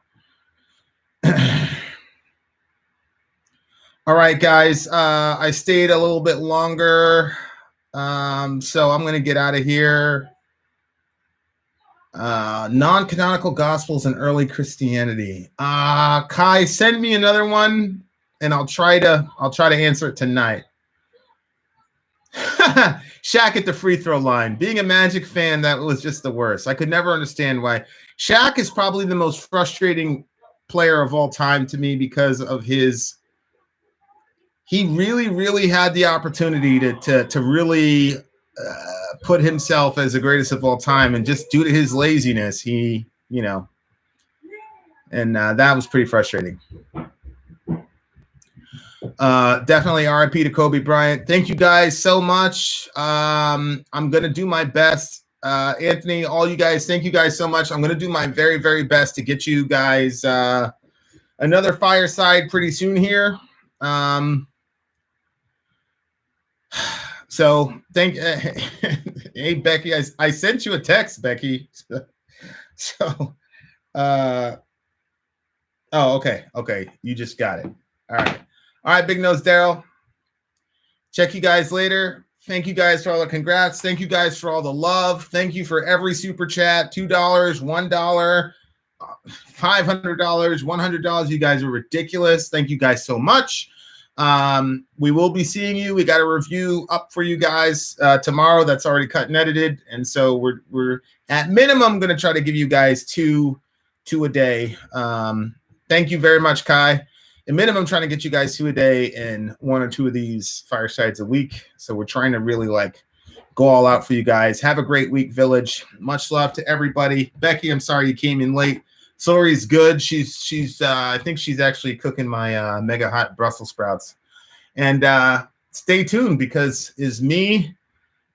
All right, guys. I stayed a little bit longer, so I'm going to get out of here. Non-canonical Gospels and early Christianity. Kai, send me another one, and I'll try to answer it tonight. Shaq at the free throw line. Being a Magic fan, that was just the worst. I could never understand why. Shaq is probably the most frustrating player of all time to me because of his. He really, really had the opportunity to really put himself as the greatest of all time, and just due to his laziness, he, and that was pretty frustrating. Definitely RIP to Kobe Bryant. Thank you guys so much. I'm going to do my best. Anthony, all you guys, thank you guys so much. I'm going to do my very, very best to get you guys another fireside pretty soon here. So hey, Becky, I sent you a text, Becky. So, oh, okay. You just got it. All right, Big Nose Daryl. Check you guys later. Thank you guys for all the congrats. Thank you guys for all the love. Thank you for every super chat. $2, $1, $500, $100. You guys are ridiculous. Thank you guys so much. We will be seeing you. We got a review up for you guys tomorrow that's already cut and edited. And so we're at minimum going to try to give you guys two a day. Thank you very much, Kai. At minimum, trying to get you guys 2 a day and 1 or 2 of these firesides a week. So we're trying to really go all out for you guys. Have a great week, Village. Much love to everybody. Becky, I'm sorry you came in late. Sori's good. She's I think she's actually cooking my mega hot Brussels sprouts. And stay tuned, because is me,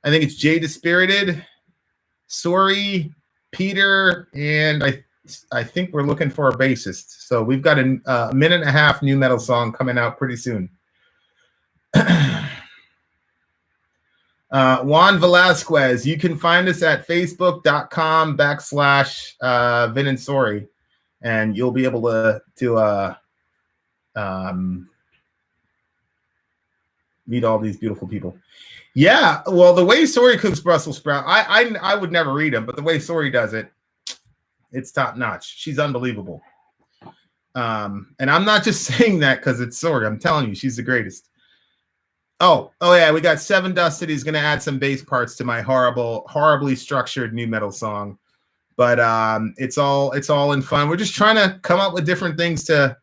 I think it's Jay Dispirited, Sori, Peter, and I think we're looking for a bassist. So we've got a minute and a half new metal song coming out pretty soon. Juan Velasquez, you can find us at facebook.com/Vin and Sori, and you'll be able to meet all these beautiful people. Yeah, well, the way Sori cooks Brussels sprout, I would never eat them, but the way Sori does it, it's top notch. She's unbelievable. And I'm not just saying that because it's Sori. I'm telling you, she's the greatest. Oh yeah, we got Seven Dusted. He's gonna add some bass parts to my horribly structured new metal song. But it's all in fun. We're just trying to come up with different things to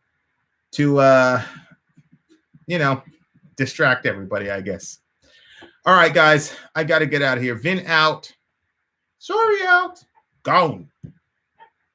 distract everybody, I guess. All right, guys, I got to get out of here. Vin out. Sori out. Gone.